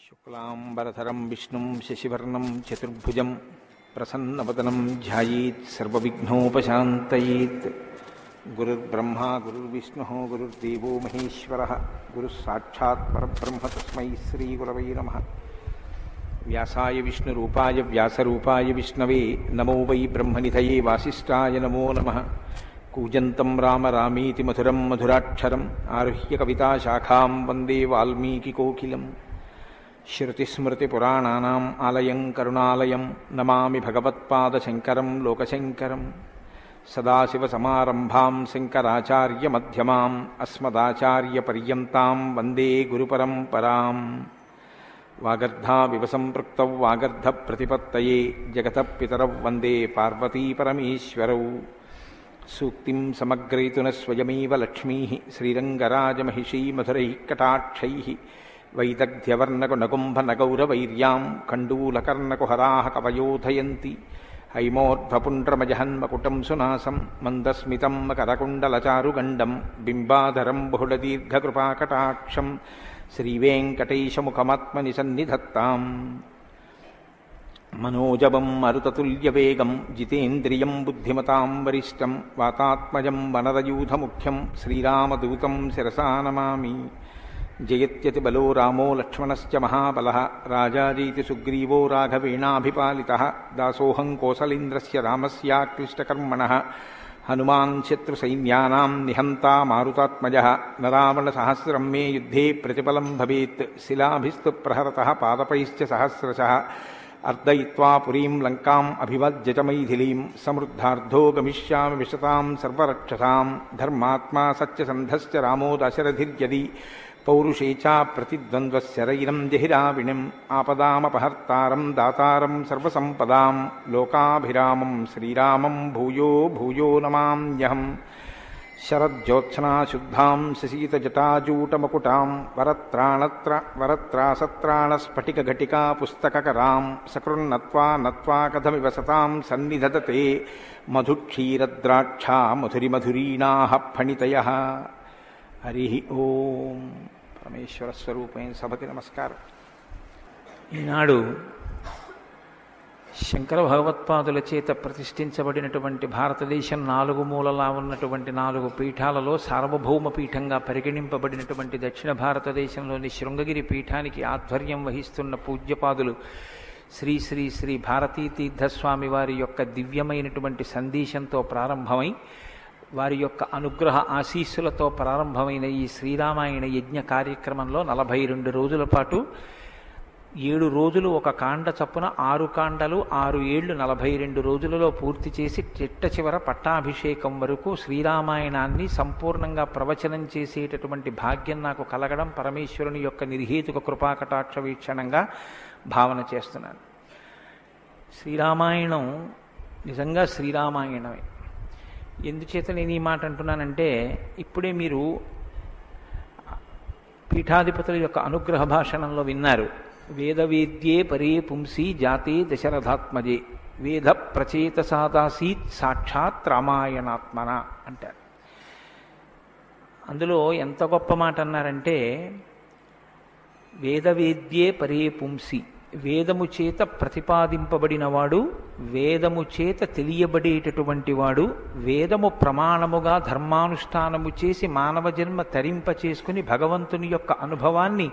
శుక్లాంబరధరం విష్ణుం శశివర్ణం చతుర్భుజం ప్రసన్నవదనం ధ్యాయేత్ సర్వవిఘ్నోపశాంతయేత్. గురుర్బ్రహ్మా గురుర్విష్ణుః గురుర్దేవో మహేశ్వరః గురుః సాక్షాత్ పరబ్రహ్మ తస్మై శ్రీగురవై నమః. వ్యాసాయ విష్ణురూపాయ వ్యాసరూపాయ విష్ణవే నమో వై బ్రహ్మనిధయే వాసిష్ఠాయ నమో నమః. కూజంతం రామ రామీతి మధురం మధురాక్షరం ఆరుహ్య కవితాశాఖాం వందే వాల్మీకికోకిలం. శృతిస్మృతిపురాణానాం ఆలయం కరుణాలయం నమామి భగవత్పాదశంకరం లోకశంకరం. సదాశివసమారంభాం శంకరాచార్యమధ్యమాం అస్మదాచార్యపర్యంతాం వందే గురుపరంపరాం. వాగర్ధావివ సంపృక్తౌ వాగర్ధప్రతిపత్తయే జగతః పితరౌ వందే పార్వతీపరమేశ్వరౌ. సూక్తిం సమగ్రయతున స్వయమేవ లక్ష్మీః శ్రీరంగరాజమహిషీ మధురైః కటాక్షైః. వైదగ్ధ్యవర్ణకునగుంభనగౌరవైర్యాం కండూలకర్ణకుహరాः కవయోధయంతి. హైమోర్ధ్వపుండ్రమజహన్మకుటం సునాసం మందస్మితం మకరకుండలచారుగండం బింబాధరం బహుళదీర్ఘకృపాకటాక్షం శ్రీవేంకటేశముఖమాత్మని సన్నిధత్తాం. మనోజవం మరుతతుల్యవేగం జితేంద్రియం బుద్ధిమతాం వరిష్టం వాతాత్మజం వనరయూధముఖ్యం శ్రీరామదూతం శిరసా నమామి. జయత్యతి బలో రామో లక్ష్మణశ్చ మహాబలః రాజాజీతి సుగ్రీవో రాఘవేణాభిపాలితః. దాసోహం కోసలేంద్రస్య రామస్యాక్లిష్టకర్మణః హనుమాన్ శత్రుసైన్యానాం నిహంతా మారుతాత్మజః. నరావణసహస్రం మే యుద్ధే ప్రతిఫలం భవేత్ శిలాభిస్తు ప్రహరతః పాదపైశ్చ సహస్రశః. అర్దయిత్వా పురీం లంకాం అభివజ్య చ మైథిలీం సమృద్ధార్థో గమిష్యామి విశతాం సర్వరక్షసాం. ధర్మాత్మా సత్యసంధశ్చ రామో దశరథిర్యది పౌరుషే చ ప్రతిద్వంద్వశరైరం జహిరావిణిం. ఆపదామపహర్తారం దాతారం సర్వసంపదాం లోకాభిరామం శ్రీరామం భూయో భూయో నమామ్యహం. శరజ్యోత్స్నాశుద్ధాం శశీతజటాజూటమకుటాం వరత్రాసత్రాణస్ఫటికఘటికా పుస్తకకరాం. సకృన్నత్వా నత్వా కథమివ సతాం సన్నిధదతే మధుక్షీరద్రాక్షా మధురిమధురీణాః ఫణితయః. హరి ఓం. పరమేశ్వర స్వరూపమైన సభకి నమస్కారం. ఈనాడు శంకర భగవత్పాదుల చేత ప్రతిష్ఠించబడినటువంటి భారతదేశం నాలుగు మూలలా ఉన్నటువంటి 4 పీఠాలలో సార్వభౌమ పీఠంగా పరిగణింపబడినటువంటి దక్షిణ భారతదేశంలోని శృంగగిరి పీఠానికి ఆధ్వర్యం వహిస్తున్న పూజ్యపాదులు శ్రీ శ్రీ శ్రీ భారతీతీర్థస్వామి వారి యొక్క దివ్యమైనటువంటి సందేశంతో ప్రారంభమై వారి యొక్క అనుగ్రహ ఆశీస్సులతో ప్రారంభమైన ఈ శ్రీరామాయణ యజ్ఞ కార్యక్రమంలో 42 రోజుల పాటు 7 రోజులు ఒక కాండ చప్పున 6 కాండలు 6 ఏళ్లు 42 రోజులలో పూర్తి చేసి చిట్ట చివర పట్టాభిషేకం వరకు శ్రీరామాయణాన్ని సంపూర్ణంగా ప్రవచనం చేసేటటువంటి భాగ్యం నాకు కలగడం పరమేశ్వరుని యొక్క నిర్హేతుక కృపాకటాక్ష వీక్షణంగా భావన చేస్తున్నాను. శ్రీరామాయణం నిజంగా శ్రీరామాయణమే. ఎందుచేత నేను ఈ మాట అంటున్నానంటే ఇప్పుడే మీరు పీఠాధిపతుల యొక్క అనుగ్రహ భాషణంలో విన్నారు. వేదవేద్యే పరే పుంసి జాతే దశరథాత్మజే వేద ప్రచేతసాదాసీత్ సాక్షాత్ రామాయణాత్మన అంటారు. అందులో ఎంత గొప్ప మాట అన్నారంటే వేదవేద్యే పరే పుంసి, వేదము చేత ప్రతిపాదింపబడినవాడు, వేదము చేత తెలియబడేటటువంటి వాడు, వేదము ప్రమాణముగా ధర్మానుష్ఠానము చేసి మానవ జన్మ తరింప చేసుకుని భగవంతుని యొక్క అనుభవాన్ని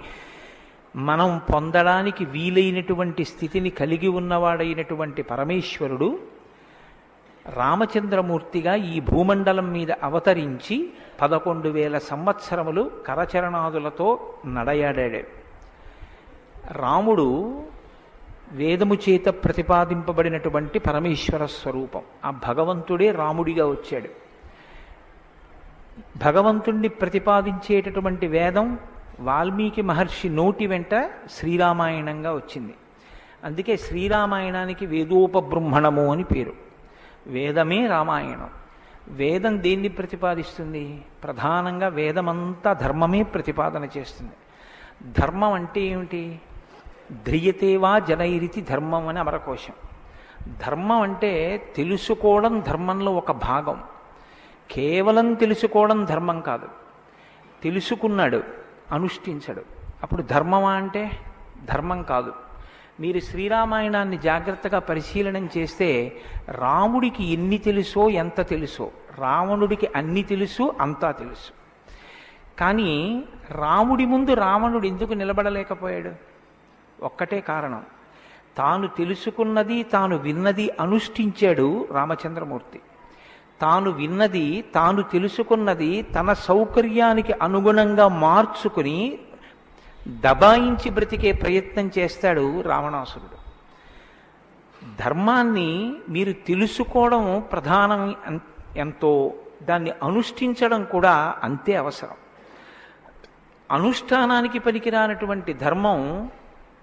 మనం పొందడానికి వీలైనటువంటి స్థితిని కలిగి ఉన్నవాడైనటువంటి పరమేశ్వరుడు రామచంద్రమూర్తిగా ఈ భూమండలం మీద అవతరించి 11,000 సంవత్సరములు కరచరణాదులతో నడయాడాడు. రాముడు వేదము చేత ప్రతిపాదింపబడినటువంటి పరమేశ్వర స్వరూపం. ఆ భగవంతుడే రాముడిగా వచ్చాడు. భగవంతుణ్ణి ప్రతిపాదించేటటువంటి వేదం వాల్మీకి మహర్షి నోటి వెంట శ్రీరామాయణంగా వచ్చింది. అందుకే శ్రీరామాయణానికి వేదోపబృంహణము అని పేరు. వేదమే రామాయణం. వేదం దేన్ని ప్రతిపాదిస్తుంది? ప్రధానంగా వేదమంతా ధర్మమే ప్రతిపాదన చేస్తుంది. ధర్మం అంటే ఏమిటి? ధ్రియతేవా జనైరితి ధర్మం అని అమరకోశం. ధర్మం అంటే తెలుసుకోవడం ధర్మంలో ఒక భాగం. కేవలం తెలుసుకోవడం ధర్మం కాదు. తెలుసుకున్నాడు, అనుష్ఠించడు. అప్పుడు ధర్మమా అంటే ధర్మం కాదు. మీరు శ్రీరామాయణాన్ని జాగ్రత్తగా పరిశీలనం చేస్తే రాముడికి ఎన్ని తెలుసో ఎంత తెలుసో, రావణుడికి అన్ని తెలుసు అంతా తెలుసు. కానీ రాముడి ముందు రావణుడు ఎందుకు నిలబడలేకపోయాడు? ఒక్కటే కారణం, తాను తెలుసుకున్నది తాను విన్నది అనుష్ఠించాడు రామచంద్రమూర్తి. తాను విన్నది తాను తెలుసుకున్నది తన సౌకర్యానికి అనుగుణంగా మార్చుకుని దబాయించి బ్రతికే ప్రయత్నం చేస్తాడు రావణాసురుడు. ధర్మాన్ని మీరు తెలుసుకోవడం ప్రధానం ఎంతో, దాన్ని అనుష్ఠించడం కూడా అంతే అవసరం. అనుష్ఠానానికి పనికిరానటువంటి ధర్మం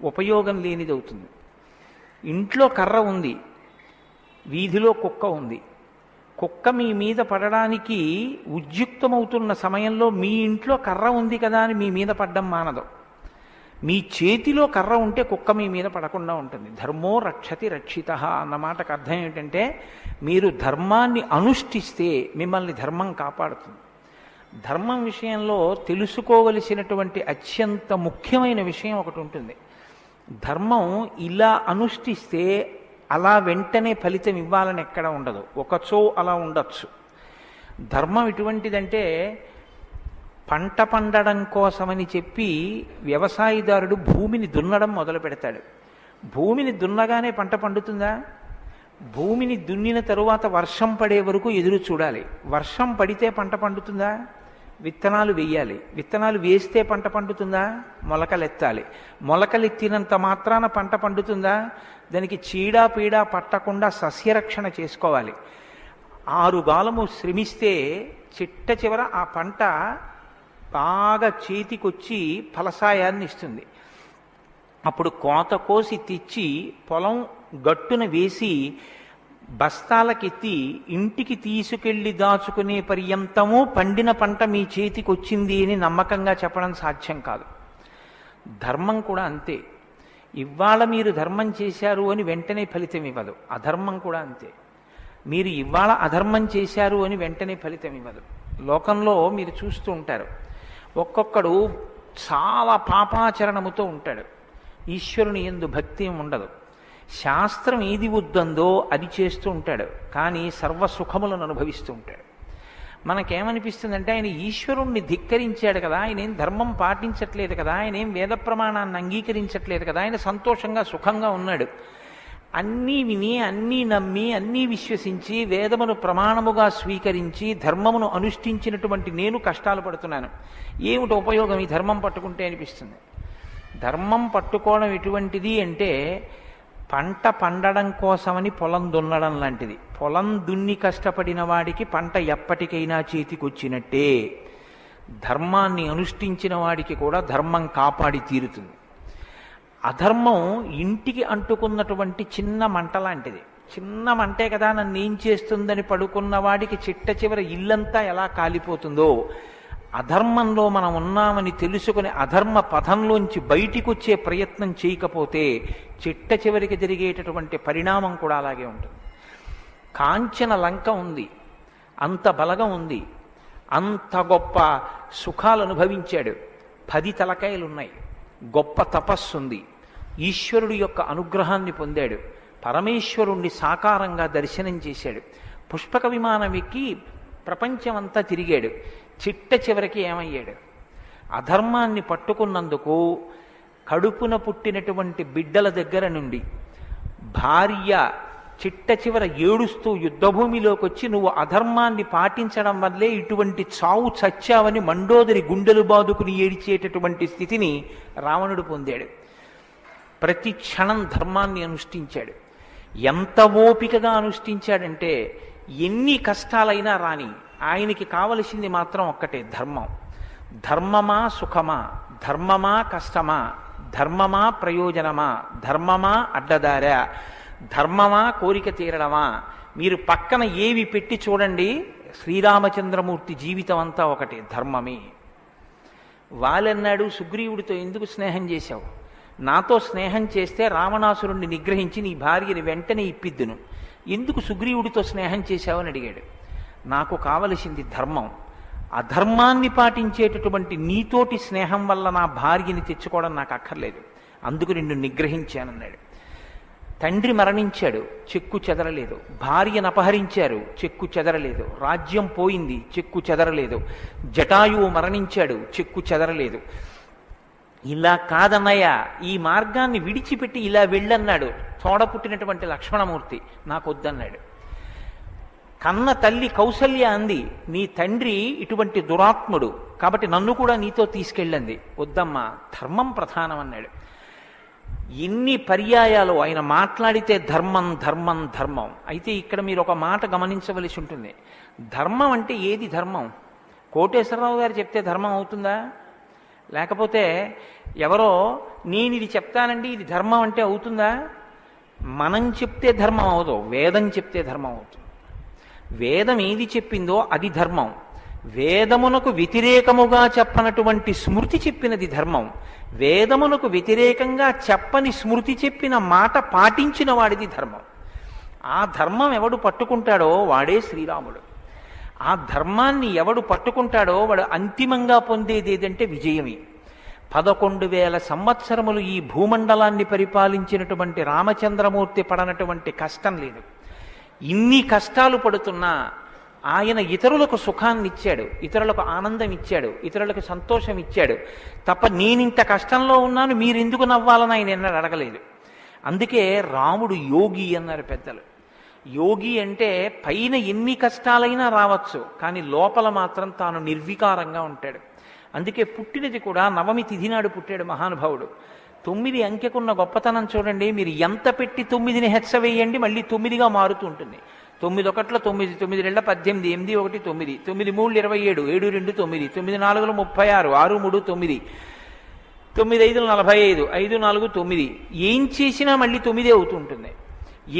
ఉపయోగం లేనిదవుతుంది. ఇంట్లో కర్ర ఉంది, వీధిలో కుక్క ఉంది. కుక్క మీ మీద పడడానికి ఉద్యుక్తమవుతున్న సమయంలో మీ ఇంట్లో కర్ర ఉంది కదా అని మీ మీద పడ్డం మానదు. మీ చేతిలో కర్ర ఉంటే కుక్క మీ మీద పడకుండా ఉంటుంది. ధర్మో రక్షతి రక్షితః అన్న మాటకు అర్థం ఏంటంటే, మీరు ధర్మాన్ని అనుష్ఠిస్తే మిమ్మల్ని ధర్మం కాపాడుతుంది. ధర్మం విషయంలో తెలుసుకోవలసినటువంటి అత్యంత ముఖ్యమైన విషయం ఒకటి ఉంటుంది. ధర్మం ఇలా అనుష్ఠిస్తే అలా వెంటనే ఫలితం ఇవ్వాలని ఎక్కడ ఉండదు, ఒకచో అలా ఉండొచ్చు. ధర్మం ఎటువంటిదంటే, పంట పండడం కోసమని చెప్పి వ్యవసాయదారుడు భూమిని దున్నడం మొదలు పెడతాడు. భూమిని దున్నగానే పంట పండుతుందా? భూమిని దున్నిన తరువాత వర్షం పడే వరకు ఎదురు చూడాలి. వర్షం పడితే పంట పండుతుందా? విత్తనాలు వేయాలి. విత్తనాలు వేస్తే పంట పండుతుందా? మొలకలెత్తాలి. మొలకలెత్తినంత మాత్రాన పంట పండుతుందా? దానికి చీడా పీడా పట్టకుండా సస్యరక్షణ చేసుకోవాలి. 6 గాలము శ్రమిస్తే చిట్ట చివర ఆ పంట బాగా చేతికొచ్చి ఫలసాయాన్ని ఇస్తుంది. అప్పుడు కోత కోసి తెచ్చి పొలం గట్టున వేసి బస్తాలకెత్తి ఇంటికి తీసుకెళ్లి దాచుకునే పర్యంతము పండిన పంట మీ చేతికి వచ్చింది అని నమ్మకంగా చెప్పడం సాధ్యం కాదు. ధర్మం కూడా అంతే. ఇవాళ మీరు ధర్మం చేశారు అని వెంటనే ఫలితం ఇవ్వదు. అధర్మం కూడా అంతే. మీరు ఇవాళ అధర్మం చేశారు అని వెంటనే ఫలితం ఇవ్వదు. లోకంలో మీరు చూస్తూ ఉంటారు, ఒక్కొక్కడు చాలా పాపాచరణముతో ఉంటాడు, ఈశ్వరుని యందు భక్తి ఉండదు, శాస్త్రం ఏది వద్దందో అది చేస్తూ ఉంటాడు, కానీ సర్వసుఖములను అనుభవిస్తూ ఉంటాడు. మనకేమనిపిస్తుందంటే, ఆయన ఈశ్వరుణ్ణి ధిక్కరించాడు కదా, ఆయన ఏం ధర్మం పాటించట్లేదు కదా, ఆయన ఏం వేద ప్రమాణాన్ని అంగీకరించట్లేదు కదా, ఆయన సంతోషంగా సుఖంగా ఉన్నాడు. అన్నీ విని అన్నీ నమ్మి అన్నీ విశ్వసించి వేదమును ప్రమాణముగా స్వీకరించి ధర్మమును అనుష్ఠించినటువంటి నేను కష్టాలు పడుతున్నాను, ఏమిటి ఉపయోగం ఈ ధర్మం పట్టుకుంటే అనిపిస్తుంది. ధర్మం పట్టుకోవడం ఎటువంటిది అంటే, పంట పండడం కోసమని పొలం దున్నడం లాంటిది. పొలం దున్ని కష్టపడిన వాడికి పంట ఎప్పటికైనా చేతికొచ్చినట్టే. ధర్మాన్ని అనుష్ఠించిన వాడికి కూడా ధర్మం కాపాడి తీరుతుంది. అధర్మం ఇంటికి అంటుకున్నటువంటి చిన్న మంట లాంటిది. చిన్న మంటే కదా నన్ను ఏం చేస్తుందని పడుకున్న వాడికి చిట్ట చివర ఇల్లంతా ఎలా కాలిపోతుందో, అధర్మంలో మనం ఉన్నామని తెలుసుకుని అధర్మ పథంలోంచి బయటికి వచ్చే ప్రయత్నం చేయకపోతే చిట్ట చివరికి జరిగేటటువంటి పరిణామం కూడా అలాగే ఉంటుంది. కాంచన లంక ఉంది, అంత బలగం ఉంది, అంత గొప్ప సుఖాలు అనుభవించాడు, 10 తలకాయలున్నాయి, గొప్ప తపస్సు ఉంది, ఈశ్వరుడి యొక్క అనుగ్రహాన్ని పొందాడు, పరమేశ్వరుణ్ణి సాకారంగా దర్శనం చేశాడు, పుష్పక విమానం ఎక్కి ప్రపంచమంతా తిరిగాడు. చిట్ట చివరికి ఏమయ్యాడు? అధర్మాన్ని పట్టుకున్నందుకు కడుపున పుట్టినటువంటి బిడ్డల దగ్గర నుండి భార్య చిట్ట చివర ఏడుస్తూ యుద్ధభూమిలోకి వచ్చి, నువ్వు అధర్మాన్ని పాటించడం వల్లే ఇటువంటి చావు చచ్చావని మండోదరి గుండెలు బాదుకుని ఏడిచేటటువంటి స్థితిని రావణుడు పొందాడు. ప్రతి క్షణం ధర్మాన్ని అనుష్ఠించాడు. ఎంత ఓపికగా అనుష్ఠించాడంటే, ఎన్ని కష్టాలైనా రాని ఆయనకి కావలసింది మాత్రం ఒక్కటే, ధర్మం. ధర్మమా సుఖమా, ధర్మమా కష్టమా, ధర్మమా ప్రయోజనమా, ధర్మమా అడ్డదారా, ధర్మమా కోరిక తీరడమా, మీరు పక్కన ఏవి పెట్టి చూడండి, శ్రీరామచంద్రమూర్తి జీవితం అంతా ఒకటే, ధర్మమే. వాళ్ళన్నాడు, సుగ్రీవుడితో ఎందుకు స్నేహం చేశావు? నాతో స్నేహం చేస్తే రావణాసురుణ్ణి నిగ్రహించి నీ భార్యని వెంటనే ఇప్పిద్దును, ఎందుకు సుగ్రీవుడితో స్నేహం చేశావని అడిగాడు. నాకు కావలసింది ధర్మం, అధర్మాన్ని పాటించేటటువంటి నీతోటి స్నేహం వల్ల నా భార్యని తెచ్చుకోవడం నాకు అక్కర్లేదు, అందుకు నిన్ను నిగ్రహించానన్నాడు. తండ్రి మరణించాడు, చెక్కు చెదరలేదు. భార్యను అపహరించారు, చెక్కు చెదరలేదు. రాజ్యం పోయింది, చెక్కు చెదరలేదు. జటాయువు మరణించాడు, చెక్కు చెదరలేదు. ఇలా కాదన్నయ్య, ఈ మార్గాన్ని విడిచిపెట్టి ఇలా వెళ్ళన్నాడు. తోడ పుట్టినటువంటి లక్ష్మణమూర్తి నాకొద్దన్నాడు. కన్న తల్లి కౌసల్య అంది, నీ తండ్రి ఇటువంటి దురాత్ముడు కాబట్టి నన్ను కూడా నీతో తీసుకెళ్ళండి. వద్దమ్మా, ధర్మం ప్రధానం అన్నాడు. ఎన్ని పర్యాయాలు ఆయన మాట్లాడితే ధర్మం ధర్మం ధర్మం. అయితే ఇక్కడ మీరు ఒక మాట గమనించవలసి ఉంటుంది. ధర్మం అంటే ఏది ధర్మం? కోటేశ్వరరావు గారు చెప్తే ధర్మం అవుతుందా? లేకపోతే ఎవరో నేను ఇది చెప్తానండి ఇది ధర్మం అంటే అవుతుందా? మనం చెప్తే ధర్మం అవదు, వేదం చెప్తే ధర్మం అవుతుంది. వేదం ఏది చెప్పిందో అది ధర్మం. వేదమునకు వ్యతిరేకముగా చెప్పనటువంటి స్మృతి చెప్పినది ధర్మం. వేదమునకు వ్యతిరేకంగా చెప్పని స్మృతి చెప్పిన మాట పాటించిన వాడిది ధర్మం. ఆ ధర్మం ఎవడు పట్టుకుంటాడో వాడే శ్రీరాముడు. ఆ ధర్మాన్ని ఎవడు పట్టుకుంటాడో వాడు అంతిమంగా పొందేది ఏదంటే విజయమే. 11,000 సంవత్సరములు ఈ భూమండలాన్ని పరిపాలించినటువంటి రామచంద్రమూర్తి పడనటువంటి కష్టం లేదు. ఇన్ని కష్టాలు పడుతున్నా ఆయన ఇతరులకు సుఖాన్ని ఇచ్చాడు, ఇతరులకు ఆనందం ఇచ్చాడు, ఇతరులకు సంతోషం ఇచ్చాడు తప్ప నేనింత కష్టంలో ఉన్నాను మీరెందుకు నవ్వాలని ఆయన ఎన్నడూ అడగలేదు. అందుకే రాముడు యోగి అన్నారు పెద్దలు. యోగి అంటే పైన ఎన్ని కష్టాలైనా రావచ్చు, కానీ లోపల మాత్రం తాను నిర్వికారంగా ఉంటాడు. అందుకే పుట్టినది కూడా నవమి తిథి నాడు పుట్టాడు మహానుభావుడు. 9 అంకెకున్న గొప్పతనం చూడండి. మీరు ఎంత పెట్టి 9ని హెచ్చవేయండి మళ్ళీ 9గా మారుతూ ఉంటుంది. 9 ఒకట్ల 9, 9 2 18, 8 1 9, 9 3 27, 7 2 9, 9 4 36, 6 3 9, 9 5 45, 5 4 9. ఏం చేసినా మళ్ళీ 9 అవుతూ ఉంటుంది.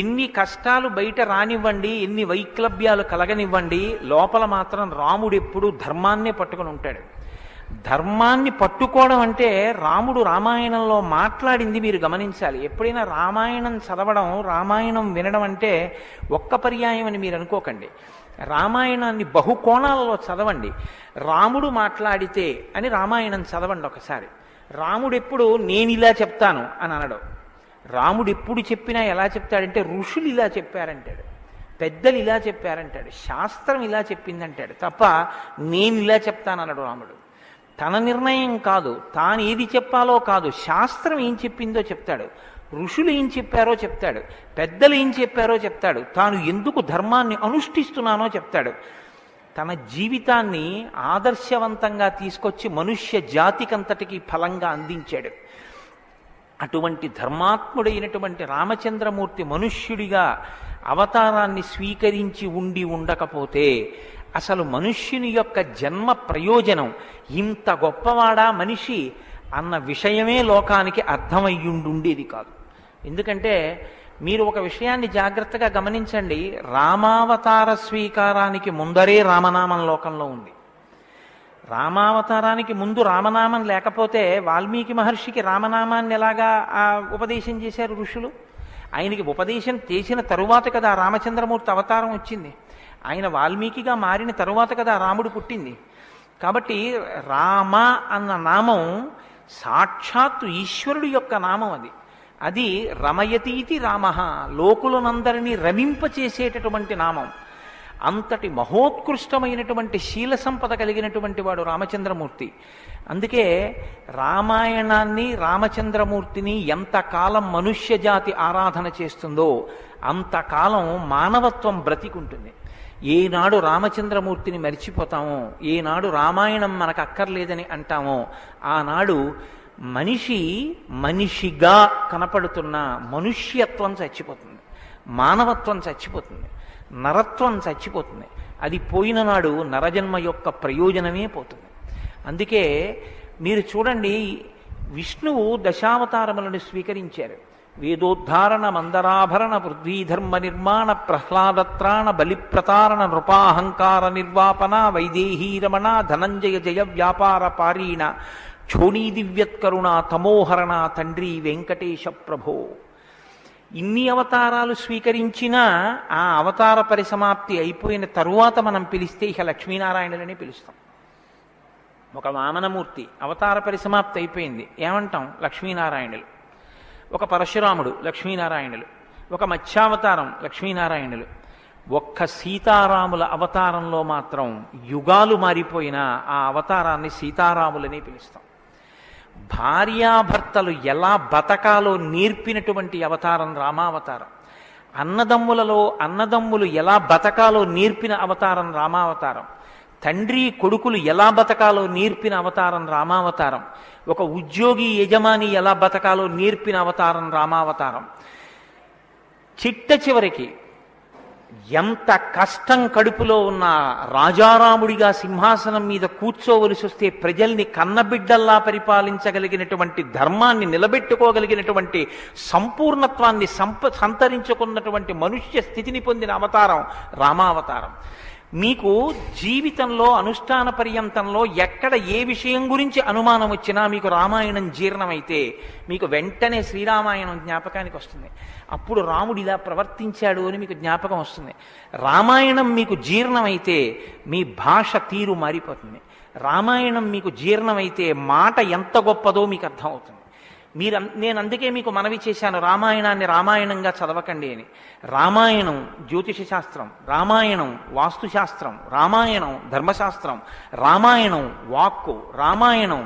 ఎన్ని కష్టాలు బయట రానివ్వండి, ఎన్ని వైక్లభ్యాలు కలగనివ్వండి, లోపల మాత్రం రాముడు ఎప్పుడూ ధర్మాన్నే పట్టుకుని ఉంటాడు. ధర్మాన్ని పట్టుకోవడం అంటే రాముడు రామాయణంలో మాట్లాడింది మీరు గమనించాలి. ఎప్పుడైనా రామాయణం చదవడం, రామాయణం వినడం అంటే ఒక్క పర్యాయం అని మీరు అనుకోకండి. రామాయణాన్ని బహుకోణాలలో చదవండి. రాముడు మాట్లాడితే అని రామాయణం చదవండి ఒకసారి. రాముడు ఎప్పుడు నేను ఇలా చెప్తాను అని అనడు. రాముడు ఎప్పుడు చెప్పినా ఎలా చెప్తాడంటే ఋషులు ఇలా చెప్పారంటాడు, పెద్దలు ఇలా చెప్పారంటాడు, శాస్త్రం ఇలా చెప్పిందంటాడు తప్ప నేను ఇలా చెప్తానన్నాడు రాముడు. తన నిర్ణయం కాదు, తాను ఏది చెప్పాలో కాదు, శాస్త్రం ఏం చెప్పిందో చెప్తాడు, ఋషులు ఏం చెప్పారో చెప్తాడు, పెద్దలు ఏం చెప్పారో చెప్తాడు, తాను ఎందుకు ధర్మాన్ని అనుష్ఠిస్తున్నానో చెప్తాడు. తన జీవితాన్ని ఆదర్శవంతంగా తీసుకొచ్చి మనుష్య జాతికంతటికి ఫలంగా అందించాడు. అటువంటి ధర్మాత్ముడైనటువంటి రామచంద్రమూర్తి మనుష్యుడిగా అవతారాన్ని స్వీకరించి ఉండకపోతే అసలు మనుష్యుని యొక్క జన్మ ప్రయోజనం ఇంత గొప్పవాడా మనిషి అన్న విషయమే లోకానికి అర్థమయ్యుండేది కాదు. ఎందుకంటే మీరు ఒక విషయాన్ని జాగ్రత్తగా గమనించండి. రామావతార స్వీకారానికి ముందరే రామనామం లోకంలో ఉంది. రామావతారానికి ముందు రామనామం లేకపోతే వాల్మీకి మహర్షికి రామనామాన్ని ఎలాగా ఉపదేశం చేశారు ఋషులు? ఆయనకి ఉపదేశం చేసిన తరువాత కదా రామచంద్రమూర్తి అవతారం వచ్చింది. ఆయన వాల్మీకిగా మారిన తరువాత కదా రాముడు పుట్టింది. కాబట్టి రామ అన్న నామం సాక్షాత్తు ఈశ్వరుడు యొక్క నామం. అది రమయతీతి రామ, లోకులనందరినీ రమింపచేసేటటువంటి నామం. అంతటి మహోత్కృష్టమైనటువంటి శీల సంపద కలిగినటువంటి వాడు రామచంద్రమూర్తి. అందుకే రామాయణాన్ని రామచంద్రమూర్తిని ఎంతకాలం మనుష్య జాతి ఆరాధన చేస్తుందో అంతకాలం మానవత్వం బ్రతికుంటుంది. ఏనాడు రామచంద్రమూర్తిని మరిచిపోతామో, ఏనాడు రామాయణం మనకు అక్కర్లేదని అంటామో, ఆనాడు మనిషిగా కనపడుతున్న మనుష్యత్వం చచ్చిపోతుంది, మానవత్వం చచ్చిపోతుంది, నరత్వం చచ్చిపోతుంది. అది పోయిన నాడు నరజన్మ యొక్క ప్రయోజనమే పోతుంది. అందుకే మీరు చూడండి, విష్ణువు దశావతారములను స్వీకరించారు. వేదోద్ధారణ మందరాభరణ పృథ్వీధర్మ నిర్మాణ ప్రహ్లాదత్రాణ బలిప్రతారణ నృపాహంకార నిర్వాపన వైదేహీరమణ ధనంజయ జయ వ్యాపార పారీణ క్షోణీ దివ్యత్కరుణ తమోహరణ తండ్రి వెంకటేశ ప్రభో. ఇన్ని అవతారాలు స్వీకరించినా ఆ అవతార పరిసమాప్తి అయిపోయిన తరువాత మనం పిలిస్తే ఇక లక్ష్మీనారాయణులని పిలుస్తాం. ఒక వామనమూర్తి అవతార పరిసమాప్తి అయిపోయింది, ఏమంటాం? లక్ష్మీనారాయణులు. ఒక పరశురాముడు, లక్ష్మీనారాయణులు. ఒక మత్స్యావతారం, లక్ష్మీనారాయణులు. ఒక్క సీతారాముల అవతారంలో మాత్రం యుగాలు మారిపోయినా ఆ అవతారాన్ని సీతారాములని పిలుస్తాం. భార్యాభర్తలు ఎలా బతకాలో నేర్పినటువంటి అవతారం రామావతారం. అన్నదమ్ములు ఎలా బతకాలో నేర్పిన అవతారం రామావతారం. తండ్రి కొడుకులు ఎలా బతకాలో నేర్పిన అవతారం రామావతారం. ఒక ఉద్యోగి యజమాని ఎలా బతకాలో నేర్పిన అవతారం రామావతారం. చివరికి ఎంత కష్టం కడుపులో ఉన్న రాజారాముడిగా సింహాసనం మీద కూర్చోవలసి వస్తే ప్రజల్ని కన్నబిడ్డల్లా పరిపాలించగలిగినటువంటి ధర్మాన్ని నిలబెట్టుకోగలిగినటువంటి సంపూర్ణత్వాన్ని సంతరించుకున్నటువంటి మనుష్య స్థితిని పొందిన అవతారం రామావతారం. మీకు జీవితంలో అనుష్ఠాన పర్యంతంలో ఎక్కడ ఏ విషయం గురించి అనుమానం వచ్చినా మీకు రామాయణం జీర్ణమైతే మీకు వెంటనే శ్రీరామాయణం జ్ఞాపకానికి వస్తుంది. అప్పుడు రాముడు ఇలా ప్రవర్తించాడు అని మీకు జ్ఞాపకం వస్తుంది. రామాయణం మీకు జీర్ణమైతే మీ భాష తీరు మారిపోతుంది. రామాయణం మీకు జీర్ణమైతే మాట ఎంత గొప్పదో మీకు అర్థమవుతుంది. నేను అందుకే మీకు మనవి చేశాను, రామాయణాన్ని రామాయణంగా చదవకండి అని. రామాయణం జ్యోతిష శాస్త్రం, రామాయణం వాస్తుశాస్త్రం, రామాయణం ధర్మశాస్త్రం, రామాయణం వాక్కు, రామాయణం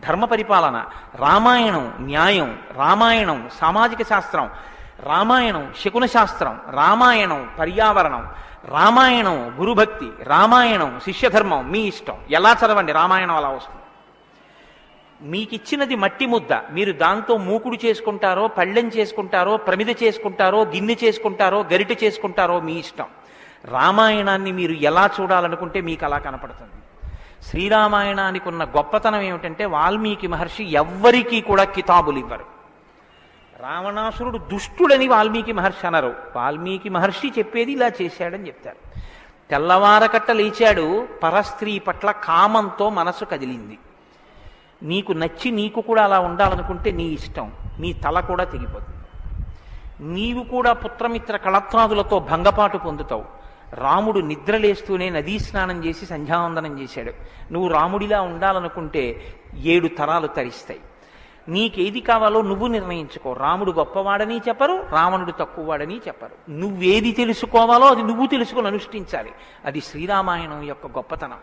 ధర్మ పరిపాలన, రామాయణం న్యాయం, రామాయణం సామాజిక శాస్త్రం, రామాయణం శకున శాస్త్రం, రామాయణం పర్యావరణం, రామాయణం గురుభక్తి, రామాయణం శిష్యధర్మం. మీ ఇష్టం, ఎలా చదవండి, రామాయణం అలా వస్తుంది. మీకిచ్చినది మట్టి ముద్ద, మీరు దాంతో మూకుడు చేసుకుంటారో, పళ్ళెం చేసుకుంటారో, ప్రమిద చేసుకుంటారో, గిన్నె చేసుకుంటారో, గరిట చేసుకుంటారో మీ ఇష్టం. రామాయణాన్ని మీరు ఎలా చూడాలనుకుంటే మీకు అలా కనపడుతుంది. శ్రీరామాయణానికి ఉన్న గొప్పతనం ఏమిటంటే వాల్మీకి మహర్షి ఎవ్వరికీ కూడా కితాబులు ఇవ్వరు. రావణాసురుడు దుష్టుడని వాల్మీకి మహర్షి అనరు. వాల్మీకి మహర్షి చెప్పేది ఇలా చేశాడని చెప్తారు. తెల్లవారకట్ట లేచాడు, పరస్త్రీ పట్ల కామంతో మనసు కదిలింది. నీకు నచ్చి నీకు కూడా అలా ఉండాలనుకుంటే నీ ఇష్టం, నీ తల కూడా తెగిపోతుంది. నీవు కూడా పుత్రమిత్ర కళత్రాదులతో భంగపాటు పొందుతావు. రాముడు నిద్రలేస్తూనే నదీ స్నానం చేసి సంధ్యావందనం చేశాడు. నువ్వు రాముడిలా ఉండాలనుకుంటే 7 తరాలు తరిస్తాయి. నీకేది కావాలో నువ్వు నిర్ణయించుకో. రాముడు గొప్పవాడని చెప్పరు, రావణుడు తక్కువవాడని చెప్పరు. నువ్వేది తెలుసుకోవాలో అది నువ్వు తెలుసుకుని అనుష్ఠించాలి. అది శ్రీరామాయణం యొక్క గొప్పతనం.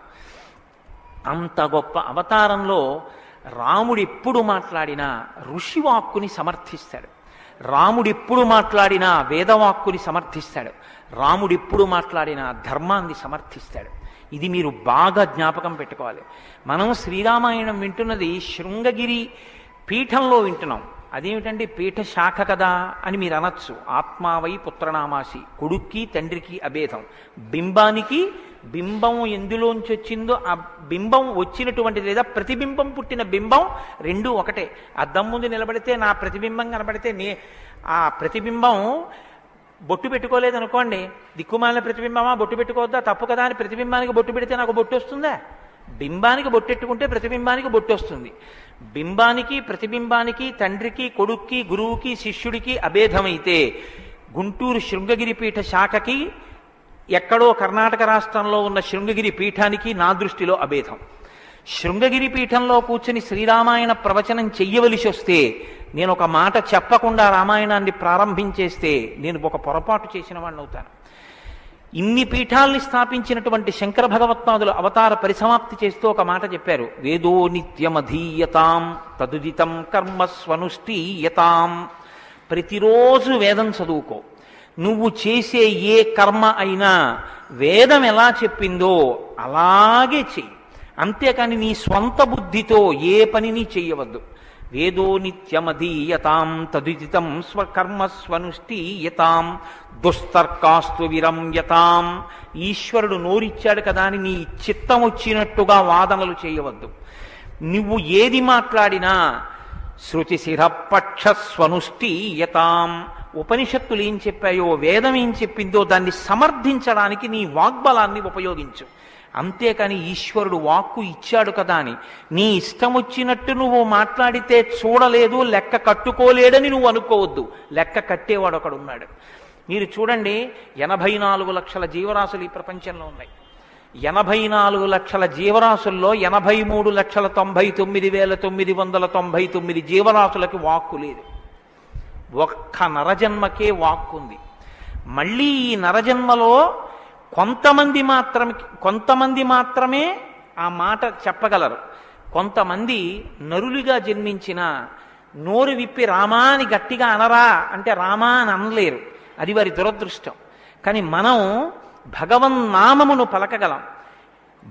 అంత గొప్ప అవతారంలో రాముడు ఎప్పుడు మాట్లాడినా ఋషివాక్కుని సమర్థిస్తాడు. రాముడు ఎప్పుడు మాట్లాడినా వేదవాక్కుని సమర్థిస్తాడు. రాముడు ఎప్పుడు మాట్లాడినా ధర్మాన్ని సమర్థిస్తాడు. ఇది మీరు బాగా జ్ఞాపకం పెట్టుకోవాలి. మనం శ్రీరామాయణం వింటున్నది శృంగగిరి పీఠంలో వింటున్నాం. అదేమిటండి పీఠ శాఖ కదా అని మీరు అనొచ్చు. ఆత్మావై పుత్రనామాసి, కొడుక్కి తండ్రికి అభేదం. బింబం ఎందులోంచి వచ్చిందో ఆ బింబం వచ్చినటువంటిది లేదా ప్రతిబింబం పుట్టిన బింబం రెండూ ఒకటే. అద్దం ముందు నిలబడితే నా ప్రతిబింబం కనబడితే ఆ ప్రతిబింబం బొట్టు పెట్టుకోలేదనుకోండి, దిక్కుమాలిన ప్రతిబింబమా బొట్టు పెట్టుకోవద్దా, తప్పు కదా అని ప్రతిబింబానికి బొట్టు పెడితే నాకు బొట్టు వస్తుందా? బింబానికి బొట్టెట్టుకుంటే ప్రతిబింబానికి బొట్టు వస్తుంది. బింబానికి ప్రతిబింబానికి తండ్రికి కొడుక్కి గురువుకి శిష్యుడికి అభేదమైతే గుంటూరు శృంగగిరి పీఠ శాఖకి ఎక్కడో కర్ణాటక రాష్ట్రంలో ఉన్న శృంగగిరి పీఠానికి నా దృష్టిలో అభేదం. శృంగగిరి పీఠంలో కూర్చుని శ్రీరామాయణ ప్రవచనం చెయ్యవలసి వస్తే నేను ఒక మాట చెప్పకుండా రామాయణాన్ని ప్రారంభించేస్తే నేను ఒక పొరపాటు చేసిన వాడిని అవుతాను. ఇన్ని పీఠాల్ని స్థాపించినటువంటి శంకర భగవత్పాదులు అవతార పరిసమాప్తి చేస్తూ ఒక మాట చెప్పారు. వేదో నిత్యమధీయతాం తదుదితం కర్మస్వనుష్ఠీయతాం. ప్రతిరోజు వేదం చదువుకో. నువ్వు చేసే ఏ కర్మ అయినా వేదం ఎలా చెప్పిందో అలాగే చెయ్యి. అంతేకాని నీ స్వంత బుద్ధితో ఏ పనిని చెయ్యవద్దు. వేదో నిత్యమధీయతాం తదుదితం స్వకర్మస్వనుష్ఠీయతాం దుస్తర్కాస్తు విరమ్యతాం. ఈశ్వరుడు నోరిచ్చాడు కదా అని నీ చిత్తం వచ్చినట్టుగా వాదనలు చేయవద్దు. నువ్వు ఏది మాట్లాడినా శృతిశిరపక్షస్వనుష్ఠీయతాం. ఉపనిషత్తులు ఏం చెప్పాయో, వేదం ఏం చెప్పిందో దాన్ని సమర్థించడానికి నీ వాగ్బలాన్ని ఉపయోగించు. అంతేకాని ఈశ్వరుడు వాక్కు ఇచ్చాడు కదా అని నీ ఇష్టం వచ్చినట్టు నువ్వు మాట్లాడితే చూడలేదు, లెక్క కట్టుకోలేడని నువ్వు అనుకోవద్దు. లెక్క కట్టేవాడు ఒకడు ఉన్నాడు. మీరు చూడండి, 84 లక్షల జీవరాశులు ఈ ప్రపంచంలో ఉన్నాయి. 84 లక్షల జీవరాశుల్లో 83,99,999 జీవరాశులకి వాక్కు లేదు. ఒక్క నరజన్మకే వాక్కు ఉంది. మళ్ళీ ఈ నరజన్మలో కొంతమంది మాత్రమే ఆ మాట చెప్పగలరు. కొంతమంది నరులుగా జన్మించిన నోరు విప్పి రామా అని గట్టిగా అనరా అంటే రామా అని అనలేరు. అది వారి దురదృష్టం. కానీ మనం భగవన్నామమును పలకగలం.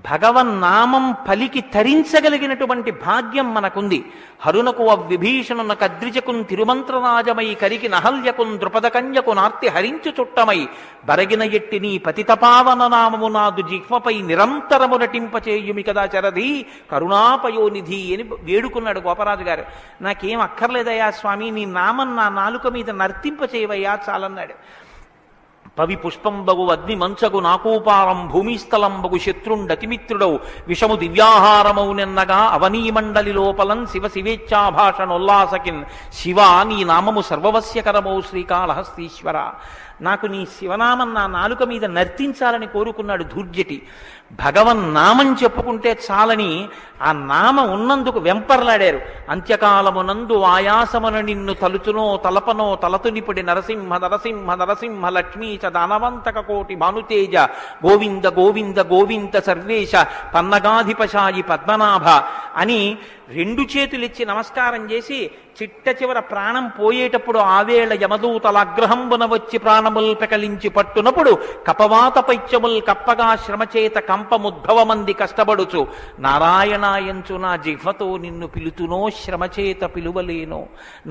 భగవన్నామం పలికి తరించగలిగినటువంటి భాగ్యం మనకుంది. హరునకు విభీషణున కద్రిజకున్ తిరుమంత్రరాజమై కరికి నహల్యకున్ ద్రుపదకన్యకు నార్తి హరించు చుట్టమై బరగిన ఎట్టి నీ పతితపావన నామము నాదు జిహ్వపై నిరంతరము నటింపచేయుమి కదా చరధి కరుణాపయోనిధి అని వేడుకున్నాడు గోపరాజు గారు. నాకేం అక్కర్లేదయ్యా స్వామి, నీ నామం నా నాలుక మీద నర్తింపచేయవయ్యా చాలన్నాడు. పవి పుష్పంబగు అగ్ని మంచగు నాకూపారం భూమిస్థలంబగు శత్రుండతిమిత్రుడవు విషము దివ్యాహారమౌ నిన్నగా అవనీమండలి లోపలం శివ శివేచ్ఛాభాషణోల్లాసకిన్ శివ నీ నామము సర్వవస్యకరమౌ శ్రీకాళహస్తీశ్వర. నాకు నీ శివనామం నా నాలుక మీద నర్తించాలని కోరుకున్నాడు ధూర్జటి. భగవన్నామం చెప్పుకుంటే చాలని ఆ నామం ఉన్నందుకు వెంపర్లాడారు. అంత్యకాలమునందు ఆయాసమున నిన్ను తలుచునో తలపనో తలతునిపుడి నరసింహ నరసింహ నరసింహ లక్ష్మీ చ దానవంతక కోటి భానుతేజ గోవింద గోవింద గోవింద సర్వేశ పన్నగాధిపశాయి పద్మనాభ అని 2 చేతులిచ్చి నమస్కారం చేసి చిట్ట చివర ప్రాణం పోయేటప్పుడు ఆవేళ యమదూతల అగ్రహంబున వచ్చి ప్రాణముల్ పెకలించి పట్టునప్పుడు కపవాత పైత్యముల్ కప్పగా శ్రమచేత కంపముద్భవమంది కష్టపడుచు నారాయణాయంచు నా జిహ్వతో నిన్ను పిలుతునో శ్రమచేత పిలువలేనో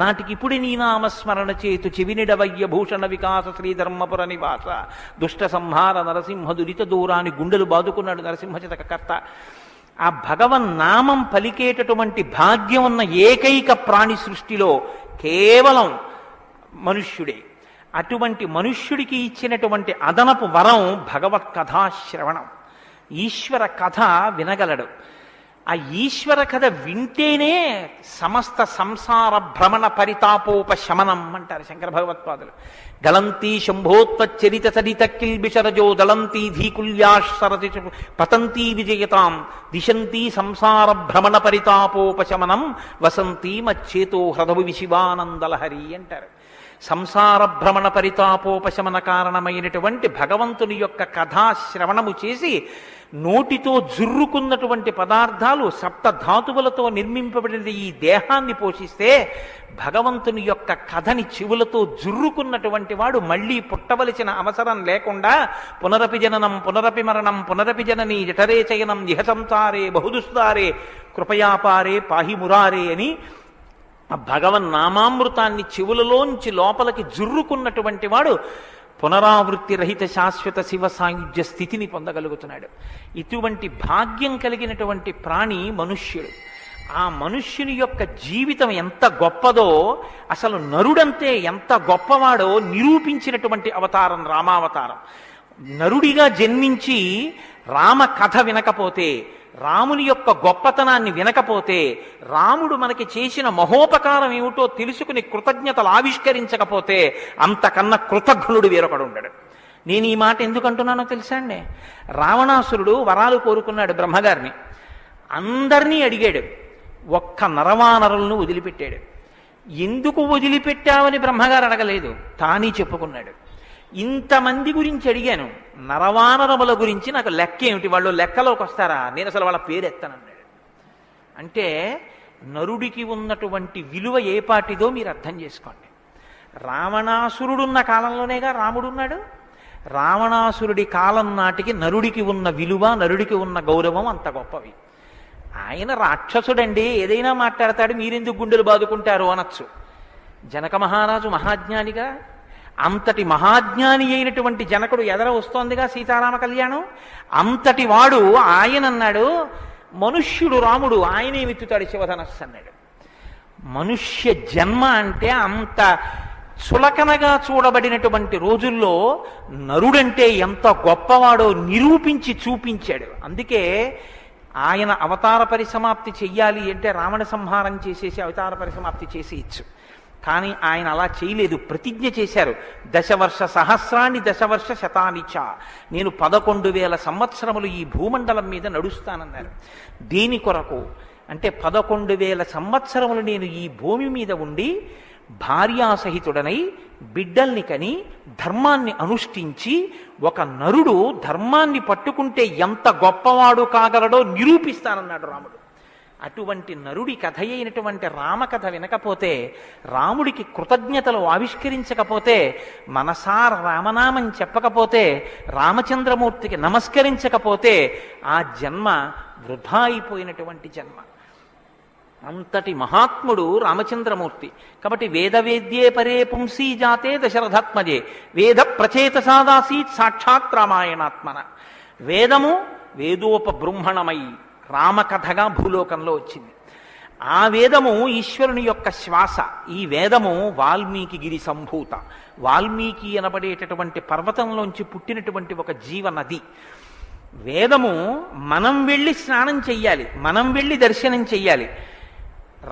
నాటికిప్పుడు నీ నామస్మరణ చేతు చెవినిడవయ్య భూషణ వికాస శ్రీధర్మపుర నివాస దుష్ట సంహార నరసింహ దురిత దూరాన్ని గుండెలు బాదుకున్నాడు నరసింహచతక కర్త. ఆ భగవన్నామం పలికేటటువంటి భాగ్యం ఉన్న ఏకైక ప్రాణి సృష్టిలో కేవలం మనుష్యుడే. అటువంటి మనుష్యుడికి ఇచ్చినటువంటి అదనపు వరం భగవత్ కథాశ్రవణం. ఈశ్వర కథ వినగలడు. ఆ ఈశ్వర కథ వింటేనే సమస్త సంసార భ్రమణ పరితాపోపశమనం అంటారు శంకర భగవత్పాదులు. గలంతి శంభోత్వచ్చరిత సరిత కిల్బిషరజో దళంతి ధీకుల్యాశరతి పతంతి విజయతాం దిశంతి సంసార భ్రమణ పరితాపోపశమనం వసంతి మచ్చేతో హృదవు విశివానందలహరి అంటారు. సంసార భ్రమణ పరితాపోపశమన కారణమైనటువంటి భగవంతుని యొక్క కథాశ్రవణము చేసి నోటితో జుర్రుకున్నటువంటి పదార్థాలు సప్తధాతువులతో నిర్మింపబడిన ఈ దేహాన్ని పోషిస్తే భగవంతుని యొక్క కథని చెవులతో జుర్రుకున్నటువంటి వాడు మళ్ళీ పుట్టవలసిన అవసరం లేకుండా పునరపి జననం పునరపి మరణం పునరపి జనని జఠరే చయనం ఇహ సంసారే బహుదుస్తారే కృపయాపారే పాహి మురారే అని ఆ భగవన్నామామృతాన్ని చెవులలోంచి లోపలికి జుర్రుకున్నటువంటి వాడు పునరావృత్తి రహిత శాశ్వత శివ సాయుధ్య స్థితిని పొందగలుగుతున్నాడు. ఇటువంటి భాగ్యం కలిగినటువంటి ప్రాణి మనుష్యుడు. ఆ మనుష్యుని యొక్క జీవితం ఎంత గొప్పదో, అసలు నరుడంతే ఎంత గొప్పవాడో నిరూపించినటువంటి అవతారం రామావతారం. నరుడిగా జన్మించి రామ కథ వినకపోతే, రాముని యొక్క గొప్పతనాన్ని వినకపోతే, రాముడు మనకి చేసిన మహోపకారం ఏమిటో తెలుసుకుని కృతజ్ఞతలు ఆవిష్కరించకపోతే అంతకన్నా కృతజ్ఞుడు వేరొకడు ఉండడు. నేను ఈ మాట ఎందుకు అంటున్నానో తెలుసా అండి? రావణాసురుడు వరాలు కోరుకున్నాడు బ్రహ్మగారిని. అందరినీ అడిగాడు, ఒక్క నరవానరులను వదిలిపెట్టాడు. ఎందుకు వదిలిపెట్టావని బ్రహ్మగారు అడగలేదు, తానీ చెప్పుకున్నాడు. ఇంతమంది గురించి అడిగాను, నరవానరముల గురించి నాకు లెక్క ఏమిటి, వాళ్ళు లెక్కలోకి వస్తారా, నేను అసలు వాళ్ళ పేరు ఎత్తనన్నాడు. అంటే నరుడికి ఉన్నటువంటి విలువ ఏ పాటిదో మీరు అర్థం చేసుకోండి. రావణాసురుడున్న కాలంలోనేగా రాముడున్నాడు. రావణాసురుడి కాలం నాటికి నరుడికి ఉన్న విలువ, నరుడికి ఉన్న గౌరవం అంత గొప్పవి. ఆయన రాక్షసుడండి, ఏదైనా మాట్లాడతాడు, మీరెందుకు గుండెలు బాదుకుంటారు అనొచ్చు. జనక మహారాజు మహాజ్ఞానిగా, అంతటి మహాజ్ఞాని అయినటువంటి జనకుడు ఎదర వస్తోందిగా సీతారామ కళ్యాణం. అంతటి వాడు ఆయన అన్నాడు, మనుష్యుడు రాముడు ఆయనే విత్తుతాడు శివధనస్సు అన్నాడు. మనుష్య జన్మ అంటే అంత చులకనగా చూడబడినటువంటి రోజుల్లో నరుడంటే ఎంత గొప్పవాడో నిరూపించి చూపించాడు. అందుకే ఆయన అవతార పరిసమాప్తి చెయ్యాలి అంటే రావణ సంహారం చేసేసి అవతార పరిసమాప్తి చేసి ఇచ్చు. కానీ ఆయన అలా చేయలేదు, ప్రతిజ్ఞ చేశారు. దశవర్ష సహస్రాన్ని దశవర్ష శతానిచ, నేను 11,000 సంవత్సరములు ఈ భూమండలం మీద నడుస్తానన్నారు. దేని కొరకు అంటే 11,000 సంవత్సరములు నేను ఈ భూమి మీద ఉండి భార్యాసహితుడనై బిడ్డల్ని కని ధర్మాన్ని అనుష్ఠించి ఒక నరుడు ధర్మాన్ని పట్టుకుంటే ఎంత గొప్పవాడు కాగలడో నిరూపిస్తానన్నాడు రాముడు. అటువంటి నరుడి కథ అయినటువంటి రామకథ వినకపోతే, రాముడికి కృతజ్ఞతలు ఆవిష్కరించకపోతే, మనసార రామనామం చెప్పకపోతే, రామచంద్రమూర్తికి నమస్కరించకపోతే ఆ జన్మ వృధా అయిపోయినటువంటి జన్మ. అంతటి మహాత్ముడు రామచంద్రమూర్తి. కాబట్టి వేదవేద్యే పరే పుంసీ జాతే దశరథాత్మజే వేద ప్రచేతసాదాసీత్ సాక్షాత్ రామాయణాత్మన. వేదము వేదోపబృంహణమై రామకథగా భూలోకంలో వచ్చింది. ఆ వేదము ఈశ్వరుని యొక్క శ్వాస. ఈ వేదము వాల్మీకి గిరి సంభూత, వాల్మీకి అనబడేటటువంటి పర్వతంలోంచి పుట్టినటువంటి ఒక జీవనది. వేదము మనం వెళ్ళి స్నానం చెయ్యాలి, మనం వెళ్ళి దర్శనం చెయ్యాలి.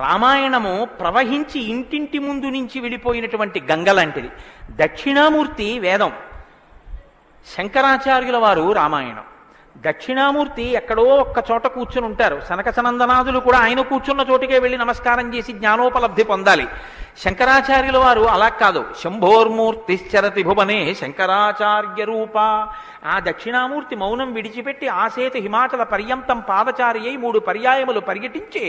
రామాయణము ప్రవహించి ఇంటింటి ముందు నుంచి వెళ్ళిపోయినటువంటి గంగ లాంటిది. దక్షిణామూర్తి వేదం, శంకరాచార్యుల వారు రామాయణం. దక్షిణామూర్తి ఎక్కడో ఒక్క చోట కూర్చుని ఉంటారు. సనక సనందనాదులు కూడా ఆయన కూర్చున్న చోటుకే వెళ్ళి నమస్కారం చేసి జ్ఞానోపలబ్ధి పొందాలి. శంకరాచార్యుల వారు అలా కాదు. శంభోర్మూర్తిశ్చరతి భువనే శంకరాచార్య రూప. ఆ దక్షిణామూర్తి మౌనం విడిచిపెట్టి ఆసేతు హిమాచల పర్యంతం పాదచారి అయి 3 పర్యాయములు పర్యటించి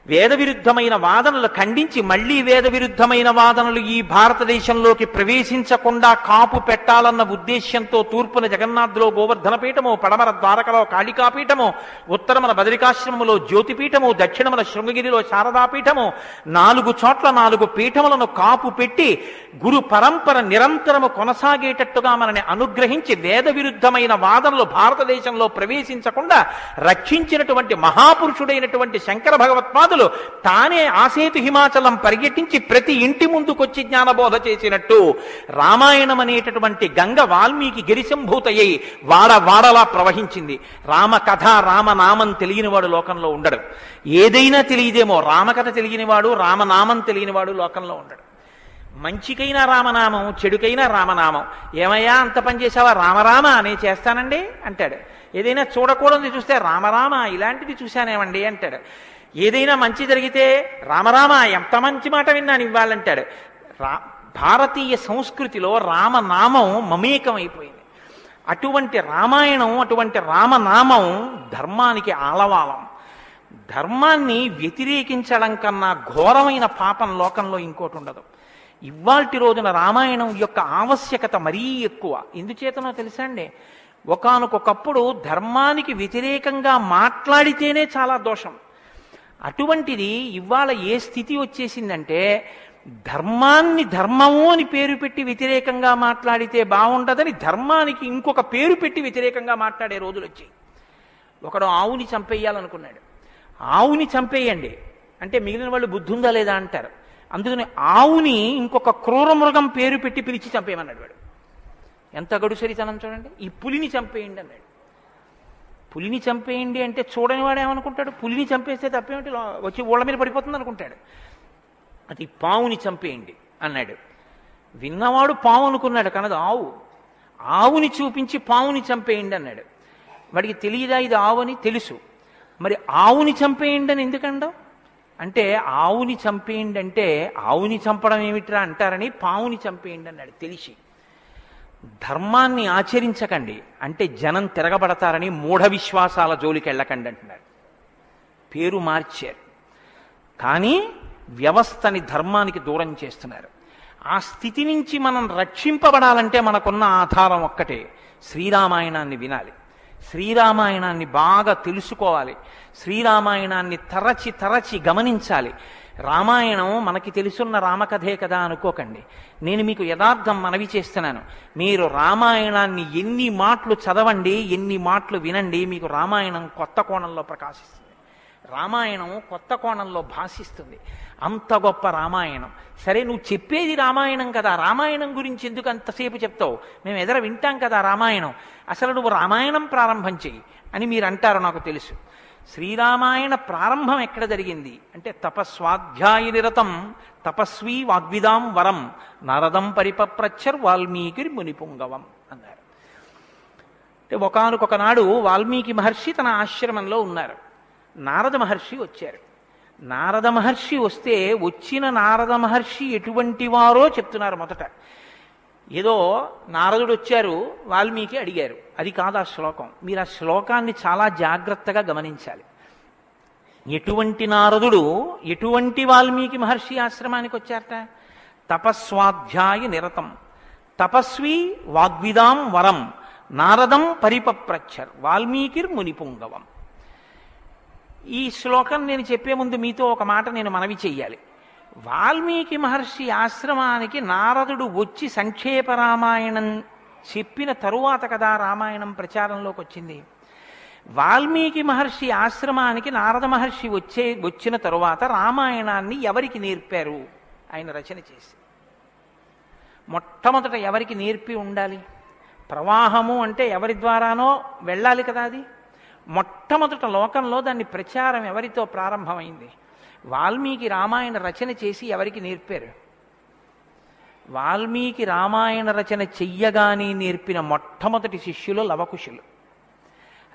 వేద విరుద్ధమైన వాదనలు ఖండించి, మళ్లీ వేద విరుద్ధమైన వాదనలు ఈ భారతదేశంలోకి ప్రవేశించకుండా కాపు పెట్టాలన్న ఉద్దేశ్యంతో తూర్పున జగన్నాథ్లో గోవర్ధన పీఠము, పడమర ద్వారకలో కాళికాపీఠము, ఉత్తరమున బదరికాశ్రమములో జ్యోతిపీఠము, దక్షిణమున శృంగగిరిలో శారదాపీఠము, 4 చోట్ల 4 పీఠములను కాపు పెట్టి గురు పరంపర నిరంతరము కొనసాగేటట్టుగా మనని అనుగ్రహించి వేద విరుద్ధమైన వాదనలు భారతదేశంలో ప్రవేశించకుండా రక్షించినటువంటి మహాపురుషుడైనటువంటి శంకర భగవత్పాదులు తానే ఆసేతు హిమాచలం పర్యటించి ప్రతి ఇంటి ముందుకొచ్చి జ్ఞానబోధ చేసినట్టు రామాయణం అనేటటువంటి గంగ వాల్మీకి గిరిశంభూతయ్యి వాడవాడలా ప్రవహించింది. రామకథ రామనామం తెలియనివాడు లోకంలో ఉండడు. ఏదైనా తెలియదేమో, రామకథ తెలియనివాడు రామనామం తెలియనివాడు లోకంలో ఉండడు. మంచికైనా రామనామం, చెడుకైనా రామనామం. ఏమయ్యా అంత పని చేసావా? రామరామ అనే చేస్తానండి అంటాడు. ఏదైనా చూడకూడదు చూస్తే రామరామ ఇలాంటిది చూశానేమండి అంటాడు. ఏదైనా మంచి జరిగితే రామరామ ఎంత మంచి మాట విన్నాను ఇవ్వాలంటాడు. భారతీయ సంస్కృతిలో రామనామం మమేకం అయిపోయింది. అటువంటి రామాయణం, అటువంటి రామనామం ధర్మానికి ఆలవాలం. ధర్మాన్ని వ్యతిరేకించడం కన్నా ఘోరమైన పాపం లోకంలో ఇంకోటి ఉండదు. ఇవాల్టి రోజున రామాయణం యొక్క ఆవశ్యకత మరీ ఎక్కువ. ఎందుచేతనో తెలుసా అండి? ఒకానొకప్పుడు ధర్మానికి వ్యతిరేకంగా మాట్లాడితేనే చాలా దోషం. అటువంటిది ఇవాళ ఏ స్థితి వచ్చేసిందంటే, ధర్మాన్ని ధర్మము అని పేరు పెట్టి వ్యతిరేకంగా మాట్లాడితే బాగుండదని ధర్మానికి ఇంకొక పేరు పెట్టి వ్యతిరేకంగా మాట్లాడే రోజులు వచ్చాయి. ఒకడు ఆవుని చంపేయాలనుకున్నాడు. ఆవుని చంపేయండి అంటే మిగిలిన వాళ్ళు బుద్ధి ఉందా లేదా అంటారు. అందుకని ఆవుని ఇంకొక క్రూర మృగం పేరు పెట్టి పిలిచి చంపేయమన్నాడు వాడు. ఎంత గడుసరితనం చూడండి. ఈ పులిని చంపేయండి అన్నాడు. పులిని చంపేయండి అంటే చూడని వాడు ఏమనుకుంటాడు? పులిని చంపేస్తే తప్పేమిటి, వచ్చి ఊళ్ళ మీద పడిపోతుంది అనుకుంటాడు. అది పావుని చంపేయండి అన్నాడు. విన్నవాడు పావు అనుకున్నాడు, కనదు ఆవు. ఆవుని చూపించి పావుని చంపేయండి అన్నాడు. వాడికి తెలియదా ఇది ఆవు అని? తెలుసు. మరి ఆవుని చంపేయండి అని ఎందుకంటావు అంటే, ఆవుని చంపేయండి అంటే ఆవుని చంపడం ఏమిట్రా అంటారని పావుని చంపేయండి అన్నాడు తెలిసి. ధర్మాన్ని ఆచరించకండి అంటే జనం తిరగబడతారని మూఢ విశ్వాసాల జోలికి వెళ్ళకండి అంటున్నారు. పేరు మార్చారు కానీ వ్యవస్థని ధర్మానికి దూరం చేస్తున్నారు. ఆ స్థితి నుంచి మనం రక్షింపబడాలంటే మనకున్న ఆధారం ఒక్కటే, శ్రీరామాయణాన్ని వినాలి, శ్రీరామాయణాన్ని బాగా తెలుసుకోవాలి, శ్రీరామాయణాన్ని తరచి తరచి గమనించాలి. రామాయణం మనకి తెలుసున్న రామకథే కదా అనుకోకండి. నేను మీకు యథార్థం మనవి చేస్తున్నాను. మీరు రామాయణాన్ని ఎన్ని మాటలు చదవండి, ఎన్ని మాటలు వినండి, మీకు రామాయణం కొత్త కోణంలో ప్రకాశిస్తుంది, రామాయణం కొత్త కోణంలో భాషిస్తుంది. అంత గొప్ప రామాయణం. సరే నువ్వు చెప్పేది రామాయణం కదా, రామాయణం గురించి ఎందుకు అంతసేపు చెప్తావు? మేము ఎదుర వింటాం కదా రామాయణం. అసలు నువ్వు రామాయణం ప్రారంభం చెయ్యి అని మీరు అంటారు, నాకు తెలుసు. శ్రీరామాయణ ప్రారంభం ఎక్కడ జరిగింది అంటే తపస్వాధ్యాయ నిరతం తపస్వీ వాగ్విదాం వరం నారదం పరిపప్రచ్చర్ వాల్మీకి మునిపుంగవం అన్నారు. అంటే ఒకానొక నాడు వాల్మీకి మహర్షి తన ఆశ్రమంలో ఉన్నారు. నారద మహర్షి వచ్చారు. నారద మహర్షి వస్తే వచ్చిన నారద మహర్షి ఎటువంటి వారో చెప్తున్నారు. మొదట ఏదో నారదుడు వచ్చారు, వాల్మీకి అడిగారు, అది కాదు ఆ శ్లోకం. మీరు ఆ శ్లోకాన్ని చాలా జాగ్రత్తగా గమనించాలి. ఎటువంటి నారదుడు ఎటువంటి వాల్మీకి మహర్షి ఆశ్రమానికి వచ్చారట? తపస్వాధ్యాయ నిరతం తపస్వి వాగ్విదాం వరం నారదం పరిపప్రచ్చర్ వాల్మీకిర్ మునిపుంగవం. ఈ శ్లోకం నేను చెప్పే ముందు మీతో ఒక మాట నేను మనవి చెయ్యాలి. వాల్మీకి మహర్షి ఆశ్రమానికి నారదుడు వచ్చి సంక్షేప రామాయణం చెప్పిన తరువాత కదా రామాయణం ప్రచారంలోకి వచ్చింది. వాల్మీకి మహర్షి ఆశ్రమానికి నారద మహర్షి వచ్చిన తరువాత రామాయణాన్ని ఎవరికి నేర్పారు? ఆయన రచన చేసి మొట్టమొదట ఎవరికి నేర్పి ఉండాలి? ప్రవాహము అంటే ఎవరి ద్వారానో వెళ్ళాలి కదా. అది మొట్టమొదట లోకంలో దాన్ని ప్రచారం ఎవరితో ప్రారంభమైంది? వాల్మీకి రామాయణ రచన చేసి ఎవరికి నేర్పారు? వాల్మీకి రామాయణ రచన చెయ్యగానే నేర్పిన మొట్టమొదటి శిష్యులు లవకుశులు.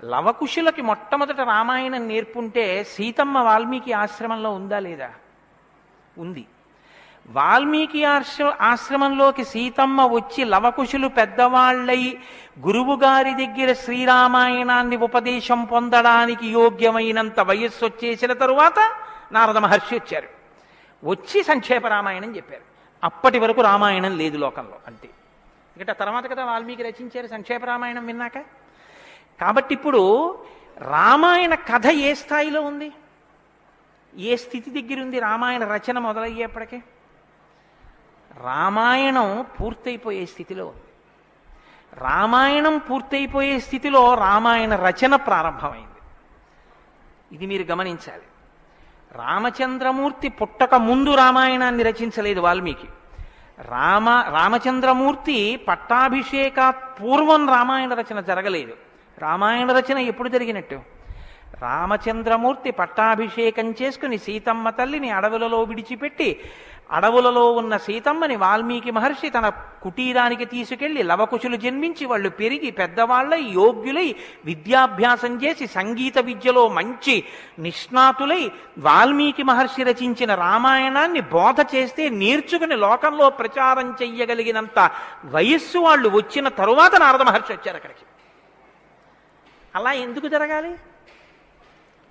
లవకుశులకి మొట్టమొదట రామాయణం నేర్పుంటే సీతమ్మ వాల్మీకి ఆశ్రమంలో ఉందా లేదా? ఉంది. వాల్మీకి ఆశ్రమంలోకి సీతమ్మ వచ్చి లవకుశులు పెద్దవాళ్ళై గురువుగారి దగ్గర శ్రీరామాయణాన్ని ఉపదేశం పొందడానికి యోగ్యమైనంత వయస్సు వచ్చేసిన తరువాత నారద మహర్షి వచ్చారు. వచ్చి సంక్షేప రామాయణం చెప్పారు. అప్పటి వరకు రామాయణం లేదు లోకంలో, అంతే. ఎందుకంటే తర్వాత కదా వాల్మీకి రచించారు సంక్షేప రామాయణం విన్నాక. కాబట్టి ఇప్పుడు రామాయణ కథ ఏ స్థాయిలో ఉంది, ఏ స్థితి దగ్గర ఉంది? రామాయణ రచన మొదలయ్యేప్పటికే రామాయణం పూర్తయిపోయే స్థితిలో ఉంది. రామాయణం పూర్తయిపోయే స్థితిలో రామాయణ రచన ప్రారంభమైంది. ఇది మీరు గమనించాలి. రామచంద్రమూర్తి పుట్టక ముందు రామాయణాన్ని రచించలేదు వాల్మీకి. రామచంద్రమూర్తి పట్టాభిషేకాత్ పూర్వం రామాయణ రచన జరగలేదు. రామాయణ రచన ఎప్పుడు జరిగినట్టు? రామచంద్రమూర్తి పట్టాభిషేకం చేసుకుని సీతమ్మ తల్లిని అడవులలో విడిచిపెట్టి అడవులలో ఉన్న సీతమ్మని వాల్మీకి మహర్షి తన కుటీరానికి తీసుకెళ్లి లవకుశులు జన్మించి వాళ్ళు పెరిగి పెద్దవాళ్ళై యోగ్యులై విద్యాభ్యాసం చేసి సంగీత విద్యలో మంచి నిష్ణాతులై వాల్మీకి మహర్షి రచించిన రామాయణాన్ని బోధ చేస్తే నేర్చుకుని లోకంలో ప్రచారం చెయ్యగలిగినంత వయస్సు వాళ్ళు వచ్చిన తరువాత నారద మహర్షి వచ్చారు అక్కడికి. అలా ఎందుకు జరగాలి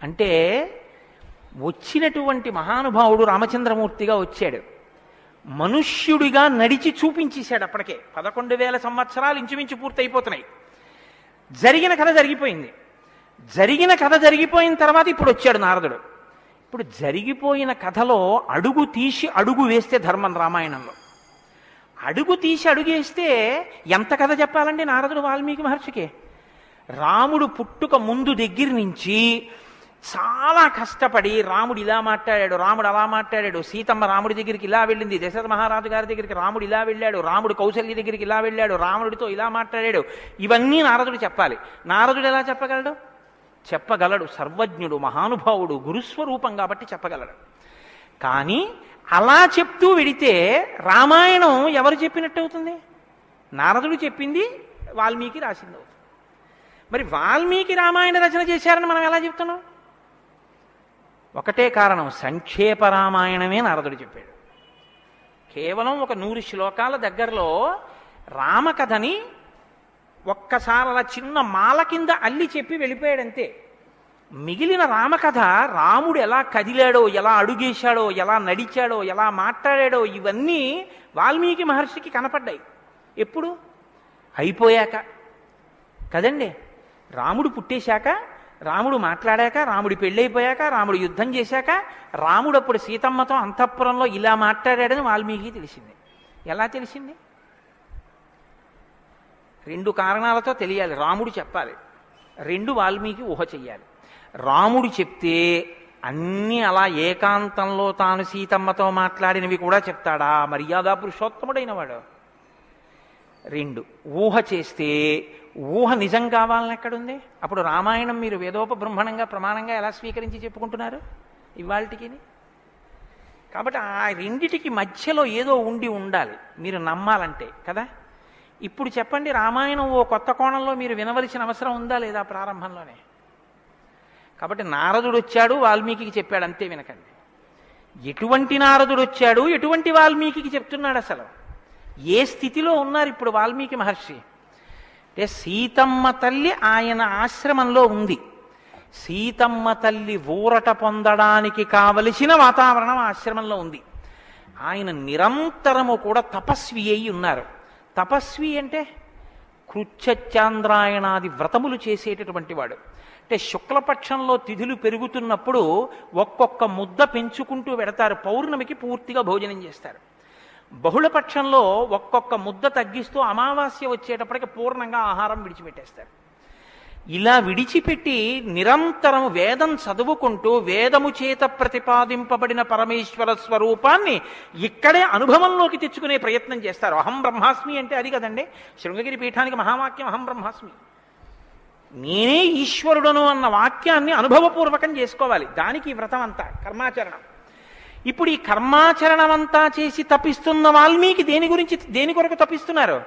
అంటే వచ్చినటువంటి మహానుభావుడు రామచంద్రమూర్తిగా వచ్చాడు. మనుష్యుడిగా నడిచి చూపించేశాడు. అప్పటికే 11,000 సంవత్సరాలు ఇంచుమించు పూర్తయిపోతున్నాయి. జరిగిన కథ జరిగిపోయింది. జరిగిన కథ జరిగిపోయిన తర్వాత ఇప్పుడు వచ్చాడు నారదుడు. ఇప్పుడు జరిగిపోయిన కథలో అడుగు తీసి అడుగు వేస్తే ధర్మం రామాయణంలో. అడుగు తీసి అడుగేస్తే ఎంత కథ చెప్పాలండి నారదుడు వాల్మీకి మహర్షికి? రాముడు పుట్టుక ముందు దగ్గర నుంచి చాలా కష్టపడి రాముడు ఇలా మాట్లాడాడు, రాముడు అలా మాట్లాడాడు, సీతమ్మ రాముడి దగ్గరికి ఇలా వెళ్ళింది, దశరథ మహారాజు గారి దగ్గరికి రాముడు ఇలా వెళ్ళాడు, రాముడు కౌసల్య దగ్గరికి ఇలా వెళ్ళాడు, రాముడితో ఇలా మాట్లాడాడు, ఇవన్నీ నారదుడు చెప్పాలి. నారదుడు ఎలా చెప్పగలడు? చెప్పగలడు. సర్వజ్ఞుడు, మహానుభావుడు, గురుస్వరూపం కాబట్టి చెప్పగలడు. కానీ అలా చెప్తూ వెడితే రామాయణం ఎవరు చెప్పినట్టు అవుతుంది? నారదుడు చెప్పింది వాల్మీకి రాసింది అవుతుంది. మరి వాల్మీకి రామాయణ రచన చేశారని మనం ఎలా చెప్తున్నాం? ఒకటే కారణం, సంక్షేప రామాయణమే నారదుడు చెప్పాడు. కేవలం ఒక 100 శ్లోకాల దగ్గరలో రామకథని ఒక్కసారి అలా చిన్న మాల కింద అల్లి చెప్పి వెళ్ళిపోయాడంతే. మిగిలిన రామకథ రాముడు ఎలా కదిలాడో, ఎలా అడుగేశాడో, ఎలా నడిచాడో, ఎలా మాట్లాడాడో ఇవన్నీ వాల్మీకి మహర్షికి కనపడ్డాయి. ఎప్పుడు? అయిపోయాక కదండి. రాముడు పుట్టేశాక, రాముడు మాట్లాడాక, రాముడి పెళ్ళైపోయాక, రాముడు యుద్ధం చేశాక, రాముడు అప్పుడు సీతమ్మతో అంతఃపురంలో ఇలా మాట్లాడాడని వాల్మీకి తెలిసింది. ఎలా తెలిసింది? 2 కారణాలతో తెలియాలి. రాముడు చెప్పాలి, 2 వాల్మీకి ఊహ చెయ్యాలి. రాముడు చెప్తే అన్నీ అలా ఏకాంతంలో తాను సీతమ్మతో మాట్లాడినవి కూడా చెప్తాడా? మర్యాదా పురుషోత్తముడైన వాడు. రెండు, ఊహ చేస్తే ఊహ నిజం కావాలని ఎక్కడుంది? అప్పుడు రామాయణం మీరు వేదోపబ్రహ్మణంగా ప్రమాణంగా ఎలా స్వీకరించి చెప్పుకుంటున్నారు ఇవాళకి? కాబట్టి ఆ రెండిటికి మధ్యలో ఏదో ఉండాలి మీరు నమ్మాలంటే కదా. ఇప్పుడు చెప్పండి, రామాయణం ఓ కొత్త కోణంలో మీరు వినవలసిన అవసరం ఉందా లేదా ప్రారంభంలోనే? కాబట్టి నారదుడు వచ్చాడు, వాల్మీకి చెప్పాడు, అంతే వినకండి. ఎటువంటి నారదుడు వచ్చాడు, ఎటువంటి వాల్మీకి చెప్తున్నాడు, అసలు ఏ స్థితిలో ఉన్నారు ఇప్పుడు వాల్మీకి మహర్షి అంటే, సీతమ్మ తల్లి ఆయన ఆశ్రమంలో ఉంది. సీతమ్మ తల్లి ఊరట పొందడానికి కావలసిన వాతావరణం ఆశ్రమంలో ఉంది. ఆయన నిరంతరము కూడా తపస్వి అయి ఉన్నారు. తపస్వి అంటే కృచ్ఛచాంద్రాయణాది వ్రతములు చేసేటటువంటి వాడు. అంటే శుక్లపక్షంలో తిథులు పెరుగుతున్నప్పుడు ఒక్కొక్క ముద్ద పెంచుకుంటూ వెడతారు, పౌర్ణమికి పూర్తిగా భోజనం చేస్తారు. బహుళపక్షంలో ఒక్కొక్క ముద్ద తగ్గిస్తూ అమావాస్య వచ్చేటప్పటికి పూర్ణంగా ఆహారం విడిచిపెట్టేస్తారు. ఇలా విడిచిపెట్టి నిరంతరం వేదం చదువుకుంటూ వేదము చేత ప్రతిపాదింపబడిన పరమేశ్వర స్వరూపాన్ని ఇక్కడే అనుభవంలోకి తెచ్చుకునే ప్రయత్నం చేస్తారు. అహం బ్రహ్మాస్మి అంటే అది కదండి శృంగగిరి పీఠానికి మహావాక్యం, అహం బ్రహ్మాస్మి, నేనే ఈశ్వరుడను అన్న వాక్యాన్ని అనుభవపూర్వకం చేసుకోవాలి. దానికి వ్రతం అంతా కర్మాచరణం. ఇప్పుడు ఈ కర్మాచరణం అంతా చేసి తపిస్తున్న వాల్మీకి దేని కొరకు తపిస్తున్నారు?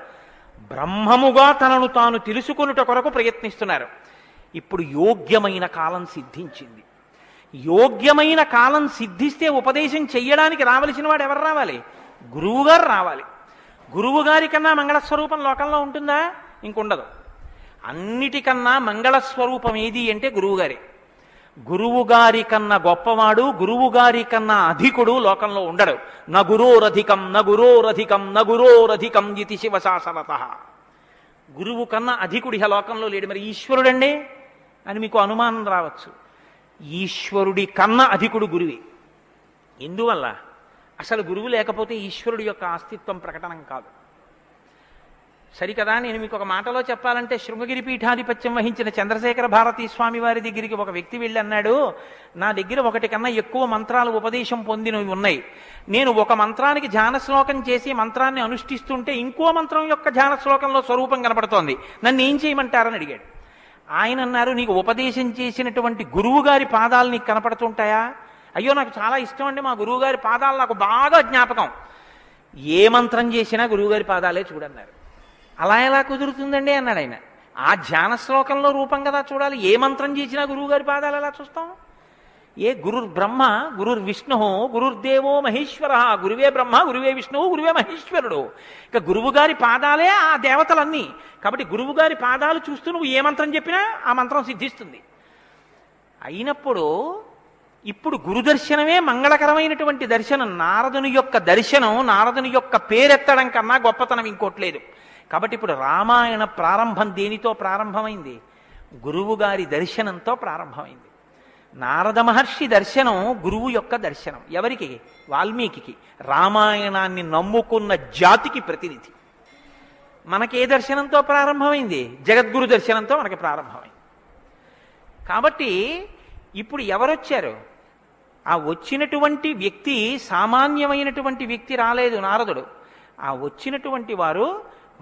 బ్రహ్మముగా తనను తాను తెలుసుకొనుట కొరకు ప్రయత్నిస్తున్నారు. ఇప్పుడు యోగ్యమైన కాలం సిద్ధించింది. యోగ్యమైన కాలం సిద్ధిస్తే ఉపదేశం చెయ్యడానికి రావలసిన వాడు ఎవరు రావాలి? గురువుగారు రావాలి. గురువుగారి కన్నా మంగళస్వరూపం లోకంలో ఉంటుందా? ఇంకుండదు. అన్నిటికన్నా మంగళస్వరూపం ఏది అంటే గురువుగారే. గురువుగారి కన్నా గొప్పవాడు, గురువుగారి కన్నా అధికుడు లోకంలో ఉండడు. నగురోరధికం నగురోరధికం నగురోరధికం ఇది శివశాసనత. గురువు కన్నా అధికుడి లోకంలో లేడు. మరి ఈశ్వరుడండి అని మీకు అనుమానం రావచ్చు. ఈశ్వరుడి కన్నా అధికుడు గురువే. ఎందువల్ల? అసలు గురువు లేకపోతే ఈశ్వరుడి యొక్క అస్తిత్వం ప్రకటనం కాదు. సరికదా? నేను మీకు ఒక మాటలో చెప్పాలంటే, శృంగగిరి పీఠాధిపత్యం వహించిన చంద్రశేఖర భారతీ స్వామి వారి దగ్గరికి ఒక వ్యక్తి వెళ్ళి అన్నాడు, నా దగ్గర ఒకటి కన్నా ఎక్కువ మంత్రాలు ఉపదేశం పొందినవి ఉన్నాయి. నేను ఒక మంత్రానికి ధ్యాన శ్లోకం చేసి మంత్రాన్ని అనుష్ఠిస్తుంటే ఇంకో మంత్రం యొక్క ధ్యాన శ్లోకంలో స్వరూపం కనపడుతోంది, నన్ను ఏం చేయమంటారని అడిగాడు. ఆయన అన్నారు, నీకు ఉపదేశం చేసినటువంటి గురువు గారి పాదాలు నీకు కనపడుతుంటాయా? అయ్యో నాకు చాలా ఇష్టం అండి, మా గురువు గారి పాదాలు నాకు బాగా జ్ఞాపకం. ఏ మంత్రం చేసినా గురువుగారి పాదాలే చూడన్నారు. అలా ఎలా కుదురుతుందండి అన్నాడు ఆయన. ఆ ధ్యాన శ్లోకంలో రూపం కదా చూడాలి. ఏ మంత్రం చేసినా గురువుగారి పాదాలు ఎలా చూస్తాం? ఏ గురుర్ బ్రహ్మ గురుర్ విష్ణు గురుర్దేవో మహేశ్వర, గురువే బ్రహ్మ గురువే విష్ణువు గురువే మహేశ్వరుడు. ఇక గురువుగారి పాదాలే ఆ దేవతలన్నీ. కాబట్టి గురువుగారి పాదాలు చూస్తూ నువ్వు ఏ మంత్రం చెప్పినా ఆ మంత్రం సిద్ధిస్తుంది. అయినప్పుడు ఇప్పుడు గురుదర్శనమే మంగళకరమైనటువంటి దర్శనం. నారదుని యొక్క దర్శనం, నారదుని యొక్క పేరెత్తడం కన్నా గొప్పతనం ఇంకోట్లేదు. కాబట్టి ఇప్పుడు రామాయణ ప్రారంభం దేనితో ప్రారంభమైంది? గురువుగారి దర్శనంతో ప్రారంభమైంది. నారద మహర్షి దర్శనం గురువు యొక్క దర్శనం. ఎవరికి? వాల్మీకి. రామాయణాన్ని నమ్ముకున్న జాతికి ప్రతినిధి. మనకే దర్శనంతో ప్రారంభమైంది? జగద్గురు దర్శనంతో మనకి ప్రారంభమైంది. కాబట్టి ఇప్పుడు ఎవరొచ్చారు? ఆ వచ్చినటువంటి వ్యక్తి సామాన్యమైనటువంటి వ్యక్తి రాలేదు, నారదుడు. ఆ వచ్చినటువంటి వారు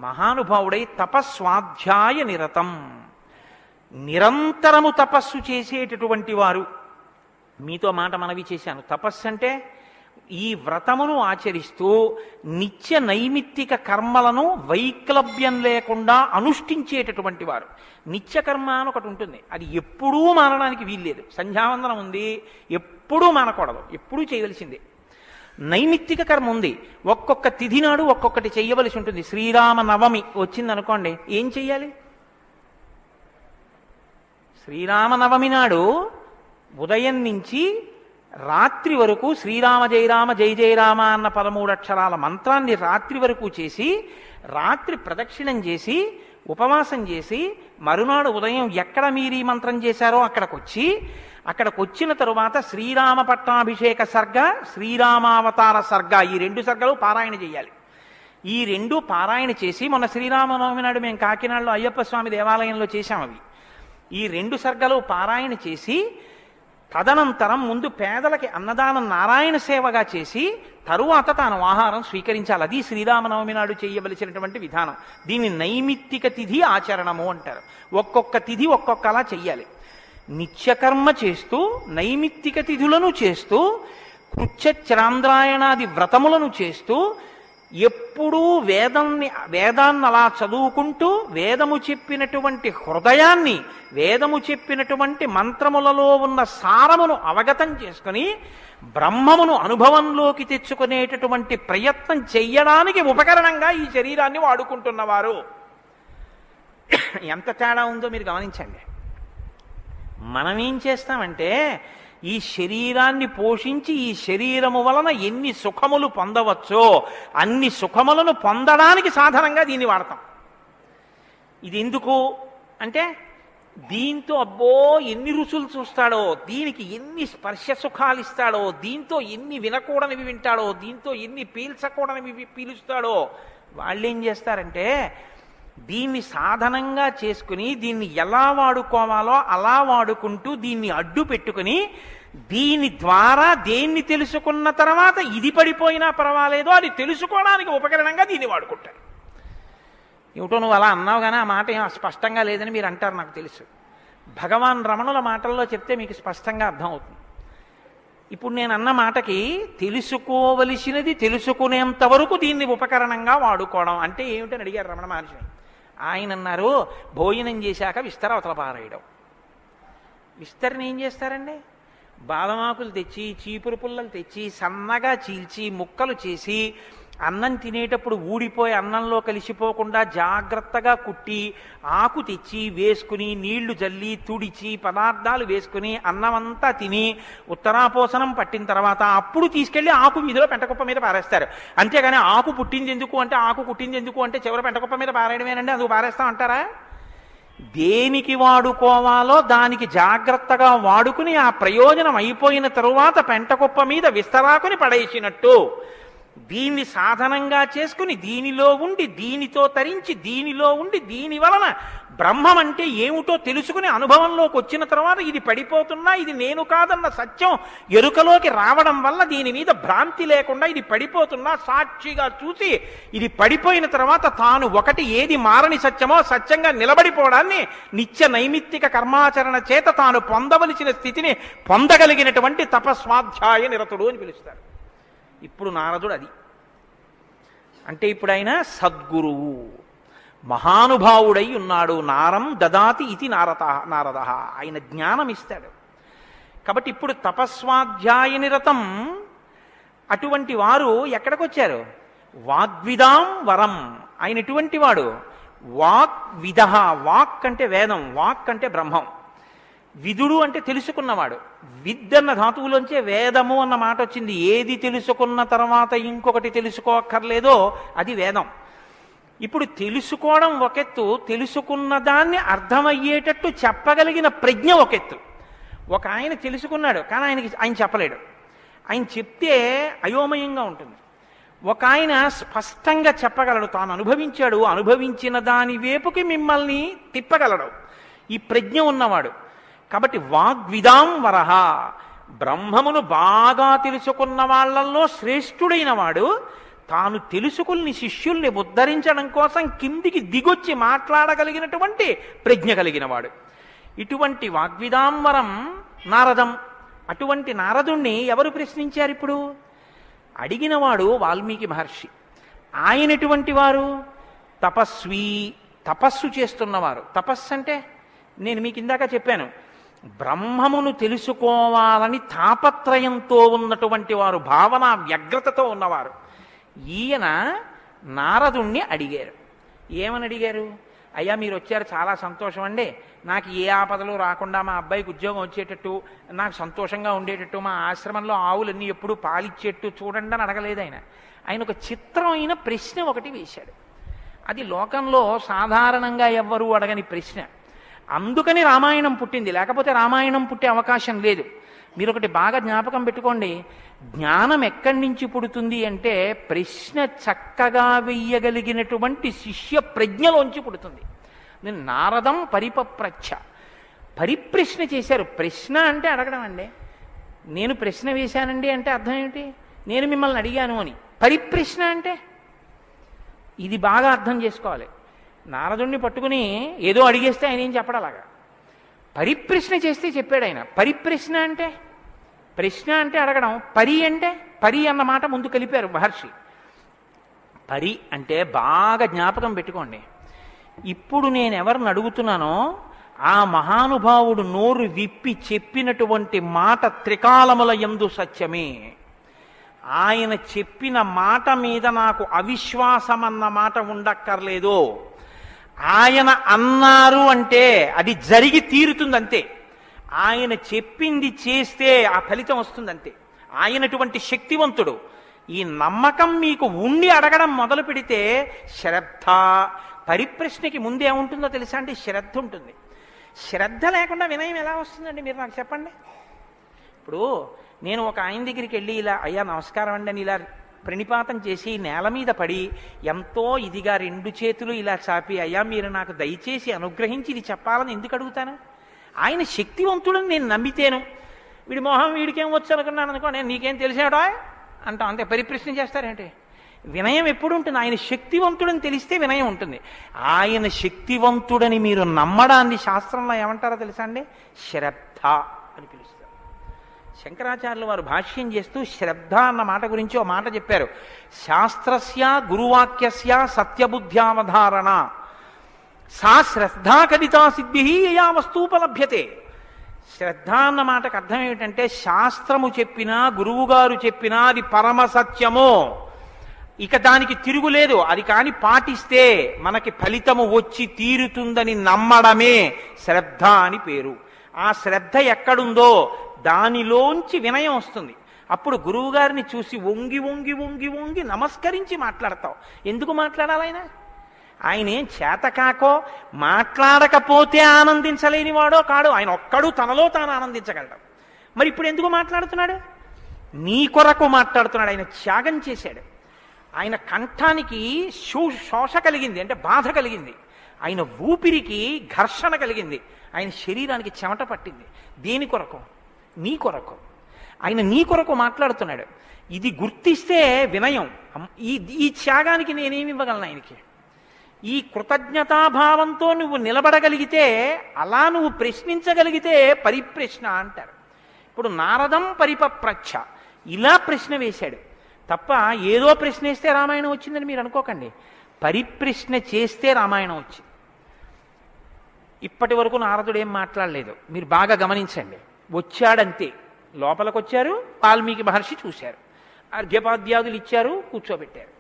మహానుభావుడై తపస్వాధ్యాయ నిరతం, నిరంతరము తపస్సు చేసేటటువంటి వారు. మీతో మాట మనవి చేశాను. తపస్సు అంటే ఈ వ్రతమును ఆచరిస్తూ నిత్య నైమిత్తిక కర్మలను వైక్లభ్యం లేకుండా అనుష్ఠించేటటువంటి వారు. నిత్యకర్మ అని ఒకటి ఉంటుంది, అది ఎప్పుడూ మానడానికి వీల్లేదు. సంధ్యావందనం ఉంది, ఎప్పుడూ మానకూడదు, ఎప్పుడూ చేయవలసిందే. నైమిత్తిక కర్మ ఉంది, ఒక్కొక్క తిథి నాడు ఒక్కొక్కటి చెయ్యవలసి ఉంటుంది. శ్రీరామ నవమి వచ్చిందనుకోండి, ఏం చెయ్యాలి? శ్రీరామనవమి నాడు ఉదయం నుంచి రాత్రి వరకు శ్రీరామ జయ రామ జయ జయ రామ అన్న 13 అక్షరాల మంత్రాన్ని రాత్రి వరకు చేసి, రాత్రి ప్రదక్షిణం చేసి, ఉపవాసం చేసి, మరునాడు ఉదయం ఎక్కడ మీరు ఈ మంత్రం చేశారో అక్కడికి వచ్చిన తరువాత శ్రీరామ పట్టాభిషేక సర్గ, శ్రీరామావతార సర్గ, ఈ 2 సర్గలు పారాయణ చేయాలి. ఈ 2 పారాయణ చేసి, మొన్న శ్రీరామనవమి నాడు మేము కాకినాడలో అయ్యప్ప స్వామి దేవాలయంలో చేశాం అవి. ఈ 2 సర్గలు పారాయణ చేసి, తదనంతరం ముందు పేదలకి అన్నదానం నారాయణ సేవగా చేసి, తరువాత తాను ఆహారం స్వీకరించాలి. అది శ్రీరామనవమి నాడు చేయవలసినటువంటి విధానం. దీన్ని నైమిత్తిక తిథి ఆచరణము అంటారు. ఒక్కొక్క తిథి ఒక్కొక్కలా చెయ్యాలి. నిత్యకర్మ చేస్తూ నైమిత్తిక తిథులను చేస్తూ కృత్యచరాంద్రాయణాది వ్రతములను చేస్తూ ఎప్పుడూ వేదాన్ని అలా చదువుకుంటూ వేదము చెప్పినటువంటి హృదయాన్ని, వేదము చెప్పినటువంటి మంత్రములలో ఉన్న సారమును అవగతం చేసుకుని బ్రహ్మమును అనుభవంలోకి తెచ్చుకునేటటువంటి ప్రయత్నం చెయ్యడానికి ఉపకరణంగా ఈ శరీరాన్ని వాడుకుంటున్నవారు. ఎంత తేడా ఉందో మీరు గమనించండి. మనం ఏం చేస్తామంటే ఈ శరీరాన్ని పోషించి ఈ శరీరము వలన ఎన్ని సుఖములు పొందవచ్చో అన్ని సుఖములను పొందడానికి సాధనంగా దీన్ని వాడతాం. ఇది ఎందుకు అంటే దీంతో అబ్బో ఎన్ని రుచులు చూస్తాడో, దీనికి ఎన్ని స్పర్శ సుఖాలు ఇస్తాడో, దీంతో ఎన్ని వినకూడనివి వింటాడో, దీంతో ఎన్ని పీల్చకూడనివి పీలుస్తాడో. వాళ్ళేం చేస్తారంటే దీన్ని సాధనంగా చేసుకుని దీన్ని ఎలా వాడుకోవాలో అలా వాడుకుంటూ దీన్ని అడ్డు పెట్టుకుని దీని ద్వారా దేన్ని తెలుసుకున్న తర్వాత ఇది పడిపోయినా పర్వాలేదో అది తెలుసుకోవడానికి ఉపకరణంగా దీన్ని వాడుకుంటారు. ఏమిటో నువ్వు అలా అన్నావు కానీ ఆ మాట ఏం స్పష్టంగా లేదని మీరు అంటారు, నాకు తెలుసు. భగవాన్ రమణుల మాటల్లో చెప్తే మీకు స్పష్టంగా అర్థమవుతుంది. ఇప్పుడు నేను అన్న మాటకి తెలుసుకోవలసినది తెలుసుకునేంత వరకు దీన్ని ఉపకరణంగా వాడుకోవడం అంటే ఏమిటని అడిగారు రమణ మహర్షి. ఆయన అన్నారు, భోజనం చేశాక విస్తర అవతల పారేయడం. విస్తరని ఏం చేస్తారండి? బాదమాకులు తెచ్చి చీపురు పుల్లలు తెచ్చి సన్నగా చీల్చి ముక్కలు చేసి అన్నం తినేటప్పుడు ఊడిపోయి అన్నంలో కలిసిపోకుండా జాగ్రత్తగా కుట్టి ఆకు తెచ్చి వేసుకుని నీళ్లు జల్లి తుడిచి పదార్థాలు వేసుకుని అన్నమంతా తిని ఉత్తరాపోసనం పట్టిన తర్వాత అప్పుడు తీసుకెళ్లి ఆకు వీధిలో పెంటకుప్ప మీద పారేస్తారు. అంతేగాని ఆకు పుట్టింది ఎందుకు అంటే ఆకు కుట్టింది ఎందుకు అంటే చివరి పెంటకుప్ప మీద పారేయడమేనండి, అందుకు పారేస్తాం అంటారా? దేనికి వాడుకోవాలో దానికి జాగ్రత్తగా వాడుకుని ఆ ప్రయోజనం అయిపోయిన తరువాత పెంటకుప్ప మీద విస్తరాకుని పడేసినట్టు దీన్ని సాధనంగా చేసుకుని దీనిలో ఉండి దీనితో తరించి దీనిలో ఉండి దీని వలన బ్రహ్మం అంటే ఏమిటో తెలుసుకుని అనుభవంలోకి వచ్చిన తర్వాత ఇది పడిపోతున్నా ఇది నేను కాదన్న సత్యం ఎరుకలోకి రావడం వల్ల దీని మీద భ్రాంతి లేకుండా ఇది పడిపోతున్నా సాక్షిగా చూసి ఇది పడిపోయిన తర్వాత తాను ఒకటి ఏది మారని సత్యమో సత్యంగా నిలబడిపోవడాన్ని నిత్య నైమిత్తిక కర్మాచరణ చేత తాను పొందవలసిన స్థితిని పొందగలిగినటువంటి తపస్వాధ్యాయ నిరతుడు అని పిలుస్తారు. ఇప్పుడు నారదుడు అది అంటే ఇప్పుడు ఆయన సద్గురువు మహానుభావుడై ఉన్నాడు. నారం దదాతి ఇది నారద, ఆయన జ్ఞానం ఇస్తాడు. కాబట్టి ఇప్పుడు తపస్వాధ్యాయ నిరతం అటువంటి వారు ఎక్కడికొచ్చారు? వాగ్విదాం వరం. ఆయన ఎటువంటి వాడు? వాగ్విద. వాక్ అంటే వేదం, వాక్ అంటే బ్రహ్మం, విదుడు అంటే తెలుసుకున్నవాడు. విద్దన్న ధాతువులోంచే వేదము అన్న మాట వచ్చింది. ఏది తెలుసుకున్న తర్వాత ఇంకొకటి తెలుసుకోక్కర్లేదో అది వేదం. ఇప్పుడు తెలుసుకోవడం ఒకెత్తు, తెలుసుకున్న దాన్ని అర్థమయ్యేటట్టు చెప్పగలిగిన ప్రజ్ఞ ఒకెత్తు. ఒక ఆయన తెలుసుకున్నాడు కానీ ఆయన చెప్పలేడు, ఆయన చెప్తే అయోమయంగా ఉంటుంది. ఒక ఆయన స్పష్టంగా చెప్పగలడు, తాను అనుభవించాడు, అనుభవించిన దాని వైపుకి మిమ్మల్ని తిప్పగలడు, ఈ ప్రజ్ఞ ఉన్నవాడు. కాబట్టి వాగ్విదాం వరహ, బ్రహ్మమును బాగా తెలుసుకున్న వాళ్ళల్లో శ్రేష్ఠుడైన వాడు తాను తెలుసుకుని శిష్యుల్ని ఉద్ధరించడం కోసం కిందికి దిగొచ్చి మాట్లాడగలిగినటువంటి ప్రజ్ఞ కలిగిన వాడు. ఇటువంటి వాగ్విదాంవరం నారదం. అటువంటి నారదుణ్ణి ఎవరు ప్రశ్నించారు? ఇప్పుడు అడిగినవాడు వాల్మీకి మహర్షి. ఆయన ఎటువంటి వారు? తపస్వి, తపస్సు చేస్తున్నవారు. తపస్సు అంటే నేను మీకు ఇందాక చెప్పాను, బ్రహ్మమును తెలుసుకోవాలని తాపత్రయంతో ఉన్నటువంటి వారు, భావన వ్యగ్రతతో ఉన్నవారు. ఈయన నారదుణ్ణి అడిగారు. ఏమని అడిగారు? అయ్యా మీరు వచ్చారు, చాలా సంతోషం అండి, నాకు ఏ ఆపదలు రాకుండా మా అబ్బాయికి ఉద్యోగం వచ్చేటట్టు, నాకు సంతోషంగా ఉండేటట్టు, మా ఆశ్రమంలో ఆవులన్నీ ఎప్పుడు పాలిచ్చేట్టు చూడండి అని అడగలేదు ఆయన. ఆయన ఒక చిత్రమైన ప్రశ్న ఒకటి వేశాడు. అది లోకంలో సాధారణంగా ఎవ్వరూ అడగని ప్రశ్న. అందుకని రామాయణం పుట్టింది, లేకపోతే రామాయణం పుట్టే అవకాశం లేదు. మీరు ఒకటి బాగా జ్ఞాపకం పెట్టుకోండి, జ్ఞానం ఎక్కడి నుంచి పుడుతుంది అంటే ప్రశ్న చక్కగా వెయ్యగలిగినటువంటి శిష్య ప్రజ్ఞలోంచి పుడుతుంది. నేను నారదం పరిపప్రచ్ఛ, పరిప్రశ్న చేశారు. ప్రశ్న అంటే అడగడం అండి. నేను ప్రశ్న వేశానండి అంటే అర్థం ఏమిటి? నేను మిమ్మల్ని అడిగాను అని. పరిప్రశ్న అంటే ఇది బాగా అర్థం చేసుకోవాలి. నారదుణ్ణి పట్టుకుని ఏదో అడిగేస్తే ఆయన ఏం చెప్పడలాగా, పరిప్రశ్న చేస్తే చెప్పాడు ఆయన. పరిప్రశ్న అంటే, ప్రశ్న అంటే అడగడం, పరి అంటే, పరి అన్న మాట ముందు కలిపారు మహర్షి. పరి అంటే బాగా జ్ఞాపకం పెట్టుకోండి. ఇప్పుడు నేను ఎవరిని అడుగుతున్నానో ఆ మహానుభావుడు నోరు విప్పి చెప్పినటువంటి మాట త్రికాలముల యందు సత్యమే. ఆయన చెప్పిన మాట మీద నాకు అవిశ్వాసం అన్న మాట ఉండక్కర్లేదు. ఆయన అన్నారు అంటే అది జరిగి తీరుతుందంతే. ఆయన చెప్పింది చేస్తే ఆ ఫలితం వస్తుందంతే. ఆయనటువంటి శక్తివంతుడు. ఈ నమ్మకం మీకు ఉండి అడగడం మొదలు పెడితే శ్రద్ధ, పరిప్రశ్నకి ముందేముంటుందో తెలుసా అండి? శ్రద్ధ ఉంటుంది. శ్రద్ధ లేకుండా వినయం ఎలా వస్తుందండి? మీరు నాకు చెప్పండి. ఇప్పుడు నేను ఒక ఆయన దగ్గరికి వెళ్ళి ఇలా అయ్యా నమస్కారం అండి అని ఇలా ప్రణిపాతం చేసి నేల మీద పడి ఎంతో ఇదిగా 2 చేతులు ఇలా చాపి అయ్యా మీరు నాకు దయచేసి అనుగ్రహించి ఇది చెప్పాలని ఎందుకు అడుగుతాను? ఆయన శక్తివంతుడని నేను నమ్మితేను. వీడి మొహం వీడికేం వచ్చు అనుకున్నాను అనుకో, నేను నీకేం తెలిసాడో అంటాం అంతే. పరిప్రశ్న చేస్తారేంటి? వినయం ఎప్పుడు ఉంటుంది? ఆయన శక్తివంతుడని తెలిస్తే వినయం ఉంటుంది. ఆయన శక్తివంతుడని మీరు నమ్మడాన్ని శాస్త్రంలో ఏమంటారో తెలుసా అండి? శ్రద్ధ అని పిలుస్తారు. శంకరాచార్యులు వారు భాష్యం చేస్తూ శ్రద్ధ అన్న మాట గురించి ఒక మాట చెప్పారు. శాస్త్రస్య గురువాక్యస్య సత్యబుద్ధ్యావధారణ సా శ్రద్ధా కదితా సిద్ధి యా వస్తూపలభ్యతే. శ్రద్ధ అన్న మాటకు అర్థం ఏమిటంటే శాస్త్రము చెప్పినా గురువుగారు చెప్పినా అది పరమ సత్యమో, ఇక దానికి తిరుగులేదు, అది కాని పాటిస్తే మనకి ఫలితము వచ్చి తీరుతుందని నమ్మడమే శ్రద్ధ అని పేరు. ఆ శ్రద్ధ ఎక్కడుందో దానిలోంచి వినయం వస్తుంది. అప్పుడు గురువుగారిని చూసి వంగి వంగి వంగి వంగి నమస్కరించి మాట్లాడతావు. ఎందుకు మాట్లాడాలి? ఆయన ఏం చేతకాకో మాట్లాడకపోతే ఆనందించలేని వాడో కాడు. ఆయన ఒక్కడు తనలో తాను ఆనందించగలడు. మరి ఇప్పుడు ఎందుకు మాట్లాడుతున్నాడు? నీ కొరకు మాట్లాడుతున్నాడు. ఆయన త్యాగం చేశాడు. ఆయన కంఠానికి శోష కలిగింది, అంటే బాధ కలిగింది. ఆయన ఊపిరికి ఘర్షణ కలిగింది. ఆయన శరీరానికి చెమట పట్టింది. దేని కొరకు? నీ కొరకు. ఆయన నీ కొరకు మాట్లాడుతున్నాడు. ఇది గుర్తిస్తే వినయం. ఈ త్యాగానికి నేనేమి ఇవ్వగలను ఆయనకి? ఈ కృతజ్ఞతాభావంతో నువ్వు నిలబడగలిగితే, అలా నువ్వు ప్రశ్నించగలిగితే పరిప్రశ్న అంటారు. ఇప్పుడు నారదం పరిపప్రచ్ఛ ఇలా ప్రశ్న వేశాడు తప్ప ఏదో ప్రశ్న వేస్తే రామాయణం వచ్చిందని మీరు అనుకోకండి. పరిప్రశ్న చేస్తే రామాయణం వచ్చింది. ఇప్పటి వరకు నారదుడు ఏం మాట్లాడలేదు. మీరు బాగా గమనించండి. వచ్చాడంతే. లోపలికి వచ్చారు, వాల్మీకి మహర్షి చూశారు, అర్ఘ్యపాద్యాదులు ఇచ్చారు, కూర్చోబెట్టారు.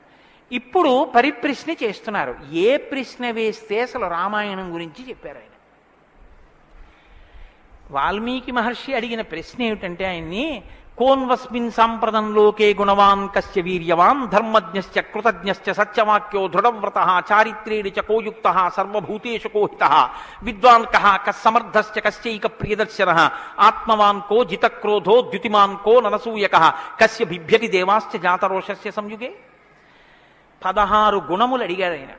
ఇప్పుడు పరిప్రశ్న చేస్తున్నారు. ఏ ప్రశ్న వేస్తే అసలు రామాయణం గురించి చెప్పారు ఆయన? వాల్మీకి మహర్షి అడిగిన ప్రశ్న ఏమిటంటే ఆయన్ని, కోన్వస్మిన్ సాంప్రదం లోకే గుణవాన్ కస్య వీర్యవాన్ ధర్మజ్ఞశ్చ కృతజ్ఞశ్చ సత్యవాక్యో దృఢవ్రతః చారిత్రేణ చ కోయుక్తః సర్వభూతేషు కోహితః విద్వాన్ కః కస్సమర్థశ్చ కస్యైక ప్రియదర్శనః ఆత్మవాన్ కో జితక్రోధో ద్యుతిమాన్ కో ననసూయకః కస్య బిభ్యతి దేవాశ్చ జాతరోషస్య సంయుగే. 16 గుణములు అడిగాడు ఆయన.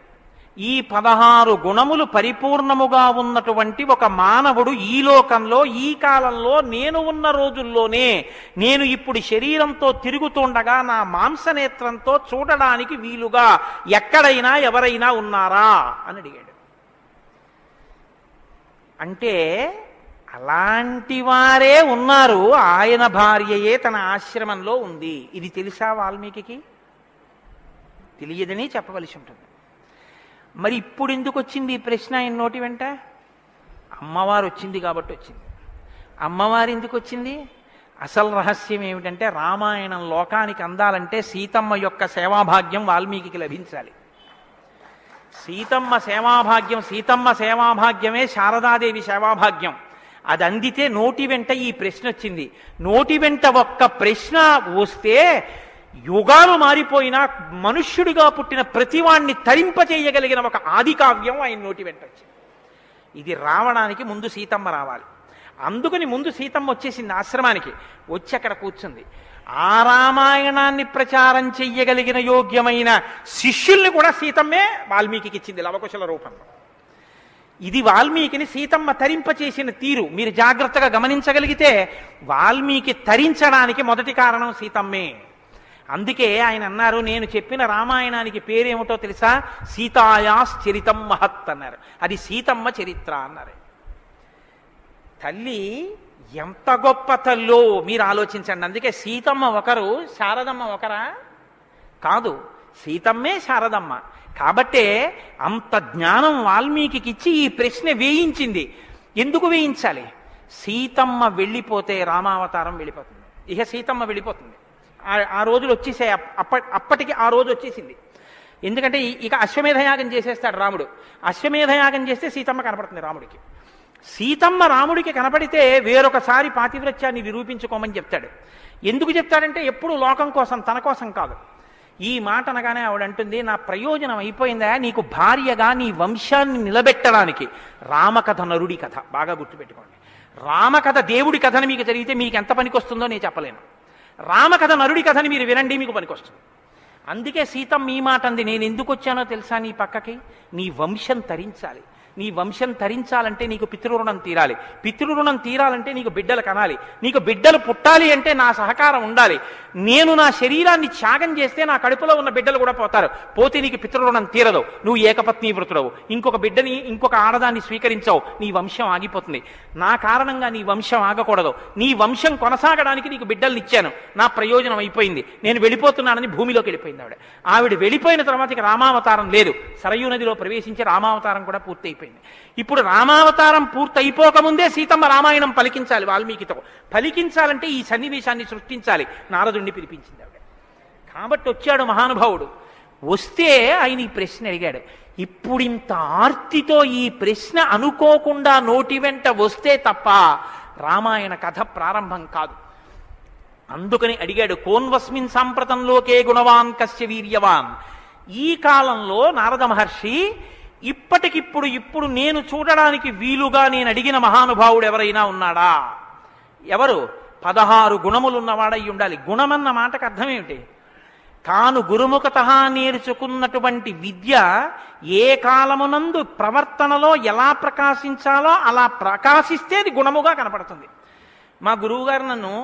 ఈ 16 గుణములు పరిపూర్ణముగా ఉన్నటువంటి ఒక మానవుడు ఈ లోకంలో ఈ కాలంలో నేను ఉన్న రోజుల్లోనే, నేను ఇప్పుడు శరీరంతో తిరుగుతుండగా నా మాంసనేత్రంతో చూడడానికి వీలుగా ఎక్కడైనా ఎవరైనా ఉన్నారా అని అడిగాడు. అంటే అలాంటి వారే ఉన్నారు. ఆయన భార్యయే తన ఆశ్రమంలో ఉంది. ఇది తెలుసా వాల్మీకి? తెలియదని చెప్పవలసి ఉంటుంది. మరి ఇప్పుడు ఎందుకు వచ్చింది ఈ ప్రశ్న ఆయన నోటి వెంట? అమ్మవారు వచ్చింది కాబట్టి వచ్చింది. అమ్మవారు ఎందుకు వచ్చింది? అసలు రహస్యం ఏమిటంటే, రామాయణం లోకానికి అందాలంటే సీతమ్మ యొక్క సేవాభాగ్యం వాల్మీకి లభించాలి. సీతమ్మ సేవాభాగ్యమే శారదాదేవి సేవాభాగ్యం. అది అందితే నోటి వెంట ఈ ప్రశ్న వచ్చింది. నోటి వెంట ఒక్క ప్రశ్న వస్తే యుగాలు మారిపోయినా మనుష్యుడిగా పుట్టిన ప్రతివాణ్ణి తరింపచేయగలిగిన ఒక ఆది కావ్యం ఆయన నోటి వెంట వచ్చింది. ఇది రావడానికి ముందు సీతమ్మ రావాలి. అందుకని ముందు సీతమ్మ వచ్చేసింది ఆశ్రమానికి. వచ్చి అక్కడ కూర్చుంది. ఆ రామాయణాన్ని ప్రచారం చెయ్యగలిగిన యోగ్యమైన శిష్యుల్ని కూడా సీతమ్మే వాల్మీకి ఇచ్చింది లవకుశల రూపంలో. ఇది వాల్మీకిని సీతమ్మ తరింపచేసిన తీరు మీరు జాగ్రత్తగా గమనించగలిగితే, వాల్మీకి తరించడానికి మొదటి కారణం సీతమ్మే. అందుకే ఆయన అన్నారు, నేను చెప్పిన రామాయణానికి పేరేమిటో తెలుసా? సీతాయాశ్చరితం మహత్ అన్నారు. అది సీతమ్మ చరిత్ర అన్నారు. తల్లి ఎంత గొప్ప తల్లో మీరు ఆలోచించండి. అందుకే సీతమ్మ ఒకరు, శారదమ్మ ఒకరా? కాదు, సీతమ్మే శారదమ్మ. కాబట్టే అంత జ్ఞానం వాల్మీకి ఇచ్చి ఈ ప్రశ్న వేయించింది. ఎందుకు వేయించాలి? సీతమ్మ వెళ్ళిపోతే రామావతారం వెళ్ళిపోతుంది. ఇక సీతమ్మ వెళ్ళిపోతుంది. ఆ రోజులు వచ్చేసాయి. అప్పటికి ఆ రోజు వచ్చేసింది. ఎందుకంటే ఇక అశ్వమేధయాగం చేసేస్తాడు రాముడు. అశ్వమేధయాగం చేస్తే సీతమ్మ కనపడుతుంది రాముడికి. సీతమ్మ రాముడికి కనపడితే వేరొకసారి పాతివ్రత్యాన్ని నిరూపించుకోమని చెప్తాడు. ఎందుకు చెప్తాడంటే ఎప్పుడు లోకం కోసం, తన కోసం కాదు. ఈ మాట అనగానే ఆవిడ అంటుంది, నా ప్రయోజనం అయిపోయిందా? నీకు భార్యగా నీ వంశాన్ని నిలబెట్టడానికి. రామకథ నరుడి కథ బాగా గుర్తుపెట్టుకోండి. రామకథ దేవుడి కథని మీకు జరిగితే మీకు ఎంత పనికొస్తుందో నేను చెప్పలేను. రామకథ నరుడి కథని మీరు వినండి, మీకు పనికొస్తుంది. అందుకే సీతమ్మ ఈ మాట అంది, నేను ఎందుకు వచ్చానో తెలుసా నీ పక్కకి? నీ వంశం తరించాలి. నీ వంశం తరించాలంటే నీకు పితృరుణం తీరాలి. పితృరుణం తీరాలంటే నీకు బిడ్డలు కనాలి. నీకు బిడ్డలు పుట్టాలి అంటే నా సహకారం ఉండాలి. నేను నా శరీరాన్ని త్యాగం చేస్తే నా కడుపులో ఉన్న బిడ్డలు కూడా పోతారు. పోతే నీకు పితృరుణం తీరదు. నువ్వు ఏకపత్ని వృతుడవు. ఇంకొక బిడ్డని, ఇంకొక ఆడదాన్ని స్వీకరించవు. నీ వంశం ఆగిపోతుంది. నా కారణంగా నీ వంశం ఆగకూడదు. నీ వంశం కొనసాగడానికి నీకు బిడ్డల్ని ఇచ్చాను. నా ప్రయోజనం అయిపోయింది. నేను వెళ్ళిపోతున్నానని భూమిలోకి వెళ్ళిపోయింది ఆవిడ. ఆవిడ వెళ్ళిపోయిన తర్వాత ఇక రామావతారం లేదు. సరయూ నదిలో ప్రవేశించి రామావతారం కూడా పూర్తయిపోయింది. ఇప్పుడు రామావతారం పూర్తయిపోకముందే సీతమ్మ రామాయణం పలికించాలి వాల్మీకితో. పలికించాలంటే ఈ సన్నివేశాన్ని సృష్టించాలి. నారదుణ్ణి పిలిపించింది ఆవిడ. కాబట్టి వచ్చాడు మహానుభావుడు. వస్తే ఆయన ఈ ప్రశ్న అడిగాడు. ఇప్పుడింత ఆర్తితో ఈ ప్రశ్న అనుకోకుండా నోటి వెంట వస్తే తప్ప రామాయణ కథ ప్రారంభం కాదు. అందుకని అడిగాడు, కోన్వస్మిన్ సాంప్రతంలోకే గుణవాన్ కస్య వీర్యవాన్. ఈ కాలంలో నారద మహర్షి ఇప్పుడు నేను చూడడానికి వీలుగా నేను అడిగిన మహానుభావుడు ఎవరైనా ఉన్నాడా? ఎవరు? 16 గుణములున్నవాడై ఉండాలి. గుణమన్న మాటకు అర్థం ఏమిటి? తాను గురుముఖత నేర్చుకున్నటువంటి విద్య ఏ కాలమునందు ప్రవర్తనలో ఎలా ప్రకాశించాలో అలా ప్రకాశిస్తే అది గుణముగా కనపడుతుంది. మా గురువుగారు నన్ను,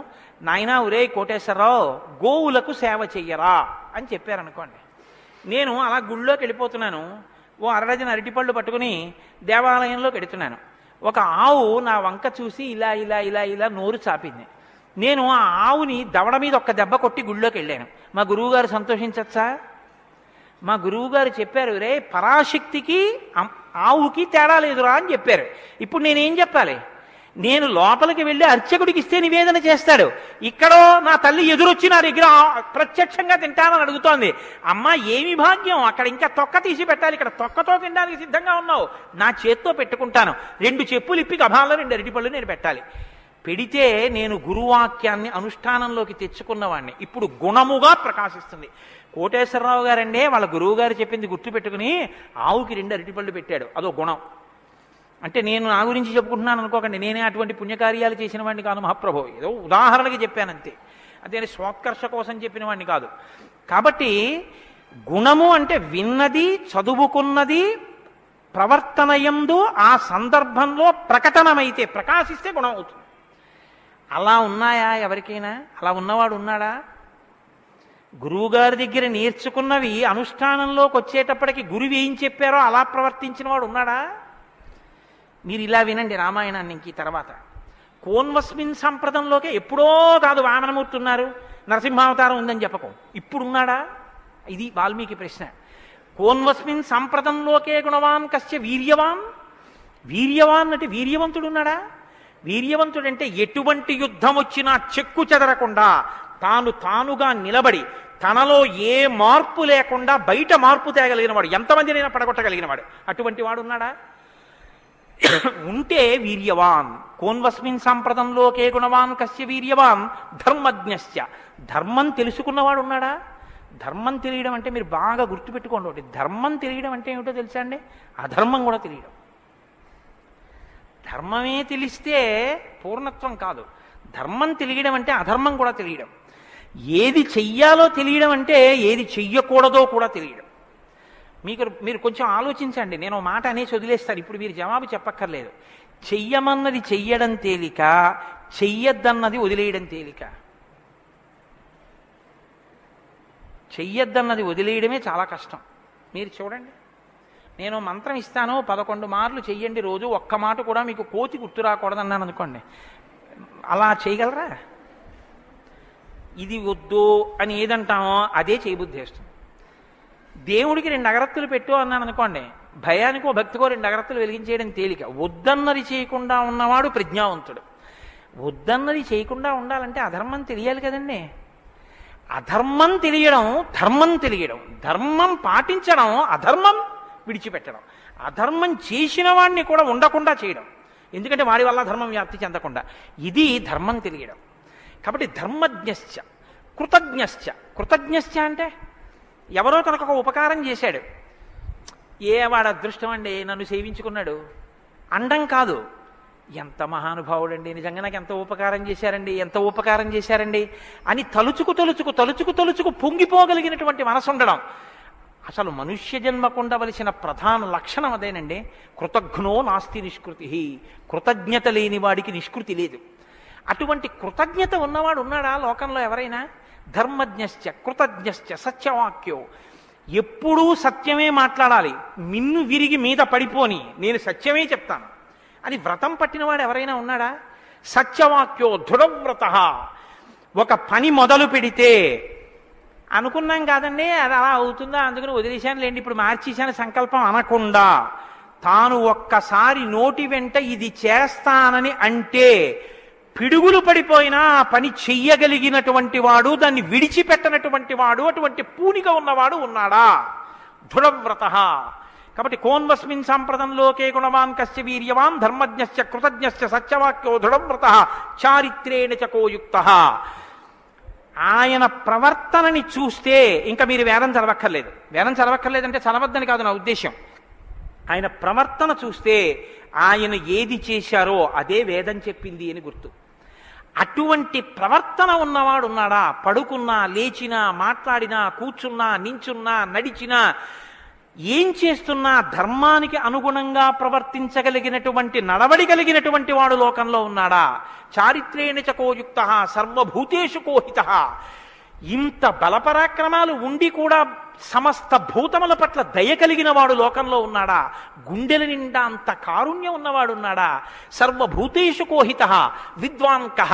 నాయనా ఒరే కోటేశ్వరరావు, గోవులకు సేవ చెయ్యరా అని చెప్పారనుకోండి. నేను అలా గుళ్ళోకి వెళ్ళిపోతున్నాను. ఓ అరడజన అరటిపళ్ళు పట్టుకుని దేవాలయంలోకి వెడుతున్నాను. ఒక ఆవు నా వంక చూసి ఇలా ఇలా ఇలా ఇలా నోరు చాపింది. నేను ఆ ఆవుని దవడ మీద ఒక్క దెబ్బ కొట్టి గుళ్ళోకి వెళ్ళాను. మా గురువుగారు సంతోషించచ్చా? మా గురువుగారు చెప్పారు, రే పరాశక్తికి ఆవుకి తేడా లేదురా అని చెప్పారు. ఇప్పుడు నేనేం చెప్పాలి? నేను లోపలికి వెళ్ళి అర్చకుడికి ఇస్తే నివేదన చేస్తాడు. ఇక్కడో నా తల్లి ఎదురొచ్చి నా దగ్గర ప్రత్యక్షంగా తింటానని అడుగుతోంది. అమ్మ ఏమి భాగ్యం, అక్కడ ఇంకా తొక్క తీసి పెట్టాలి, ఇక్కడ తొక్కతో తినడానికి సిద్ధంగా ఉన్నావు. నా చేత్తో పెట్టుకుంటాను. 2 చెప్పులు ఇప్పి గభాల్లో 2 అరటిపళ్ళు నేను పెట్టాలి. పెడితే నేను గురువాక్యాన్ని అనుష్ఠానంలోకి తెచ్చుకున్నవాడిని. ఇప్పుడు గుణముగా ప్రకాశిస్తుంది. కోటేశ్వరరావు గారండే వాళ్ళ గురువు గారు చెప్పింది గుర్తుపెట్టుకుని ఆవుకి 2 అరటిపళ్ళు పెట్టాడు. అదో గుణం. అంటే నేను నా గురించి చెప్పుకుంటున్నాను అనుకోకండి. నేనే అటువంటి పుణ్యకార్యాలు చేసిన వాడిని కాదు మహాప్రభు. ఏదో ఉదాహరణకి చెప్పానంతే. అదే స్వోత్కర్ష కోసం చెప్పిన వాడిని కాదు. కాబట్టి గుణము అంటే విన్నది, చదువుకున్నది, ప్రవర్తనయందు ఆ సందర్భంలో ప్రకటనమైతే, ప్రకాశిస్తే గుణం అవుతుంది. అలా ఉన్నాయా ఎవరికైనా? అలా ఉన్నవాడు ఉన్నాడా? గురువుగారి దగ్గర నేర్చుకున్నవి అనుష్ఠానంలోకి వచ్చేటప్పటికి గురువు ఏం చెప్పారో అలా ప్రవర్తించిన వాడు ఉన్నాడా? మీరు ఇలా వినండి రామాయణాన్ని. ఇంక తర్వాత కోన్వస్మిన్ సంప్రదంలోకే ఎప్పుడో కాదు వామనమూర్తి ఉన్నారు, నరసింహావతారం ఉందని చెప్పకు. ఇప్పుడున్నాడా? ఇది వాల్మీకి ప్రశ్న. కోన్వస్మిన్ సంప్రదంలోకే గుణవాన్ కస్య వీర్యవాన్. వీర్యవాన్ అంటే వీర్యవంతుడు ఉన్నాడా? వీర్యవంతుడంటే ఎటువంటి యుద్ధం వచ్చినా చెక్కు చెదరకుండా తానుగా నిలబడి తనలో ఏ మార్పు లేకుండా బయట మార్పు తేగలిగిన వాడు, ఎంతమందినైనా పడగొట్టగలిగిన వాడు. అటువంటి వాడు ఉన్నాడా? ఉంటే వీర్యవాన్. కోన్వస్మిన్ సంప్రదంలోకే గుణవాన్ కస్య వీర్యవాన్ ధర్మజ్ఞస్య. ధర్మం తెలుసుకున్నవాడు ఉన్నాడా? ధర్మం తెలియడం అంటే మీరు బాగా గుర్తుపెట్టుకోండి ఒకటి. ధర్మం తెలియడం అంటే ఏమిటో తెలుసా అండి? అధర్మం కూడా తెలియడం. ధర్మమే తెలిస్తే పూర్ణత్వం కాదు. ధర్మం తెలియడం అంటే అధర్మం కూడా తెలియడం. ఏది చెయ్యాలో తెలియడం అంటే ఏది చెయ్యకూడదో కూడా తెలియడం. మీరు కొంచెం ఆలోచించండి. నేను మాట అనేసి వదిలేస్తాను. ఇప్పుడు మీరు జవాబు చెప్పక్కర్లేదు. చెయ్యమన్నది చెయ్యడం తేలిక, చెయ్యొద్దన్నది వదిలేయడం తేలిక. చెయ్యొద్దన్నది వదిలేయడమే చాలా కష్టం. మీరు చూడండి, నేను మంత్రం ఇస్తాను 11 మార్లు చెయ్యండి రోజు, ఒక్క మాట కూడా మీకు కోతి గుర్తు రాకూడదన్నాను అనుకోండి, అలా చేయగలరా? ఇది వద్దు అని ఏదంటామో అదే చేయబుద్ధి వేస్తుంది. దేవుడికి 2 అగరత్తులు పెట్టు అన్నాను అనుకోండి, భయానికో భక్తికో 2 అగరత్తులు వెలిగించేయడం తేలిక. వద్దన్నది చేయకుండా ఉన్నవాడు ప్రజ్ఞావంతుడు. వద్దన్నది చేయకుండా ఉండాలంటే అధర్మం తెలియాలి కదండి. అధర్మం తెలియడం, ధర్మం తెలియడం, ధర్మం పాటించడం, అధర్మం విడిచిపెట్టడం, అధర్మం చేసిన వాడిని కూడా ఉండకుండా చేయడం, ఎందుకంటే వాడి వల్ల ధర్మం వ్యాప్తి చెందకుండా. ఇది ధర్మం తెలియడం. కాబట్టి ధర్మజ్ఞశ్చ కృతజ్ఞశ్చ. కృతజ్ఞశ్చ అంటే ఎవరో తనకు ఒక ఉపకారం చేశాడు, వాడు అదృష్టం అండి నన్ను సేవించుకున్నాడు అండం కాదు, ఎంత మహానుభావుడండి, నిజంగా నాకు ఎంత ఉపకారం చేశారండి, ఎంత ఉపకారం చేశారండి అని తలుచుకు తలుచుకు తలుచుకు తలుచుకు పొంగిపోగలిగినటువంటి మనసు ఉండడం. అసలు మనుష్య జన్మకు ఉండవలసిన ప్రధాన లక్షణం అదేనండి. కృతజ్ఞో నాస్తి నిష్కృతి. కృతజ్ఞత లేని వాడికి నిష్కృతి లేదు. అటువంటి కృతజ్ఞత ఉన్నవాడు ఉన్నాడా లోకంలో ఎవరైనా? ధర్మజ్ఞశ్చ కృతజ్ఞశ్చ సత్యవాక్యో. ఎప్పుడూ సత్యమే మాట్లాడాలి, మిన్ను విరిగి మీద పడిపోని నేను సత్యమే చెప్తాను అని వ్రతం పట్టినవాడు ఎవరైనా ఉన్నాడా? సత్యవాక్యో దృఢవ్రత. ఒక పని మొదలు పెడితే అనుకున్నాం కాదండి అది అలా అవుతుందా అందుకని వదిలేశాను లేండి ఇప్పుడు మార్చేశాను సంకల్పం అనకుండా, తాను ఒక్కసారి నోటి వెంట ఇది చేస్తానని అంటే పిడుగులు పడిపోయినా ఆ పని చెయ్యగలిగినటువంటి వాడు, దాన్ని విడిచిపెట్టనటువంటి వాడు, అటువంటి పూనిక ఉన్నవాడు ఉన్నాడా? దృఢవ్రత. కాబట్టి కోన్వస్మిన్ సాంప్రదంలోకే గుణవాన్ కశ్చ వీర్యవాన్ ధర్మజ్ఞశ్చ కృతజ్ఞశ్చ సత్యవాక్యో దృఢవ్రత చారిత్రేణ చకోయుక్త. ఆయన ప్రవర్తనని చూస్తే ఇంకా మీరు వేదం చదవక్కర్లేదు. వేదం చదవక్కర్లేదంటే చదవద్దని కాదు నా ఉద్దేశం. ఆయన ప్రవర్తన చూస్తే ఆయన ఏది చేశారో అదే వేదం చెప్పింది అని గుర్తు. అటువంటి ప్రవర్తన ఉన్నవాడు ఉన్నాడా? పడుకున్నా, లేచినా, మాట్లాడినా, కూర్చున్నా, నించున్నా, నడిచినా, ఏం చేస్తున్నా ధర్మానికి అనుగుణంగా ప్రవర్తించగలిగినటువంటి నడవడి కలిగినటువంటి వాడు లోకంలో ఉన్నాడా? చారిత్రేణ చకోయుక్త సర్వభూతేషు కోహిత. ఇంత బలపరాక్రమాలు ఉండి కూడా సమస్త భూతముల పట్ల దయ కలిగిన వాడు లోకంలో ఉన్నాడా? గుండెల నిండా అంత కారుణ్యం ఉన్నవాడు ఉన్నాడా? సర్వభూతేషు కోహిత విద్వాంకః.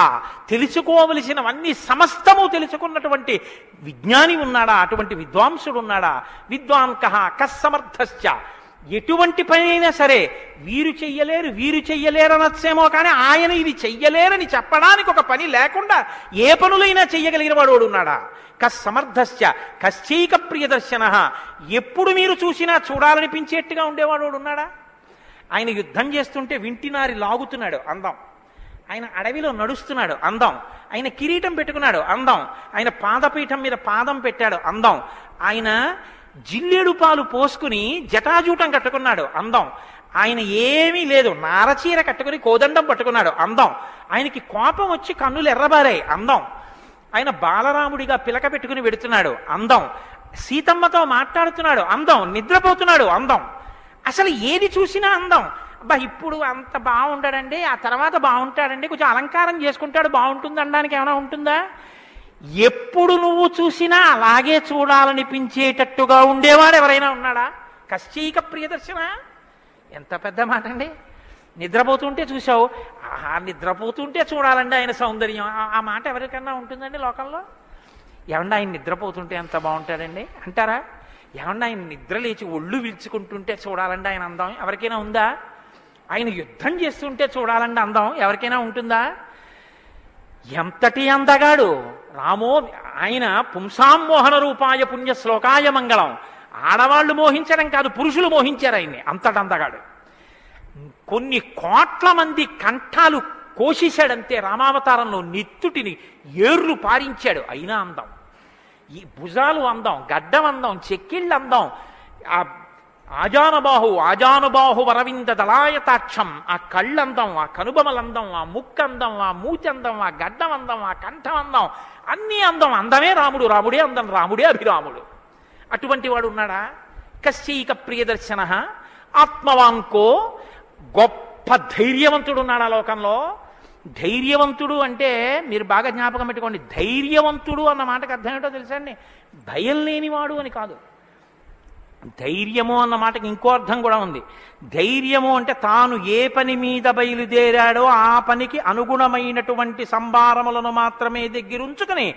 తెలుసుకోవలసినవన్నీ సమస్తము తెలుసుకున్నటువంటి విజ్ఞాని ఉన్నాడా? అటువంటి విద్వాంసుడు ఉన్నాడా? విద్వాంకః కస్సమర్థశ్చ. ఎటువంటి పని అయినా సరే వీరు చెయ్యలేరు వీరు చెయ్యలేరు అనొచ్చేమో కానీ ఆయన ఇది చెయ్యలేరని చెప్పడానికి ఒక పని లేకుండా ఏ పనులైనా చెయ్యగలిగిన వాడు ఉన్నాడా? కస్సమర్థశ్చ కశ్చైక ప్రియదర్శన. ఎప్పుడు మీరు చూసినా చూడాలనిపించేట్టుగా ఉండేవాడు ఉన్నాడా? ఆయన యుద్ధం చేస్తుంటే వింటినారి లాగుతున్నాడు అందం, ఆయన అడవిలో నడుస్తున్నాడు అందం, ఆయన కిరీటం పెట్టుకున్నాడు అందం, ఆయన పాదపీఠం మీద పాదం పెట్టాడు అందం, ఆయన జిల్లేడు పాలు పోసుకుని జటాజూటం కట్టుకున్నాడు అందం, ఆయన ఏమీ లేదు నారచీర కట్టుకుని కోదండం పట్టుకున్నాడు అందం, ఆయనకి కోపం వచ్చి కన్నులు ఎర్రబారాయి అందం, ఆయన బాలరాముడిగా పిలక పెట్టుకుని వెడుతున్నాడు అందం, సీతమ్మతో మాట్లాడుతున్నాడు అందం, నిద్రపోతున్నాడు అందం. అసలు ఏది చూసినా అందం. అబ్బా ఇప్పుడు అంత బాగుంటాడండి, ఆ తర్వాత బాగుంటాడండి, కొంచెం అలంకారం చేసుకుంటాడు బాగుంటుంది అనడానికి ఏమైనా ఉంటుందా? ఎప్పుడు నువ్వు చూసినా అలాగే చూడాలనిపించేటట్టుగా ఉండేవాడు ఎవరైనా ఉన్నాడా? కశ్చైక ప్రియదర్శన. ఎంత పెద్ద మాట అండి. నిద్రపోతుంటే చూసావు, ఆహా నిద్రపోతుంటే చూడాలండి ఆయన సౌందర్యం. ఆ మాట ఎవరికన్నా ఉంటుందండి లోకంలో? ఏమన్నా ఆయన నిద్రపోతుంటే ఎంత బాగుంటాడండి అంటారా? ఏమన్నా ఆయన నిద్ర లేచి ఒళ్ళు విల్చుకుంటుంటే చూడాలండి ఆయన అందం ఎవరికైనా ఉందా? ఆయన యుద్ధం చేస్తుంటే చూడాలండి అందం ఎవరికైనా ఉంటుందా? ఎంతటి అందగాడు రామో. ఆయన పుంసాం మోహన రూపాయ పుణ్య శ్లోకాయ మంగళం. ఆడవాళ్లు మోహించడం కాదు, పురుషులు మోహించారు ఆయన్ని. అంతటి అందగాడు. కొన్ని కోట్ల మంది కంఠాలు కోసేశాడంతే రామావతారంలో. నెత్తుటిని ఏర్లు పారించాడు. అయినా అందం. ఈ భుజాలు అందం, గడ్డం అందం, చెక్కిళ్ళు అందం, ఆ ఆజానుబాహు వరవింద దళాయతాక్షం, ఆ కళ్ళందం, ఆ కనుబమలందం, ఆ ముక్కందం, ఆ మూచందం, ఆ గడ్డం అందం, ఆ కంఠం అందం, అన్నీ అందం. అందమే రాముడు, రాముడే అందం, రాముడే అభిరాముడు. అటువంటి వాడు ఉన్నాడా? కశ్చైక ప్రియదర్శన ఆత్మవాంకో. గొప్ప ధైర్యవంతుడు ఉన్నాడా లోకంలో? ధైర్యవంతుడు అంటే మీరు బాగా జ్ఞాపకం పెట్టుకోండి, ధైర్యవంతుడు అన్న మాటకు అర్థం ఏంటో తెలుసా అండి? భయం లేనివాడు అని కాదు. ధైర్యము అన్న మాటకి ఇంకో అర్థం కూడా ఉంది. ధైర్యము అంటే తాను ఏ పని మీద బయలుదేరాడో ఆ పనికి అనుగుణమైనటువంటి సంభారములను మాత్రమే దగ్గరుంచుకుని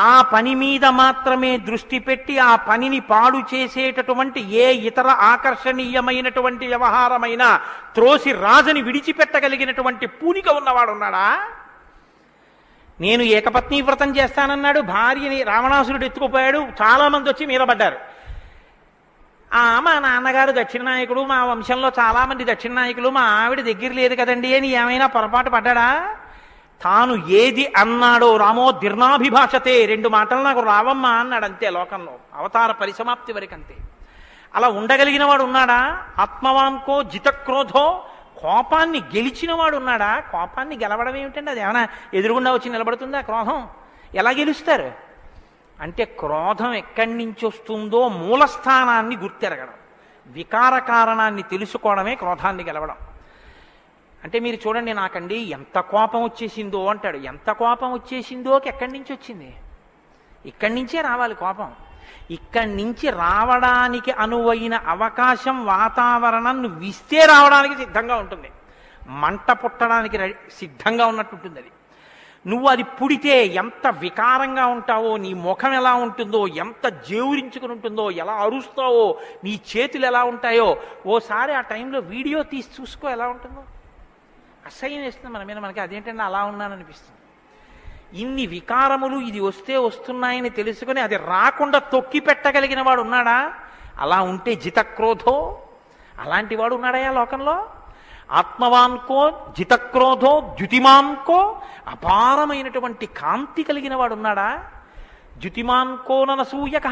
ఆ పని మీద మాత్రమే దృష్టి పెట్టి ఆ పనిని పాడు చేసేటటువంటి ఏ ఇతర ఆకర్షణీయమైనటువంటి వ్యవహారమైనా త్రోసి రాజని విడిచిపెట్టగలిగినటువంటి పూనిక ఉన్నవాడు ఉన్నాడా? నేను ఏకపత్ని వ్రతం చేస్తానన్నాడు, భార్యని రావణాసురుడు ఎత్తుకుపోయాడు, చాలా మంది వచ్చి మీద పడ్డారు. మా నాన్నగారు దక్షిణ నాయకుడు, మా వంశంలో చాలా మంది దక్షిణ నాయకులు, మా ఆవిడ దగ్గర లేదు కదండి అని ఏమైనా పొరపాటు పడ్డాడా? తాను ఏది అన్నాడో రామో దీర్ణాభిభాషతే, 2 మాటలు నాకు రావమ్మా అన్నాడు అంతే. లోకంలో అవతార పరిసమాప్తి వరకు అంతే. అలా ఉండగలిగిన వాడు ఉన్నాడా? ఆత్మవాన్కో జితక్రోధో, కోపాన్ని గెలిచిన వాడు ఉన్నాడా? కోపాన్ని గెలవడం ఏమిటండి? అది ఏమైనా ఎదురుగుండా వచ్చి నిలబడుతుందా? క్రోధం ఎలా గెలుస్తారు అంటే క్రోధం ఎక్కడి నుంచి వస్తుందో మూలస్థానాన్ని గుర్తెరగడం, వికార కారణాన్ని తెలుసుకోవడమే క్రోధాన్ని గెలవడం. అంటే మీరు చూడండి, నాకండి ఎంత కోపం వచ్చేసిందో అంటాడు. ఎంత కోపం వచ్చేసిందోకి ఎక్కడి నుంచి వచ్చింది? ఇక్కడి నుంచే రావాలి కోపం. ఇక్కడి నుంచి రావడానికి అనువైన అవకాశం, వాతావరణం నువ్వు ఇస్తే రావడానికి సిద్ధంగా ఉంటుంది. మంట పుట్టడానికి సిద్ధంగా ఉన్నట్టుంటుంది అది. నువ్వు అది పుడితే ఎంత వికారంగా ఉంటావో, నీ ముఖం ఎలా ఉంటుందో, ఎంత జేవురించుకుని ఉంటుందో, ఎలా అరుస్తావో, నీ చేతులు ఎలా ఉంటాయో ఓసారి ఆ టైంలో వీడియో తీసి చూసుకో ఎలా ఉంటుందో. అసహ్యం వేస్తుంది మన మీద. మనకి అదేంటంటే అలా ఉన్నాననిపిస్తుంది. ఇన్ని వికారములు ఇది వస్తే వస్తున్నాయని తెలుసుకుని అది రాకుండా తొక్కి పెట్టగలిగిన వాడు ఉన్నాడా? అలా ఉంటే జితక్రోధో, అలాంటి వాడు ఉన్నాడా లోకంలో? ఆత్మవాన్కో జితక్రోధో ద్యుతిమాన్కో, అపారమైనటువంటి కాంతి కలిగిన వాడు ఉన్నాడా? ద్యుతిమాన్కోననసూయక,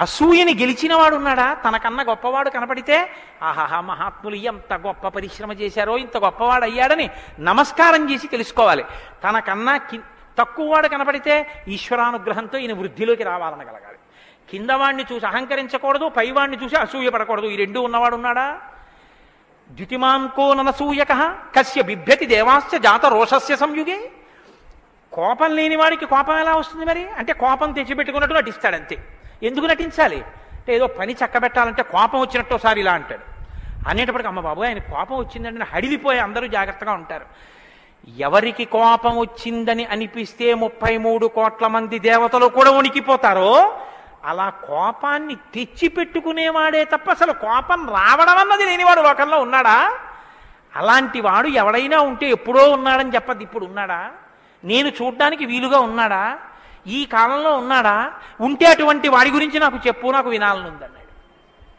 అసూయని గెలిచిన వాడు ఉన్నాడా? తనకన్నా గొప్పవాడు కనపడితే ఆహాహా మహాత్ములు ఎంత గొప్ప పరిశ్రమ చేశారో, ఇంత గొప్పవాడు అయ్యాడని నమస్కారం చేసి తెలుసుకోవాలి. తనకన్నా తక్కువవాడు కనపడితే ఈశ్వరానుగ్రహంతో ఈయన వృద్ధిలోకి రావాలనగలగాలి. కిందవాడిని చూసి అహంకరించకూడదు, పైవాడిని చూసి అసూయ పడకూడదు. ఈ 2 ఉన్నవాడు ఉన్నాడా? ద్యుతిమాన్కో ననసూయక కస్య బిభ్యతి దేవాశ్చ జాత రోషస్య సంయుగే. కోపం లేని వాడికి కోపం ఎలా వస్తుంది మరి? అంటే కోపం తెచ్చిపెట్టుకున్నట్టు నటిస్తాడంతే. ఎందుకు నటించాలి అంటే ఏదో పని చక్కబెట్టాలంటే కోపం వచ్చినట్టు ఒకసారి ఇలా అంటాడు. అనేటప్పటికి అమ్మ బాబు ఆయన కోపం వచ్చిందంటే హడిలిపోయి అందరూ జాగ్రత్తగా ఉంటారు. ఎవరికి కోపం వచ్చిందని అనిపిస్తే 33 కోట్ల మంది దేవతలు కూడా వణికిపోతారో అలా కోపాన్ని తెచ్చిపెట్టుకునేవాడే తప్ప అసలు కోపం రావడం అన్నది లేనివాడు లోకంలో ఉన్నాడా? అలాంటి వాడు ఎవడైనా ఉంటే ఎప్పుడో ఉన్నాడని చెప్పద్దు, ఇప్పుడు ఉన్నాడా? నేను చూడ్డానికి వీలుగా ఉన్నాడా? ఈ కాలంలో ఉన్నాడా? ఉంటే అటువంటి వాడి గురించి నాకు చెప్పు, నాకు వినాలనుందన్నాడు.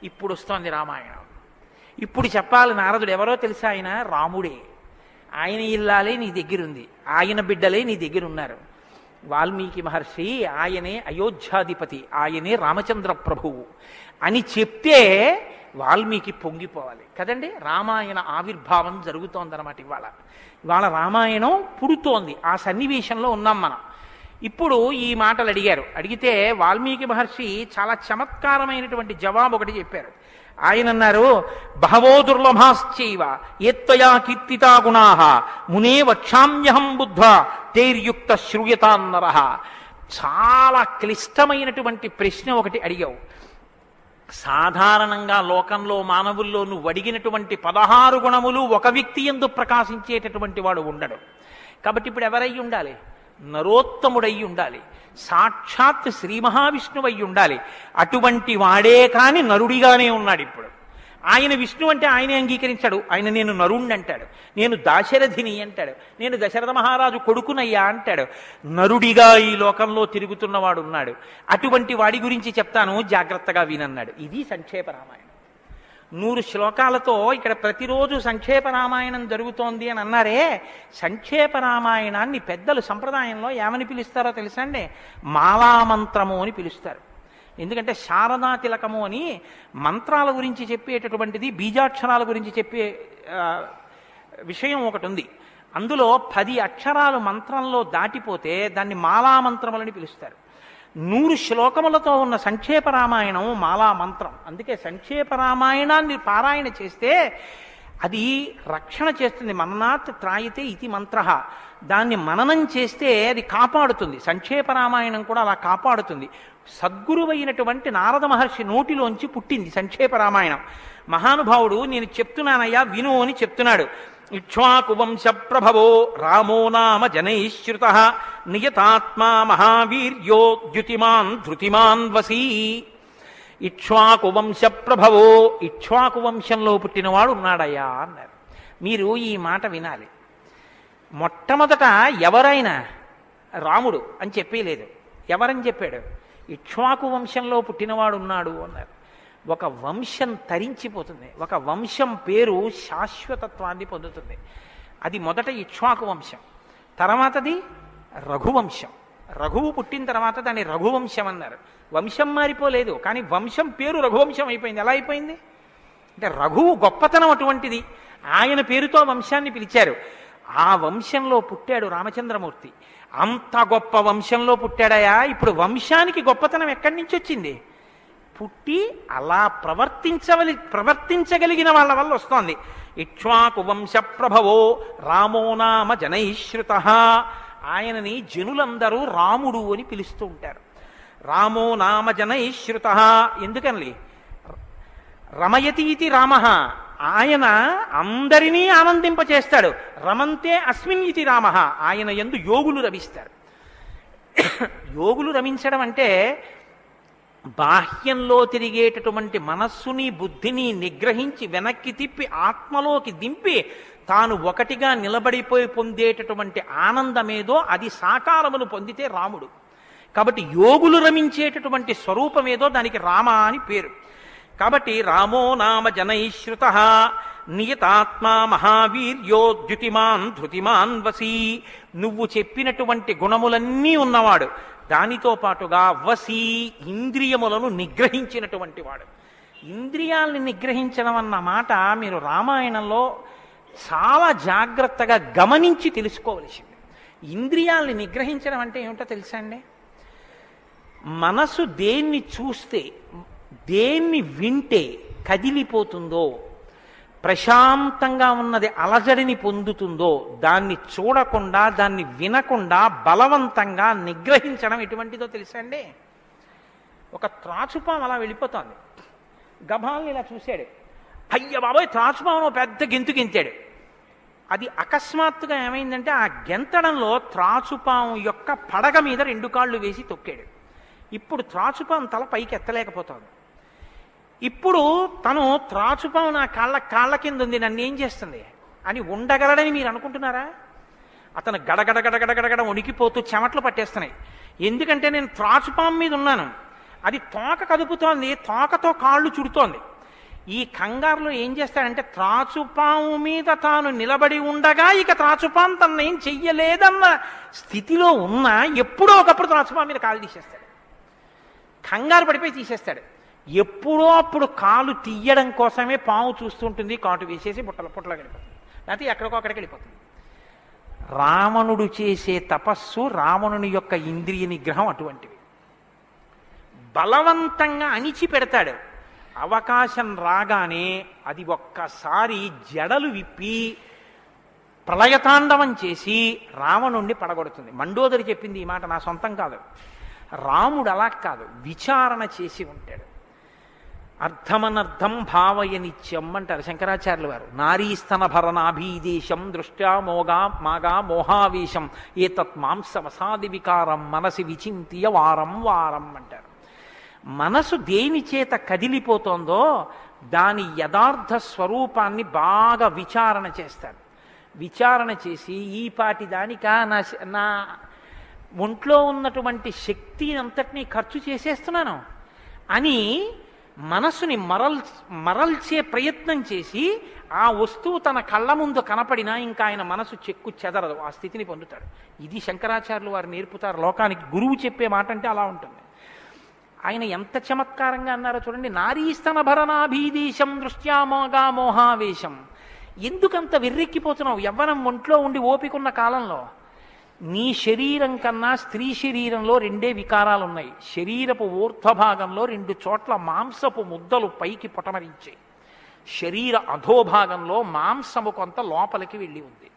ఇప్పుడు వస్తోంది రామాయణం. ఇప్పుడు చెప్పాలి. నారదుడు ఎవరో తెలుసా? ఆయన రాముడే. ఆయన ఇల్లాలే నీ దగ్గరుంది, ఆయన బిడ్డలే నీ దగ్గర ఉన్నారు. వాల్మీకి మహర్షి ఆయనే అయోధ్యాధిపతి, ఆయనే రామచంద్ర ప్రభువు అని చెప్తే వాల్మీకి పొంగిపోవాలి కదండి. రామాయణ ఆవిర్భావం జరుగుతోందన్నమాట. ఇవాళ రామాయణం పుడుతోంది. ఆ సన్నివేశంలో ఉన్నాం మనం. ఇప్పుడు ఈ మాటలు అడిగితే వాల్మీకి మహర్షి చాలా చమత్కారమైనటువంటి జవాబు ఒకటి చెప్పారు. ఆయన అన్నారు, బహవో దుర్లభాశ్చైవ ఏత్వయా కీర్తితా గుణాః మునే వక్షామ్యహం బుద్ధ్వా తైర్యుక్త శ్రూయతాన్నరః. చాలా క్లిష్టమైనటువంటి ప్రశ్న ఒకటి అడిగావు. సాధారణంగా లోకంలో మానవుల్లో నువ్వు అడిగినటువంటి 16 గుణములు ఒక వ్యక్తి యందు ప్రకాశించేటటువంటి వాడు ఉండడు. కాబట్టి ఇప్పుడు ఎవరై ఉండాలి? నరోత్తముడై ఉండాలి, సాక్షాత్ శ్రీ మహావిష్ణువై ఉండాలి. అటువంటి వాడే కాని నరుడిగానే ఉన్నాడు ఇప్పుడు. ఆయన విష్ణు అంటే ఆయనే అంగీకరించాడు. ఆయన నేను నరుణ్ణి అంటాడు, నేను దాశరథిని అంటాడు, నేను దశరథ మహారాజు కొడుకునయ్యా అంటాడు. నరుడిగా ఈ లోకంలో తిరుగుతున్నవాడు ఉన్నాడు. అటువంటి వాడి గురించి చెప్తాను, జాగ్రత్తగా వినన్నాడు. ఇది సంక్షేప రామాయణం. 100 శ్లోకాలతో ఇక్కడ ప్రతిరోజు సంక్షేప రామాయణం జరుగుతోంది అని అన్నారే. సంక్షేప రామాయణాన్ని పెద్దలు సంప్రదాయంలో ఏమని పిలుస్తారో తెలుసా అండి? మాలామంత్రము అని పిలుస్తారు. ఎందుకంటే శారదా తిలకము అని మంత్రాల గురించి చెప్పేటటువంటిది, బీజాక్షరాల గురించి చెప్పే విషయం ఒకటి ఉంది. అందులో 10 అక్షరాలు మంత్రంలో దాటిపోతే దాన్ని మాలామంత్రములని పిలుస్తారు. 100 శ్లోకములతో ఉన్న సంక్షేప రామాయణం మాలా మంత్రం. అందుకే సంక్షేప రామాయణాన్ని పారాయణ చేస్తే అది రక్షణ చేస్తుంది. మననాత్ త్రాయితే ఇతి మంత్ర. దాన్ని మననం చేస్తే అది కాపాడుతుంది. సంక్షేప రామాయణం కూడా అలా కాపాడుతుంది. సద్గురువైనటువంటి నారద మహర్షి నోటిలోంచి పుట్టింది సంక్షేప రామాయణం. మహానుభావుడు నేను చెప్తున్నానయ్యా విను అని చెప్తున్నాడు. ఇక్ష్వాకు వంశ ప్రభవో రామో నామ జనైశ్రుత నియతాత్మా మహావీర్యో ద్యుతిమాన్ ధృతిమాన్ వసీ. ఇక్ష్వాకు వంశ ప్రభవో, ఇక్ష్వాకు వంశంలో పుట్టినవాడు ఉన్నాడయ్యా అన్నారు. మీరు ఈ మాట వినాలి. మొట్టమొదట ఎవరైనా రాముడు అని చెప్పలేదు. ఎవరని చెప్పాడు? ఇక్ష్వాకు వంశంలో పుట్టినవాడు ఉన్నాడు అన్నారు. ఒక వంశం తరించిపోతుంది. ఒక వంశం పేరు శాశ్వతత్వాన్ని పొందుతుంది. అది మొదట ఇక్ష్వాకు వంశం, తర్వాతది రఘువంశం. రఘువు పుట్టిన తర్వాత దాన్ని రఘువంశం అన్నారు. వంశం మారిపోలేదు, కానీ వంశం పేరు రఘువంశం అయిపోయింది. ఎలా అయిపోయింది అంటే రఘువు గొప్పతనం అటువంటిది. ఆయన పేరుతో వంశాన్ని పిలిచారు. ఆ వంశంలో పుట్టాడు రామచంద్రమూర్తి. అంత గొప్ప వంశంలో పుట్టాడయా. ఇప్పుడు వంశానికి గొప్పతనం ఎక్కడి నుంచి వచ్చింది? పుట్టి అలా ప్రవర్తించగలిగిన వాళ్ళ వల్ల వస్తోంది. ఇక్ష్వాకు వంశ ప్రభవో రామో నామ జనైశ్రుత. ఆయనని జనులందరూ రాముడు అని పిలుస్తూ ఉంటారు. రామో నామ జనైశ్రుత. ఎందుకని? రమయతీతి రామ. ఆయన అందరినీ ఆనందింపచేస్తాడు. రమంతే అస్మిన్ ఇతి రామ. ఆయన యందు యోగులు రమిస్తారు. యోగులు రమించడం అంటే బాహ్యంలో తిరిగేటటువంటి మనస్సుని బుద్ధిని నిగ్రహించి వెనక్కి తిప్పి ఆత్మలోకి దింపి తాను ఒకటిగా నిలబడిపోయి పొందేటటువంటి ఆనందమేదో అది సాకారమును పొందితే రాముడు. కాబట్టి యోగులు రమించేటటువంటి స్వరూపమేదో దానికి రామ అని పేరు. కాబట్టి రామో నామ జనైశ్రుత నియతాత్మా మహావీర్యో ద్యుతిమాన్ ధృతిమాన్ వసీ. నువ్వు చెప్పినటువంటి గుణములన్నీ ఉన్నవాడు. దానితో పాటుగా వసీ, ఇంద్రియములను నిగ్రహించినటువంటి వాడు. ఇంద్రియాల్ని నిగ్రహించడం అన్న మాట మీరు రామాయణంలో చాలా జాగ్రత్తగా గమనించి తెలుసుకోవలసింది. ఇంద్రియాల్ని నిగ్రహించడం అంటే ఏమిటో తెలుసా అండి? మనసు దేన్ని చూస్తే, దేన్ని వింటే కదిలిపోతుందో, ప్రశాంతంగా ఉన్నది అలజడిని పొందుతుందో దాన్ని చూడకుండా, దాన్ని వినకుండా బలవంతంగా నిగ్రహించడం ఎటువంటిదో తెలుసా అండి? ఒక త్రాచుపాము అలా వెళ్ళిపోతోంది. గభాల్ని ఇలా చూశాడు. అయ్య బాబోయ్, త్రాచుపాము పెద్ద గెంతు గెంతాడు. అది అకస్మాత్తుగా ఏమైందంటే ఆ గెంతడంలో త్రాచుపాము యొక్క పడగ మీద 2 కాళ్ళు వేసి తొక్కాడు. ఇప్పుడు త్రాచుపాము తల పైకి ఎత్తలేకపోతోంది. ఇప్పుడు తను త్రాచుపాము నా కాళ్ళ కింద ఉంది, నన్ను ఏం చేస్తుంది అని ఉండగలడని మీరు అనుకుంటున్నారా? అతను గడగడ వణికిపోతూ చెమట్లు పట్టేస్తున్నాయి. ఎందుకంటే నేను త్రాచుపాము మీద ఉన్నాను. అది తోక కదుపుతోంది, తోకతో కాళ్ళు చుడుతోంది. ఈ కంగారులో ఏం చేస్తాడంటే త్రాచుపాము మీద తాను నిలబడి ఉండగా ఇక త్రాచుపాము తన ఏం చెయ్యలేదన్న స్థితిలో ఉన్నా ఎప్పుడో ఒకప్పుడు త్రాచుపాము మీద కాలు తీసేస్తాడు. కంగారు పడిపోయి తీసేస్తాడు. ఎప్పుడో అప్పుడు కాలు తీయడం కోసమే పాము చూస్తుంటుంది, కాటు వేసేసి పుట్టలో గడిపోతుంది, లేకపోతే ఎక్కడికో అక్కడికి వెళ్ళిపోతుంది. రావణుడు చేసే తపస్సు, రావణుని యొక్క ఇంద్రియ నిగ్రహం అటువంటివి. బలవంతంగా అణిచిపెడతాడు. అవకాశం రాగానే అది ఒక్కసారి జడలు విప్పి ప్రళయతాండవం చేసి రావణుణ్ణి పడగొడుతుంది. మండోదరి చెప్పింది ఈ మాట, నా సొంతం కాదు. రాముడు అలా కాదు, విచారణ చేసి ఉంటాడు. అర్థమనర్థం భావయ నిత్యం అంటారు శంకరాచార్యుల వారు. నారీస్తన భరనాభీదేశం దృష్ట్యా మాగా మోహావేశం ఏతత్ మాంసవసాది వికారం మనసి విచింత్య వారం వారం అంటారు. మనసు దేని చేత కదిలిపోతోందో దాని యథార్థ స్వరూపాన్ని బాగా విచారణ చేస్తారు. విచారణ చేసి ఈ పాటి దానికా నా ఒంట్లో ఉన్నటువంటి శక్తి అంతటినీ ఖర్చు చేసేస్తున్నాను అని మనసుని మరల్చే ప్రయత్నం చేసి ఆ వస్తువు తన కళ్ళ ముందు కనపడినా ఇంకా ఆయన మనసు చెక్కు చెదరదు, ఆ స్థితిని పొందుతాడు. ఇది శంకరాచార్యులు వారు నేర్పుతారు లోకానికి. గురువు చెప్పే మాట అంటే అలా ఉంటుంది. ఆయన ఎంత చమత్కారంగా అన్నారో చూడండి. నారీస్తన భరనాభీదేశం దృష్ట్యామోగా మోహావేశం. ఎందుకంత వెర్రెక్కిపోతున్నావు? యవ్వనం ఒంట్లో ఉండి ఓపికన్న కాలంలో నీ శరీరం కన్నా స్త్రీ శరీరంలో 2 వికారాలు ఉన్నాయి. శరీరపు ఊర్ధ్వభాగంలో 2 చోట్ల మాంసపు ముద్దలు పైకి పొటమరించాయి. శరీర అధోభాగంలో మాంసము కొంత లోపలికి వెళ్ళి ఉంది.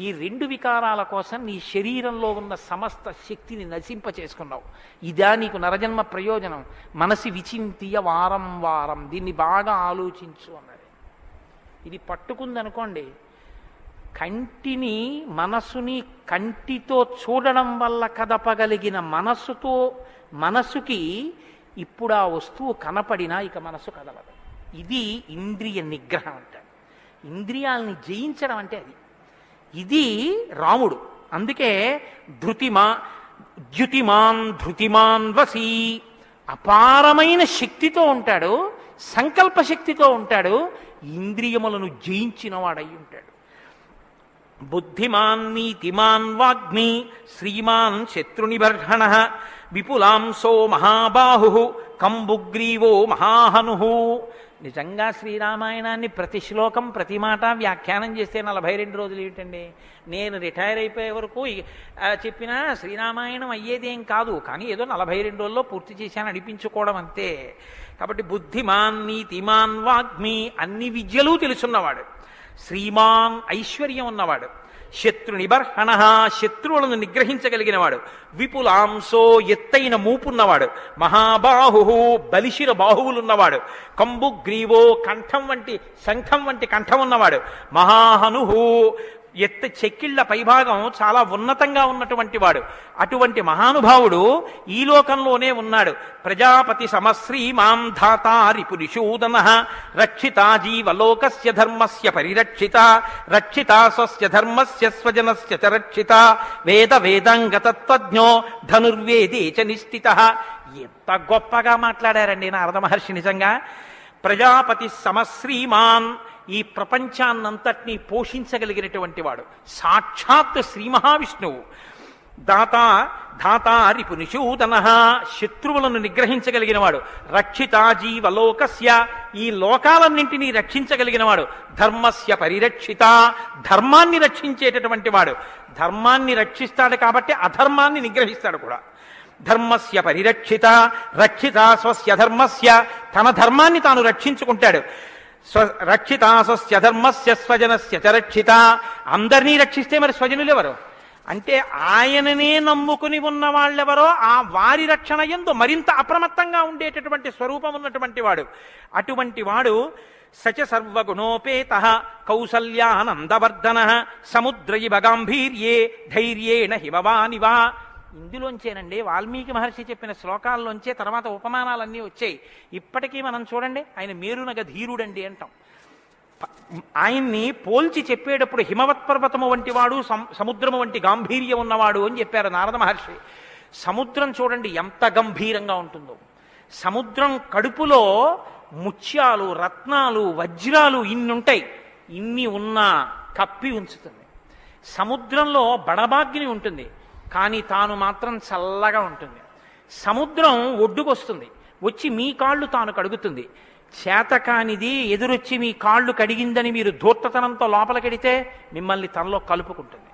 ఈ రెండు వికారాల కోసం నీ శరీరంలో ఉన్న సమస్త శక్తిని నశింప చేసుకున్నావు. ఇదా నీకు నరజన్మ ప్రయోజనం? మనసి విచింతియ వారం వారం, దీన్ని బాగా ఆలోచించు అన్నది. ఇది పట్టుకుందనుకోండి, కంటిని మనసుని కంటితో చూడడం వల్ల కదపగలిగిన మనసుకి ఇప్పుడు ఆ వస్తువు కనపడినా ఇక మనసు కదలదు. ఇది ఇంద్రియ నిగ్రహం అంటారు. ఇంద్రియాలని జయించడం అంటే అది. ఇది రాముడు. అందుకే ధృతిమాన్ వసీ, అపారమైన శక్తితో ఉంటాడు, సంకల్ప శక్తితో ఉంటాడు, ఇంద్రియములను జయించిన వాడై ఉంటాడు. బుద్ధిమాన్ నీతిమాన్ వాగ్మి శ్రీమాన్ శత్రునిబర్హణ విపులాంసో మహాబాహు కంబుగ్రీవో మహాహను. నిజంగా శ్రీరామాయణాన్ని ప్రతి శ్లోకం ప్రతి మాట వ్యాఖ్యానం చేస్తే 42 రోజులు ఏమిటండి? నేను రిటైర్ అయిపోయే వరకు చెప్పినా శ్రీరామాయణం అయ్యేదేం కాదు, కానీ ఏదో 42 రోజుల్లో పూర్తి చేశాను అనిపించుకోవడం అంతే. కాబట్టి బుద్ధిమాన్ నీతిమాన్ వాగ్మి, అన్ని విద్యలు తెలుసున్నవాడు, శ్రీమాన్ ఐశ్వర్యం ఉన్నవాడు, శత్రు నిబర్హణ శత్రువులను నిగ్రహించగలిగినవాడు, విపులాంసో ఎత్తైన మూపున్నవాడు, మహాబాహు బలిశిర బాహువులున్నవాడు, కంబుగ్రీవో శంఖం వంటి కంఠం ఉన్నవాడు, మహాహనుహు చెక్కిళ్ల పైభాగం చాలా ఉన్నతంగా ఉన్నటువంటి వాడు. అటువంటి మహానుభావుడు ఈ లోకంలోనే ఉన్నాడు. ప్రజాపతి సమశ్రీమాం ధాతా రిపునిషూదన రక్షితా జీవలోకస్య ధర్మస్య పరిరక్షిత రక్షితా స్వస్య ధర్మస్య స్వజనస్య చ రక్షిత వేదాంగతత్వజ్ఞో ధనుర్వేదే చ నిష్ఠితః. ఎంత గొప్పగా మాట్లాడారండి నారద మహర్షి. నిజంగా ప్రజాపతి సమశ్రీమాన్, ఈ ప్రపంచాన్నంతటినీ పోషించగలిగినటువంటి వాడు, సాక్షాత్ శ్రీ మహావిష్ణువు. ధాతా రిపునిషూదన శత్రువులను నిగ్రహించగలిగిన వాడు, రక్షితా జీవలోకస్య ఈ లోకాలన్నింటినీ రక్షించగలిగిన వాడు, ధర్మస్య పరిరక్షిత ధర్మాన్ని రక్షించేటటువంటి వాడు. ధర్మాన్ని రక్షిస్తాడు కాబట్టి అధర్మాన్ని నిగ్రహిస్తాడు కూడా. ధర్మస్య పరిరక్షిత రక్షిత స్వస్య ధర్మస్య, తన ధర్మాన్ని తాను రక్షించుకుంటాడు. రక్షిత స్వస్య ధర్మస్య స్వజనస్య చ రక్షిత, అందరినీ రక్షిస్తే మరి స్వజనులు ఎవరు అంటే ఆయననే నమ్ముకుని ఉన్న వాళ్ళెవరో ఆ వారి రక్షణ యందు మరింత అప్రమత్తంగా ఉండేటటువంటి స్వరూపం ఉన్నటువంటి వాడు. అటువంటి వాడు సచ సర్వగుణోపేత కౌసల్యానందవర్ధన సముద్రయివ గాంభీర్యే ధైర్యేణ హిమవానివా. ఇందులోంచేనండి వాల్మీకి మహర్షి చెప్పిన శ్లోకాల్లోంచే తర్వాత ఉపమానాలన్నీ వచ్చాయి. ఇప్పటికీ మనం చూడండి, ఆయన మేరునగ ధీరుడండి అంటాం. ఆయన్ని పోల్చి చెప్పేటప్పుడు హిమవత్పర్వతము వంటి వాడు, సముద్రము వంటి గాంభీర్యం ఉన్నవాడు అని చెప్పారు నారద మహర్షి. సముద్రం చూడండి ఎంత గంభీరంగా ఉంటుందో. సముద్రం కడుపులో ముత్యాలు, రత్నాలు, వజ్రాలు ఇన్నుంటాయి. ఇన్ని ఉన్నా కప్పి ఉంచుతుంది. సముద్రంలో బడబాగ్ని ఉంటుంది, కానీ తాను మాత్రం చల్లగా ఉంటుంది. సముద్రం ఒడ్డుకొస్తుంది, వచ్చి మీ కాళ్ళు తాను కడుగుతుంది. చేతకానిది ఎదురొచ్చి మీ కాళ్ళు కడిగిందని మీరు ధూర్తతనంతో లోపలికెడితే మిమ్మల్ని తనలో కలుపుకుంటుంది.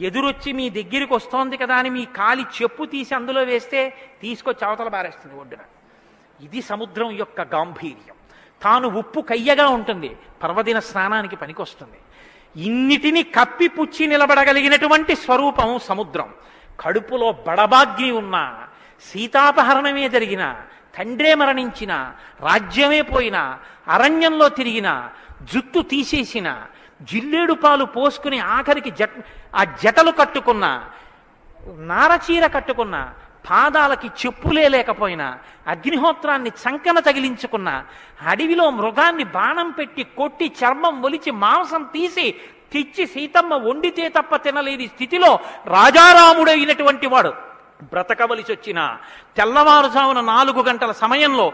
ఎదురొచ్చి మీ దగ్గరికి వస్తోంది కదా అని మీ కాలి చెప్పు తీసి అందులో వేస్తే తీసుకొచ్చి అవతల బారేస్తుంది ఒడ్డున. ఇది సముద్రం యొక్క గాంభీర్యం. తాను ఉప్పు కయ్యగా ఉంటుంది, పర్వదిన స్నానానికి పనికొస్తుంది. ఇన్నిటిని కప్పిపుచ్చి నిలబడగలిగినటువంటి స్వరూపం సముద్రం. కడుపులో బడబాగ్ని ఉన్నా, సీతాపహరణమే జరిగిన, తండ్రే మరణించిన, రాజ్యమే పోయినా, అరణ్యంలో తిరిగిన, జుట్టు తీసేసిన, జిల్లేడు పాలు పోసుకుని ఆఖరికి ఆ జటలు కట్టుకున్న, నారచీర కట్టుకున్న, పాదాలకి చెప్పులే లేకపోయినా, అగ్నిహోత్రాన్ని చంకన తగిలించుకున్న, అడవిలో మృగాన్ని బాణం పెట్టి కొట్టి చర్మం ఒలిచి మాంసం తీసి తెచ్చి సీతమ్మ వండితే తప్ప తినలేని స్థితిలో రాజారాముడైనటువంటి వాడు బ్రతకవలసి వచ్చిన తెల్లవారుజామున 4 గంటల సమయంలో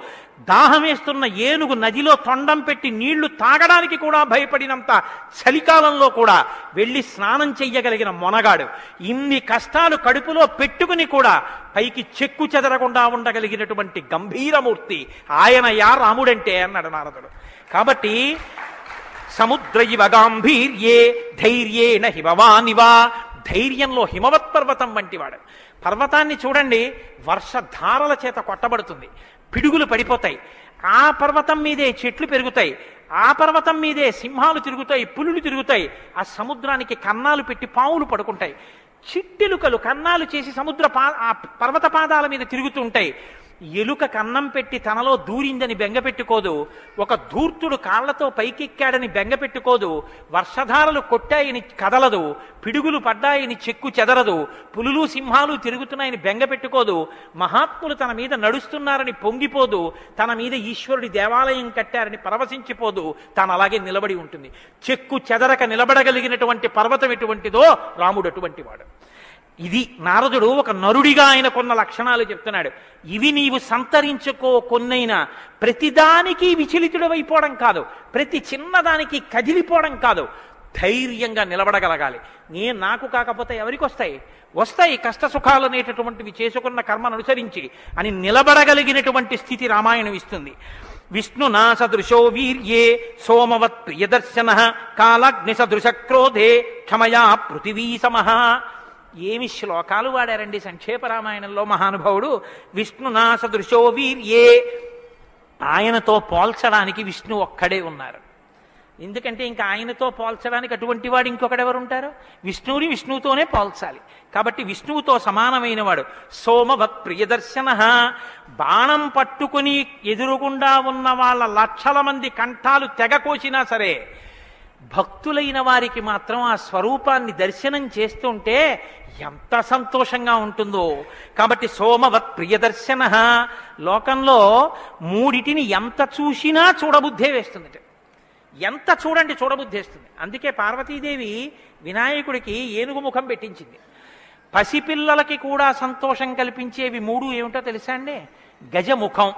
దాహమేస్తున్న ఏనుగు నదిలో తొండం పెట్టి నీళ్లు తాగడానికి కూడా భయపడినంత చలికాలంలో కూడా వెళ్ళి స్నానం చెయ్యగలిగిన మొనగాడు. ఇన్ని కష్టాలు కడుపులో పెట్టుకుని కూడా పైకి చెక్కు చెదరకుండా ఉండగలిగినటువంటి గంభీరమూర్తి ఆయన యా రాముడంటే అన్నాడు నారదుడు. కాబట్టి సముద్రయివ గాంభీర్యే ధైర్యేణ హిమవానివా, ధైర్యంలో హిమవత్పర్వతం వంటివాడు. పర్వతాన్ని చూడండి, వర్షధారల చేత కొట్టబడుతుంది, పిడుగులు పడిపోతాయి. ఆ పర్వతం మీదే చెట్లు పెరుగుతాయి, ఆ పర్వతం మీదే సింహాలు తిరుగుతాయి, పులులు తిరుగుతాయి, ఆ సముద్రానికి కన్నాలు పెట్టి పావులు పడుకుంటాయి. చిట్టెలుకలు కన్నాలు చేసి ఆ పర్వత పాదాల మీద తిరుగుతూ ఉంటాయి. ఎలుక కన్నం పెట్టి తనలో దూరిందని బెంగపెట్టుకోదు, ఒక ధూర్తుడు కాళ్లతో పైకెక్కాడని బెంగపెట్టుకోదు, వర్షధారలు కొట్టాయని కదలదు, పిడుగులు పడ్డాయని చెక్కు చెదరదు, పులులు సింహాలు తిరుగుతున్నాయని బెంగపెట్టుకోదు, మహాత్ములు తన మీద నడుస్తున్నారని పొంగిపోదు, తన మీద ఈశ్వరుడి దేవాలయం కట్టారని పరవశించిపోదు, తాను అలాగే నిలబడి ఉంటుంది. చెక్కు చెదరక నిలబడగలిగినటువంటి పర్వతం ఎటువంటిదో రాముడు అటువంటి వాడు. ఇది నారదుడు ఒక నరుడిగా ఆయన కొన్న లక్షణాలు చెప్తున్నాడు. ఇవి నీవు సంతరించుకో, కొన్నైనా ప్రతిదానికి విచలితుడవైపోవడం కాదు, ప్రతి చిన్నదానికి కదిలిపోవడం కాదు, ధైర్యంగా నిలబడగలగాలి. నాకు కాకపోతే ఎవరికి వస్తాయి? వస్తాయి కష్ట సుఖాలు అనేటటువంటివి చేసుకున్న కర్మను అనుసరించి అని నిలబడగలిగినటువంటి స్థితి రామాయణం ఇస్తుంది. విష్ణునా సదృశో వీర్యే సోమవత్ ప్రియదర్శన కాలాగ్ని సదృశ క్రోధే క్షమయా పృథివీ సమః. ఏమి శ్లోకాలు వాడారండి సంక్షేప రామాయణంలో మహానుభావుడు. విష్ణునా సదృశో వీర్యే, ఆయనతో పోల్చడానికి విష్ణు ఒక్కడే ఉన్నారు. ఎందుకంటే ఇంకా ఆయనతో పోల్చడానికి అటువంటి వాడు ఇంకొకడెవరుంటారు? విష్ణువుని విష్ణువుతోనే పోల్చాలి. కాబట్టి విష్ణువుతో సమానమైన వాడు. సోమవత్ ప్రియదర్శన, బాణం పట్టుకుని ఎదురుగుండా ఉన్న వాళ్ళ లక్షల మంది కంఠాలు తెగకోసినా సరే భక్తులైన వారికి మాత్రం ఆ స్వరూపాన్ని దర్శనం చేస్తుంటే ఎంత సంతోషంగా ఉంటుందో. కాబట్టి సోమవత్ ప్రియదర్శన, లోకంలో మూడిటిని ఎంత చూసినా చూడబుద్ధే వేస్తుంది. ఎంత చూడండి చూడబుద్ధేస్తుంది. అందుకే పార్వతీదేవి వినాయకుడికి ఏనుగు ముఖం పెట్టించింది. పసిపిల్లలకి కూడా సంతోషం కల్పించేవి మూడు ఏమిటో తెలుసా అండి? గజముఖం,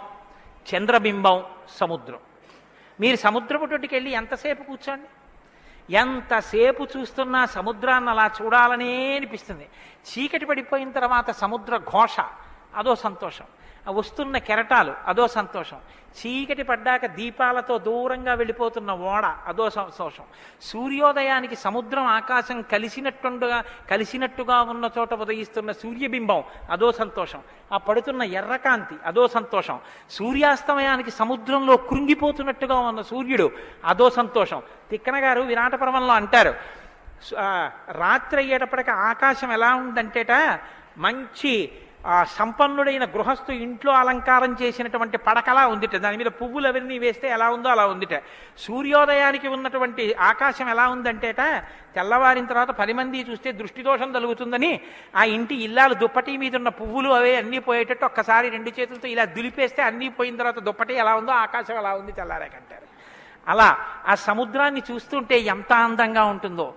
చంద్రబింబం, సముద్రం. మీరు సముద్రపు తోటికి వెళ్ళి ఎంతసేపు కూర్చోండి, ఎంతసేపు చూస్తున్నా సముద్రాన్ని అలా చూడాలనే అనిపిస్తుంది. చీకటి పడిపోయిన తర్వాత సముద్ర ఘోష అదో సంతోషం, వస్తున్న కెరటాలు అదో సంతోషం, చీకటి పడ్డాక దీపాలతో దూరంగా వెళ్ళిపోతున్న ఓడ అదో సంతోషం, సూర్యోదయానికి సముద్రం ఆకాశం కలిసినట్టుగా ఉన్న చోట ఉదయిస్తున్న సూర్యబింబం అదో సంతోషం, ఆ పడుతున్న ఎర్రకాంతి అదో సంతోషం, సూర్యాస్తమయానికి సముద్రంలో కృంగిపోతున్నట్టుగా ఉన్న సూర్యుడు అదో సంతోషం. తిక్కన గారు విరాట పర్వంలో అంటారు, రాత్రి అయ్యేటప్పటికి ఆకాశం ఎలా ఉందంటేట మంచి సంపన్నుడైన గృహస్థు ఇంట్లో అలంకారం చేసినటువంటి పడకలా ఉందిట, దాని మీద పువ్వులు అవన్నీ వేస్తే ఎలా ఉందో అలా ఉందిట. సూర్యోదయానికి ఉన్నటువంటి ఆకాశం ఎలా ఉందంటేట, తెల్లవారిన తర్వాత 10 మంది చూస్తే దృష్టిదోషం కలుగుతుందని ఆ ఇంటి ఇల్లాలు దుప్పటి మీద ఉన్న పువ్వులు అవే అన్నీ పోయేటట్టు ఒక్కసారి 2 చేతులతో ఇలా దులిపేస్తే అన్నీ పోయిన తర్వాత దుప్పటి ఎలా ఉందో ఆకాశం ఎలా ఉంది తెల్లారాకంటారు. అలా ఆ సముద్రాన్ని చూస్తుంటే ఎంత అందంగా ఉంటుందో.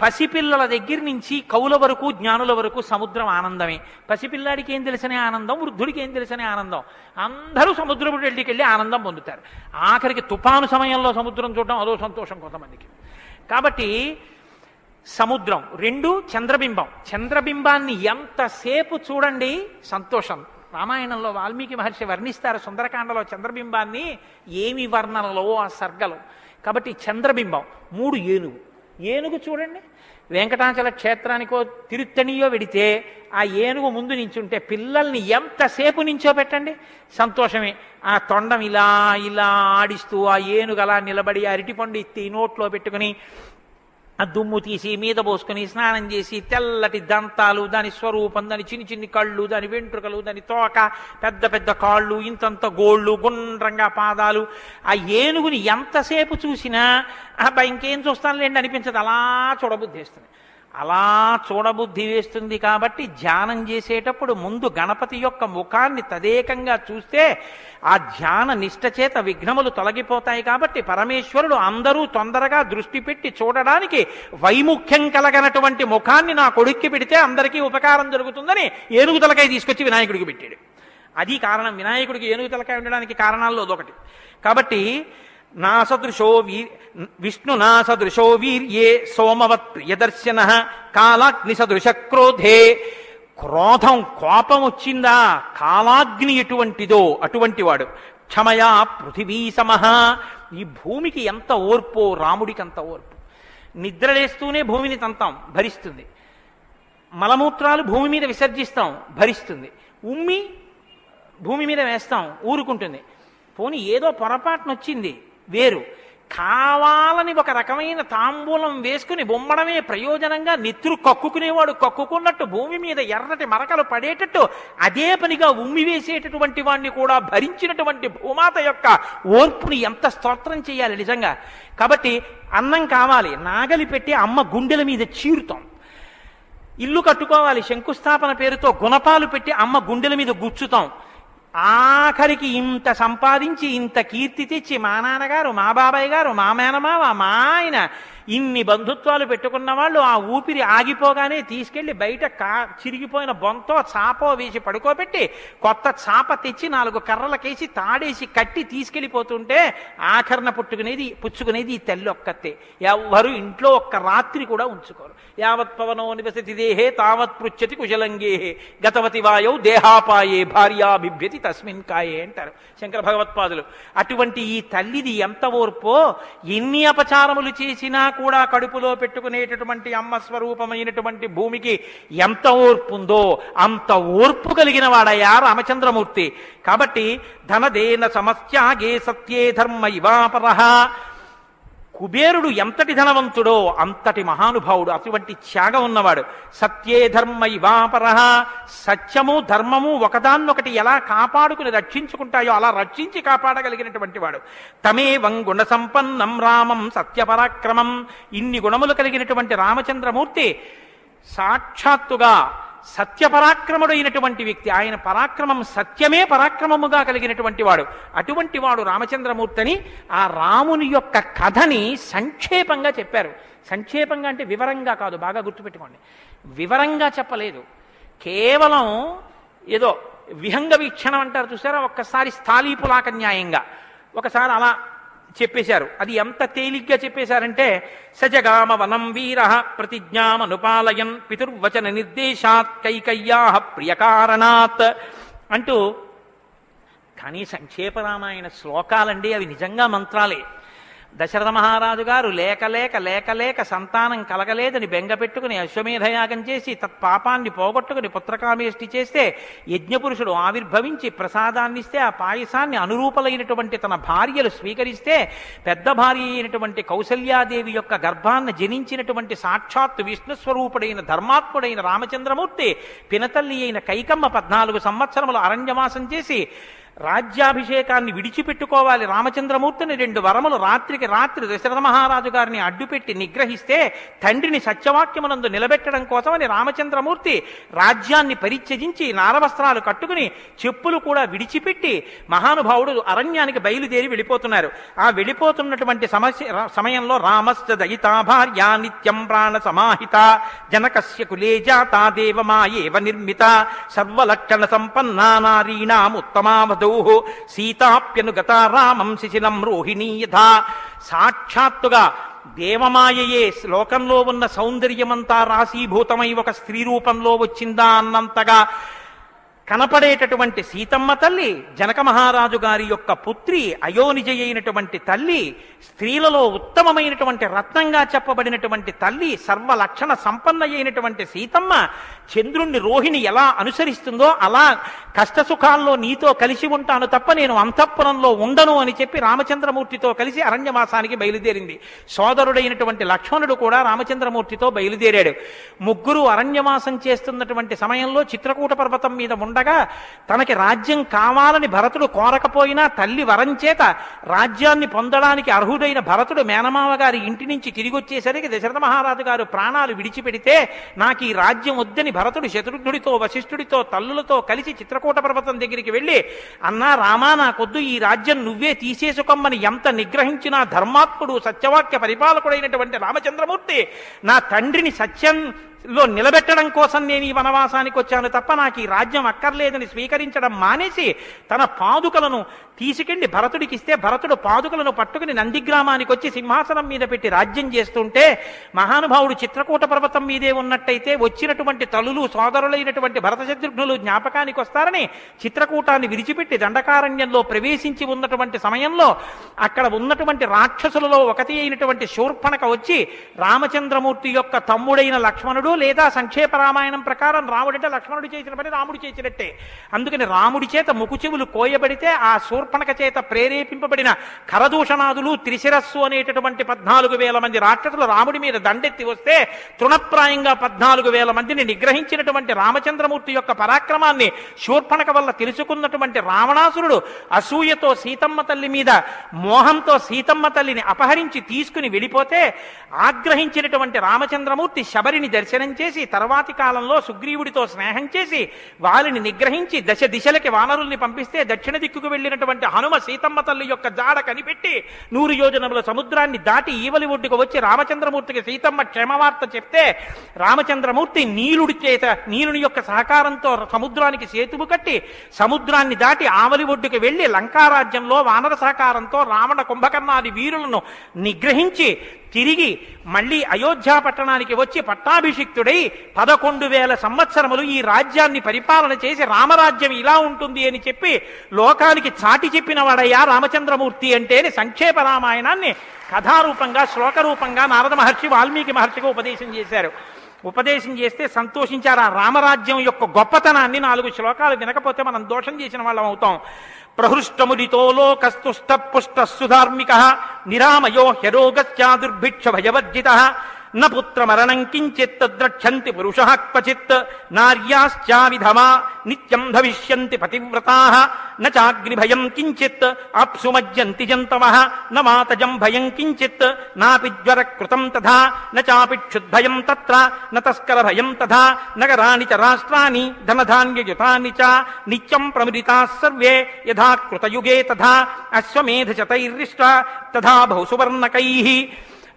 పసిపిల్లల దగ్గర నుంచి కవుల వరకు జ్ఞానుల వరకు సముద్రం ఆనందమే. పసిపిల్లాడికి ఏం తెలిసనే ఆనందం, వృద్ధుడికి ఏం తెలిసనే ఆనందం. అందరూ సముద్రపు వెళ్ళికి వెళ్ళి ఆనందం పొందుతారు. ఆఖరికి తుఫాను సమయంలో సముద్రం చూడడం అదో సంతోషం కొంతమందికి. కాబట్టి సముద్రం. 2 చంద్రబింబం. చంద్రబింబాన్ని ఎంతసేపు చూడండి సంతోషం. రామాయణంలో వాల్మీకి మహర్షి వర్ణిస్తారు సుందరకాండలో చంద్రబింబాన్ని, ఏమి వర్ణనలో ఆ సర్గలు. కాబట్టి చంద్రబింబం. 3 ఏనుగు చూడండి, వెంకటాచల క్షేత్రానికో తిరుత్తణియో వెడితే ఆ ఏనుగు ముందు నించుంటే పిల్లల్ని ఎంతసేపు నించో పెట్టండి సంతోషమే. ఆ తొండం ఇలా ఇలా ఆడిస్తూ ఆ ఏనుగు అలా నిలబడి అరటిపండు ఎత్తి నోట్లో పెట్టుకుని ఆ దుమ్ము తీసి మీద పోసుకుని స్నానం చేసి తెల్లటి దంతాలు, దాని స్వరూపం, దాని చిన్ని కళ్ళు, దాని వెంట్రుకలు, దాని తోక, పెద్ద పెద్ద కాళ్ళు, ఇంతంత గోళ్ళు, గుండ్రంగా పాదాలు. ఆ ఏనుగుని ఎంతసేపు చూసినా అబ్బా ఇంకేం చూస్తానులేండి అనిపించదు, అలా చూడబుద్ధి వేస్తుంది. అలా చూడబుద్ధి వేస్తుంది. కాబట్టి ధ్యానం చేసేటప్పుడు ముందు గణపతి యొక్క ముఖాన్ని తదేకంగా చూస్తే ఆ ధ్యాన నిష్ట చేత విఘ్నములు తొలగిపోతాయి. కాబట్టి పరమేశ్వరుడు అందరూ తొందరగా దృష్టి పెట్టి చూడడానికి వైముఖ్యం కలగనటువంటి ముఖాన్ని నా కొడుక్కి పెడితే అందరికీ ఉపకారం జరుగుతుందని ఏనుగు తలకాయ తీసుకొచ్చి వినాయకుడికి పెట్టాడు. అది కారణం. వినాయకుడికి ఏనుగు తలకాయ ఉండడానికి కారణాల్లో అదొకటి. కాబట్టి విష్ణునా సదృశో వీర్యే సోమవత్ ప్రియదర్శన కాలాగ్ని సదృశ క్రోధే. క్రోధం, కోపం వచ్చిందా, కాలాగ్ని ఎటువంటిదో అటువంటి వాడు. క్షమయా పృథివీ సమః. ఈ భూమికి ఎంత ఓర్పో రాముడికి అంత ఓర్పు. నిద్రలేస్తూనే భూమిని తంతాం, భరిస్తుంది. మలమూత్రాలు భూమి మీద విసర్జిస్తాం, భరిస్తుంది. ఉమ్మి భూమి మీద వేస్తాం, ఊరుకుంటుంది. పోనీ ఏదో పొరపాటున వచ్చింది వేరు, కావాలని ఒక రకమైన తాంబూలం వేసుకుని బొమ్మడమే ప్రయోజనంగా నెత్తురు కక్కుకునేవాడు కక్కుకున్నట్టు భూమి మీద ఎర్రటి మరకలు పడేటట్టు అదే పనిగా ఉమ్మి వేసేటటువంటి వాడిని కూడా భరించినటువంటి భూమాత యొక్క ఓర్పుని ఎంత స్తోత్రం చేయాలి నిజంగా. కాబట్టి అన్నం కావాలి, నాగలి పెట్టి అమ్మ గుండెల మీద చీరుతాం. ఇల్లు కట్టుకోవాలి, శంకుస్థాపన పేరుతో గుణపాలు పెట్టి అమ్మ గుండెల మీద గుచ్చుతాం. ఆఖరికి ఇంత సంపాదించి ఇంత కీర్తి తెచ్చి మా నాన్నగారు, మా బాబాయ్ గారు, మా మేనమావ, మా ఆయన ఇన్ని బంధుత్వాలు పెట్టుకున్న వాళ్ళు ఆ ఊపిరి ఆగిపోగానే తీసుకెళ్లి బయట చిరిగిపోయిన బొంతో చాపో వేసి పడుకోబెట్టి కొత్త చాప తెచ్చి 4 కర్రలకేసి తాడేసి కట్టి తీసుకెళ్లిపోతుంటే ఆఖరణ పుచ్చుకునేది ఈ తల్లి ఒక్కతే. ఎవ్వరు ఇంట్లో ఒక్క రాత్రి కూడా ఉంచుకోరు. యావత్ పవనో నివసతి దేహే తావత్ పృచ్చతి కుశలంగేహే గతవతి వాయౌ దేహాపాయే భార్యా బిభ్యతి తస్మిన్ కాయే అంటారు శంకర భగవత్పాదులు. అటువంటి ఈ తల్లిది ఎంత ఓర్పో, ఎన్ని అపచారములు చేసినా కూడా కడుపులో పెట్టుకునేటటువంటి అమ్మ స్వరూపమైనటువంటి భూమికి ఎంత ఓర్పు ఉందో అంత ఓర్పు కలిగిన వాడయ్యా రామచంద్రమూర్తి. కాబట్టి ధనదేన సమస్యాగే సత్యే ధర్మ ఇవాపరః. కుబేరుడు ఎంతటి ధనవంతుడో అంతటి మహానుభావుడు, అటువంటి త్యాగం ఉన్నవాడు. సత్యే ధర్మ ఇవాపరః. సత్యము ధర్మము ఒకదాన్నొకటి ఎలా కాపాడుకుని రక్షించుకుంటాయో అలా రక్షించి కాపాడగలిగినటువంటి వాడు. తమేవం గుణ సంపన్నం రామం సత్యపరాక్రమం. ఇన్ని గుణములు కలిగినటువంటి రామచంద్రమూర్తి సాక్షాత్తుగా సత్యపరాక్రముడైనటువంటి వ్యక్తి. ఆయన పరాక్రమం సత్యమే పరాక్రమముగా కలిగినటువంటి వాడు. అటువంటి వాడు రామచంద్రమూర్తిని ఆ రాముని యొక్క కథని సంక్షేపంగా చెప్పారు. సంక్షేపంగా అంటే వివరంగా కాదు, బాగా గుర్తుపెట్టుకోండి. వివరంగా చెప్పలేదు, కేవలం ఏదో విహంగ వీక్షణం అంటారు చూసారా, ఒక్కసారి స్థాళీపులాక న్యాయంగా ఒకసారి అలా చెప్పేశారు. అది ఎంత తేలిగ్గా చెప్పేశారంటే సజగామ వనం వీర ప్రతిజ్ఞామనుపాలయన్ పితుర్వచన నిర్దేశాత్ కైకయ్యా ప్రియకారణాత్ అంటూ. కానీ సంక్షేప రామాయణ శ్లోకాలండి అవి నిజంగా మంత్రాలే. దశరథ మహారాజు గారు లేక లేక లేక లేక సంతానం కలగలేదని బెంగపెట్టుకుని అశ్వమేధయాగం చేసి తత్పాపాన్ని పోగొట్టుకుని పుత్రకామేష్టి చేస్తే యజ్ఞపురుషుడు ఆవిర్భవించి ప్రసాదాన్నిస్తే ఆ పాయసాన్ని అనురూపలైనటువంటి తన భార్యలు స్వీకరిస్తే పెద్ద భార్య అయినటువంటి కౌసల్యాదేవి యొక్క గర్భాన్ని జనించినటువంటి సాక్షాత్తు విష్ణుస్వరూపుడైన ధర్మాత్ముడైన రామచంద్రమూర్తి పినతల్లి అయిన కైకమ్మ 14 సంవత్సరములు అరణ్యవాసం చేసి రాజ్యాభిషేకాన్ని విడిచిపెట్టుకోవాలి రామచంద్రమూర్తిని 2 వరములు రాత్రికి రాత్రి దశరథ మహారాజు గారిని అడ్డుపెట్టి నిగ్రహిస్తే తండ్రిని సత్యవాక్యమునందు నిలబెట్టడం కోసమని రామచంద్రమూర్తి రాజ్యాన్ని పరిత్యజించి నారవస్త్రాలు కట్టుకుని చెప్పులు కూడా విడిచిపెట్టి మహానుభావుడు అరణ్యానికి బయలుదేరి వెళ్ళిపోతున్నారు. ఆ వెళ్ళిపోతున్నటువంటి సమయంలో రామశ్చ దయితా భార్య నిత్యం ప్రాణ సమాహిత జనకస్య కులే జాతా దేవమాయేవ నిర్మిత సర్వలక్షణ సంపన్నా నారీణాం ఉత్తమావధ సీతాప్యనుగత రామం శిశిలం రోహిణీ యథా. సాక్షాత్తుగా దేవమాయయే లోకంలో ఉన్న సౌందర్యమంతా రాశీభూతమై ఒక స్త్రీ రూపంలో వచ్చిందా అన్నంతగా కనపడేటటువంటి సీతమ్మ తల్లి, జనక మహారాజు గారి యొక్క పుత్రి, అయోనిజ అయినటువంటి తల్లి, స్త్రీలలో ఉత్తమమైనటువంటి రత్నంగా చెప్పబడినటువంటి తల్లి, సర్వలక్షణ సంపన్న అయినటువంటి సీతమ్మ చంద్రుణ్ణి రోహిణి ఎలా అనుసరిస్తుందో అలా కష్టసుఖాల్లో నీతో కలిసి ఉంటాను తప్ప నేను అంతఃపురంలో ఉండను అని చెప్పి రామచంద్రమూర్తితో కలిసి అరణ్యవాసానికి బయలుదేరింది. సోదరుడైనటువంటి లక్ష్మణుడు కూడా రామచంద్రమూర్తితో బయలుదేరాడు. ముగ్గురు అరణ్యవాసం చేస్తున్నటువంటి సమయంలో చిత్రకూట పర్వతం మీద ఉండగా తనకి రాజ్యం కావాలని భరతుడు కోరకపోయినా తల్లి వరం చేత రాజ్యాన్ని పొందడానికి అర్హుడైన భరతుడు మేనమామ గారి ఇంటి నుంచి తిరిగి వచ్చేసరికి దశరథ మహారాజు గారు ప్రాణాలు విడిచిపెడితే నాకు ఈ రాజ్యం వద్దని భరతుడు శత్రుఘ్నుడితో వశిష్ఠుడితో తల్లులతో కలిసి చిత్రకూట పర్వతం దగ్గరికి వెళ్ళి అన్నా రామా నాకొద్దు, ఈ రాజ్యం నువ్వే తీసేసుకోమని ఎంత నిగ్రహించినా ధర్మాత్ముడు సత్యవాక్య పరిపాలకుడైనటువంటి రామచంద్రమూర్తి నా తండ్రిని సత్యంలో నిలబెట్టడం కోసం నేను ఈ వనవాసానికి వచ్చాను తప్ప నాకు ఈ రాజ్యం అక్కర్లేదని స్వీకరించడం మానేసి తన పాదుకలను తీసుకెళ్లి భరతుడికి ఇస్తే భరతుడు పాదుకలను పట్టుకుని నందిగ్రామానికి వచ్చి సింహాసనం మీద పెట్టి రాజ్యం చేస్తుంటే మహానుభావుడు చిత్రకూట పర్వతం మీదే ఉన్నట్టయితే వచ్చినటువంటి తల్లులు సోదరులైనటువంటి భరత శత్రుఘ్నులు జ్ఞాపకానికి వస్తారని చిత్రకూటాన్ని విడిచిపెట్టి దండకారణ్యంలో ప్రవేశించి ఉన్నటువంటి సమయంలో అక్కడ ఉన్నటువంటి రాక్షసులలో ఒకటి అయినటువంటి శూర్పణక వచ్చి రామచంద్రమూర్తి యొక్క తమ్ముడైన లక్ష్మణుడు లేదా సంక్షేప రామాయణం ప్రకారం రాముడంటే లక్ష్మణుడు చేసిన పని రాముడు చేసినట్టే. అందుకని రాముడి చేత ముకుచెవులు కోయబడితే ఆ శూర్పణక చేత ప్రేరేపింపబడిన కరదూషణాదులు త్రిశిరస్సు అనేటటువంటి 14,000 మంది రాక్షసులు రాముడి మీద దండెత్తి వస్తే తృణప్రాయంగా 14,000 మందిని నిగ్రహించినటువంటి రామచంద్రమూర్తి యొక్క పరాక్రమాన్ని శూర్పణక వల్ల తెలుసుకున్నటువంటి రావణాసురుడు అసూయతో సీతమ్మ తల్లి మీద మోహంతో సీతమ్మ తల్లిని అపహరించి తీసుకుని వెళ్ళిపోతే ఆగ్రహించినటువంటి రామచంద్రమూర్తి శబరిని దర్శనం చేసి తర్వాతి కాలంలో సుగ్రీవుడితో స్నేహం చేసి వారిని నిగ్రహించి దశ దిశలకి వానరుల్ని పంపిస్తే దక్షిణ దిక్కుకు వెళ్ళినటువంటి హనుమ సీతమ్మ తల్లి యొక్క జాడ కనిపెట్టి 100 యోజనముల సముద్రాన్ని దాటి ఈవలి ఒడ్డుకు వచ్చి రామచంద్రమూర్తికి సీతమ్మ క్షేమవార్త చెప్తే రామచంద్రమూర్తి నీలుని యొక్క సహకారంతో సముద్రానికి సేతువు కట్టి సముద్రాన్ని దాటి ఆవలి ఒడ్డుకు వెళ్లి లంకారాజ్యంలో వానర సహకారంతో రావణ కుంభకర్ణాది వీరులను నిగ్రహించి తిరిగి మళ్ళీ అయోధ్య పట్టణానికి వచ్చి పట్టాభిషిక్తుడై 11,000 సంవత్సరములు ఈ రాజ్యాన్ని పరిపాలన చేసి రామరాజ్యం ఇలా ఉంటుంది అని చెప్పి లోకానికి చాటి చెప్పిన వాడయ్యా రామచంద్రమూర్తి అంటేనే సంక్షేప రామాయణాన్ని కథారూపంగా శ్లోకరూపంగా నారద మహర్షి వాల్మీకి మహర్షిగా ఉపదేశం చేశారు. ఉపదేశం చేస్తే సంతోషించారు. ఆ రామరాజ్యం యొక్క గొప్పతనాన్ని 4 శ్లోకాలు వినకపోతే మనం దోషం చేసిన వాళ్ళం అవుతాం. ప్రహృష్టముదితో లోకస్తుష్ట పుష్ట సుధార్మిక నిరామయో హ్యరోగస్యా దుర్భిక్ష భయవర్జిత న పుత్రమరణం కించిత్ ద్రక్షంతి పురుషః క్వచిత్ నార్యాశ్చా విధమా నిత్యం భవిష్యంతి పతివ్రతాః న చాగ్నిభయం కించిత్ ఆప్సుమజ్యంతి జంతవః న మాతజం భయం కించిత్ నాపి జ్వరకృతం తథా న చాపి క్షుద్భయం తత్ర న తస్కర భయం తథా నగరాణి చ రాష్ట్రాణి ధనధాన్యయుతాని చ నిత్యం ప్రముదితాః సర్వే యథా కృతయుగే తథా అశ్వమేధశతైర్రిష్టా తథా బహుసువర్ణకైః.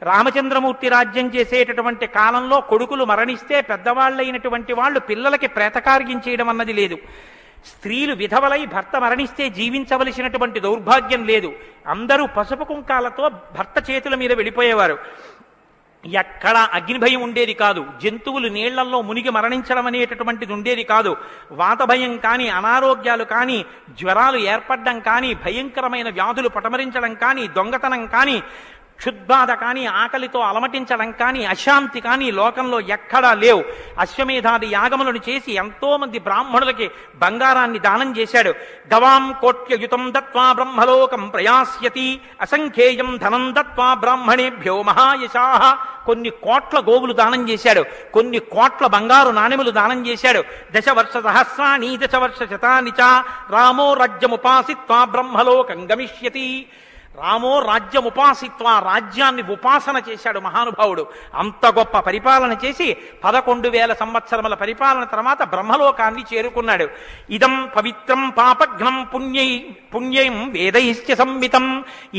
రామచంద్రమూర్తి రాజ్యం చేసేటటువంటి కాలంలో కొడుకులు మరణిస్తే పెద్దవాళ్ళైనటువంటి వాళ్ళు పిల్లలకి ప్రేతకార్యం చేయడం అన్నది లేదు. స్త్రీలు విధవలై భర్త మరణిస్తే జీవించవలసినటువంటి దౌర్భాగ్యం లేదు. అందరూ పసుపు కుంకాలతో భర్త చేతుల మీద వెళ్ళిపోయేవారు. ఎక్కడ అగ్నిభయం ఉండేది కాదు. జంతువులు నీళ్లలో మునిగి మరణించడం అనేటటువంటిది ఉండేది కాదు. వాతభయం కానీ, అనారోగ్యాలు కానీ, జ్వరాలు ఏర్పడడం కానీ, భయంకరమైన వ్యాధులు పటమరించడం కానీ, దొంగతనం కానీ, క్షుద్బాధ కానీ, ఆకలితో అలమటించడం కానీ, అశాంతి కానీ లోకంలో ఎక్కడా లేవు. అశ్వమేధాది యాగములను చేసి ఎంతో మంది బ్రాహ్మణులకి బంగారాన్ని దానం చేశాడు. గవాం కోట్యయుతం దత్వా బ్రహ్మలోకం ప్రయాస్యతి అసంఖ్యేయం ధనం దత్వా బ్రాహ్మణేభ్యో మహాయశాః. కొన్ని కోట్ల గోవులు దానం చేశాడు. కొన్ని కోట్ల బంగారు నాణెములు దానం చేశాడు. 10 వర్ష సహస్రాణి 10 వర్ష శతాని చ రామో రాజ్యముపాసిత్వా బ్రహ్మలోకం గమిష్యతి. రామో రాజ్యముపాసిత్వ, రాజ్యాన్ని ఉపాసన చేశాడు మహానుభావుడు. అంత గొప్ప పరిపాలన చేసి 11,000 సంవత్సరముల పరిపాలన తర్వాత బ్రహ్మలోకాన్ని చేరుకున్నాడు. ఇదం పవిత్రం పాపఘ్నం పుణ్యం వేదైశ్చ సంహితం.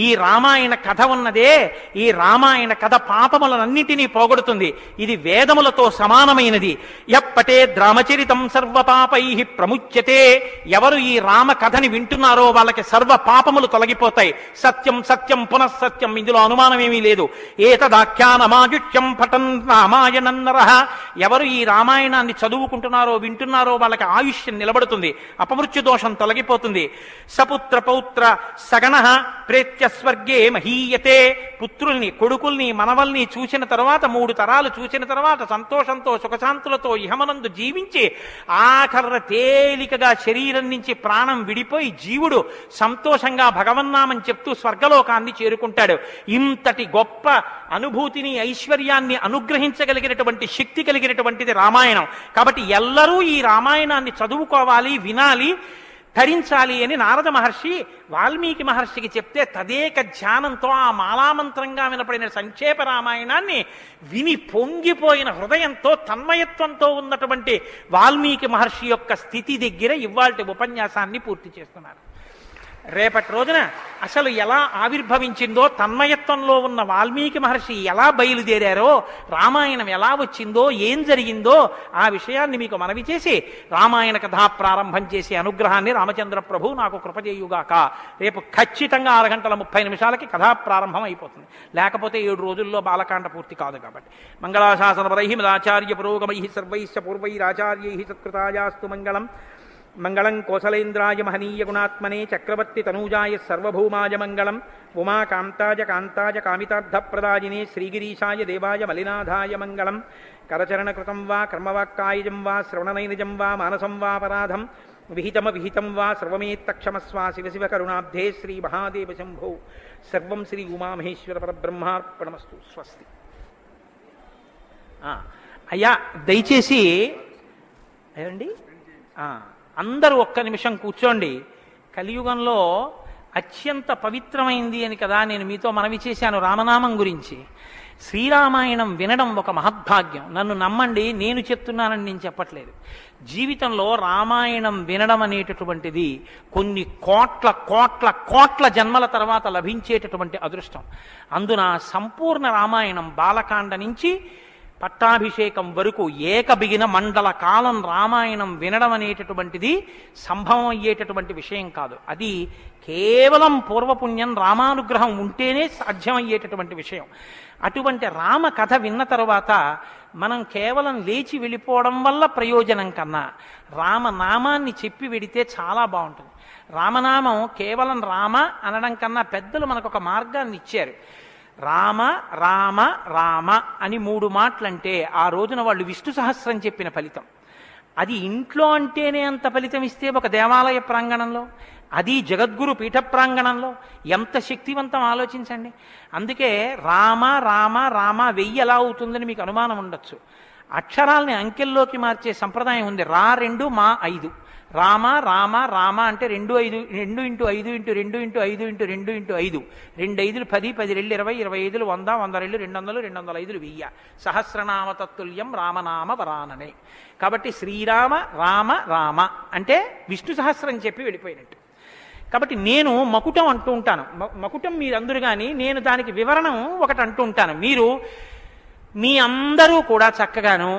ఈ రామాయణ కథ ఉన్నదే, ఈ రామాయణ కథ పాపములనన్నిటినీ పోగొడుతుంది. ఇది వేదములతో సమానమైనది. యప్పటే రామచరితం సర్వపాపై ప్రముచ్యతే. ఎవరు ఈ రామ కథని వింటున్నారో వాళ్ళకి సర్వ పాపములు తొలగిపోతాయి. సత్యం సత్యం పునఃసత్యం, ఇందులో అనుమానమేమీ లేదు. ఏతదాఖ్యానమాయుష్యం పఠన్ రామాయణం నరః. ఎవరు ఈ రామాయణాన్ని చదువుకుంటున్నారో వింటున్నారో వాళ్ళకి ఆయుష్యం నిలబడుతుంది, అపమృత్యు దోషం తొలగిపోతుంది. సపుత్ర పౌత్ర సగణః ప్రేత్య స్వర్గే మహీయతే. పుత్రుల్ని, కొడుకుల్ని, మనవల్ని చూసిన తర్వాత 3 తరాలు చూసిన తర్వాత సంతోషంతో సుఖశాంతులతో ఇహమనందు జీవించి ఆఖర్ర తేలికగా శరీరం నుంచి ప్రాణం విడిపోయి జీవుడు సంతోషంగా భగవన్నామం చెప్తూ స్వర్గలోకాన్ని చేరుకుంటాడు. ఇంతటి గొప్ప అనుభూతిని, ఐశ్వర్యాన్ని అనుగ్రహించగలిగినటువంటి శక్తి కలిగినటువంటిది రామాయణం. కాబట్టి ఎల్లరూ ఈ రామాయణాన్ని చదువుకోవాలి, వినాలి, ధరించాలి అని నారద మహర్షి వాల్మీకి మహర్షికి చెప్తే తదేక ధ్యానంతో ఆ మాలామంత్రంగా వినపడిన సంక్షేప రామాయణాన్ని విని పొంగిపోయిన హృదయంతో తన్మయత్వంతో ఉన్నటువంటి వాల్మీకి మహర్షి యొక్క స్థితి దగ్గర ఇవాల్టి ఉపన్యాసాన్ని పూర్తి చేస్తున్నారు. రేపటి రోజున అసలు ఎలా ఆవిర్భవించిందో, తన్మయత్వంలో ఉన్న వాల్మీకి మహర్షి ఎలా బయలుదేరారో, రామాయణం ఎలా వచ్చిందో, ఏం జరిగిందో ఆ విషయాన్ని మీకు మనవి చేసి రామాయణ కథా ప్రారంభం చేసే అనుగ్రహాన్ని రామచంద్ర ప్రభు నాకు కృపచేయుగాక. రేపు ఖచ్చితంగా 6 గంటల 30 నిమిషాలకి కథా ప్రారంభం అయిపోతుంది. లేకపోతే 7 రోజుల్లో బాలకాండ పూర్తి కాదు. కాబట్టి మంగళాశాసనపరై మదాచార్య పురోగమై సర్వైశ్చ పూర్వైరాచార్యై సత్కృతాయాస్తు మంగళం. మంగళం కోసలేంద్రాయ మహనీయ గుణాత్మనే చక్రవర్తి తనూజాయ సర్వభౌమాయ మంగళం ఉమాకాంతాయ కాంతాయ కామితార్థప్రదాయినే శ్రీగిరీశాయ దేవాయ మలినాథాయ మంగళం కరచరణకృతం వా కర్మవాక్కాయజం వా శ్రవణనైనజం వా మానసం వా పరాధం విహితం వా సర్వమేత్తక్షమస్వా శివ శివ కరుణాబ్ధే శ్రీ మహాదేవ శంభో సర్వం శ్రీ ఉమామహేశ్వర పరబ్రహ్మార్పణమస్తు. స్వస్తి. అయ్యా దయచేసి ఏమండి అందరూ ఒక్క నిమిషం కూర్చోండి. కలియుగంలో అత్యంత పవిత్రమైంది అని కదా నేను మీతో మనవి చేశాను రామనామం గురించి. శ్రీరామాయణం వినడం ఒక మహద్భాగ్యం. నన్ను నమ్మండి, నేను చెప్తున్నానని నేను చెప్పట్లేదు. జీవితంలో రామాయణం వినడం అనేటటువంటిది కొన్ని కోట్ల కోట్ల కోట్ల జన్మల తర్వాత లభించేటటువంటి అదృష్టం. అందున సంపూర్ణ రామాయణం బాలకాండ నుంచి పట్టాభిషేకం వరకు ఏకబిగిన మండల కాలం రామాయణం వినడం అనేటటువంటిది సంభవం అయ్యేటటువంటి విషయం కాదు. అది కేవలం పూర్వపుణ్యం రామానుగ్రహం ఉంటేనే సాధ్యమయ్యేటటువంటి విషయం. అటువంటి రామ కథ విన్న తరువాత మనం కేవలం లేచి వెళ్ళిపోవడం వల్ల ప్రయోజనం కన్నా రామనామాన్ని చెప్పి వెడితే చాలా బాగుంటుంది. రామనామం కేవలం రామ అనడం కన్నా పెద్దలు మనకు ఒక మార్గాన్ని ఇచ్చారు. రామ రామ రామ అని 3 మాటలంటే ఆ రోజున వాళ్ళు విష్ణు సహస్రం చెప్పిన ఫలితం. అది ఇంట్లో అంటేనే అంత ఫలితం ఇస్తే ఒక దేవాలయ ప్రాంగణంలో, అది జగద్గురు పీఠ ప్రాంగణంలో ఎంత శక్తివంతం ఆలోచించండి. అందుకే రామ రామ రామ 1000 ఎలా అవుతుందని మీకు అనుమానం ఉండొచ్చు. అక్షరాల్ని అంకెల్లోకి మార్చే సంప్రదాయం ఉంది. 2 మా 5 రామ రామ రామ అంటే 2 5 2 × 5 × 2 × 5 × 2 × 5 2 5 10 10 2 20 20 100 100 200 200 1000 సహస్రనామ తత్తుల్యం రామనామ వరాననే. కాబట్టి శ్రీరామ రామ రామ అంటే విష్ణు సహస్రం చెప్పి వెళ్ళిపోయినట్టు. కాబట్టి నేను మకుటం అంటూ ఉంటాను. మకుటం మీరందరూ కానీ నేను దానికి వివరణం ఒకటి అంటూ ఉంటాను. మీరు మీ అందరూ కూడా చక్కగాను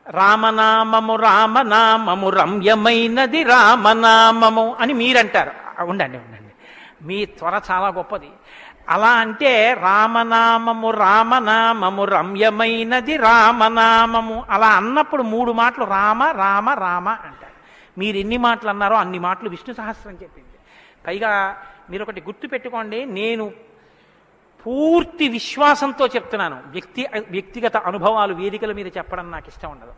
రామనామము రామనామము రమ్యమైనది రామనామము అని మీరంటారు. ఉండండి ఉండండి, మీ త్వర చాలా గొప్పది. అలా అంటే రామనామము రామనామము రమ్యమైనది రామనామము అలా అన్నప్పుడు 3 మాటలు రామ రామ రామ అంటారు. మీరు ఎన్ని మాటలు అన్నారో అన్ని మాటలు విష్ణు సహస్రం చెప్పింది. పైగా మీరు ఒకటి గుర్తు పెట్టుకోండి, నేను పూర్తి విశ్వాసంతో చెప్తున్నాను. వ్యక్తిగత అనుభవాలు వేదికల మీద చెప్పడం నాకు ఇష్టం ఉండదు.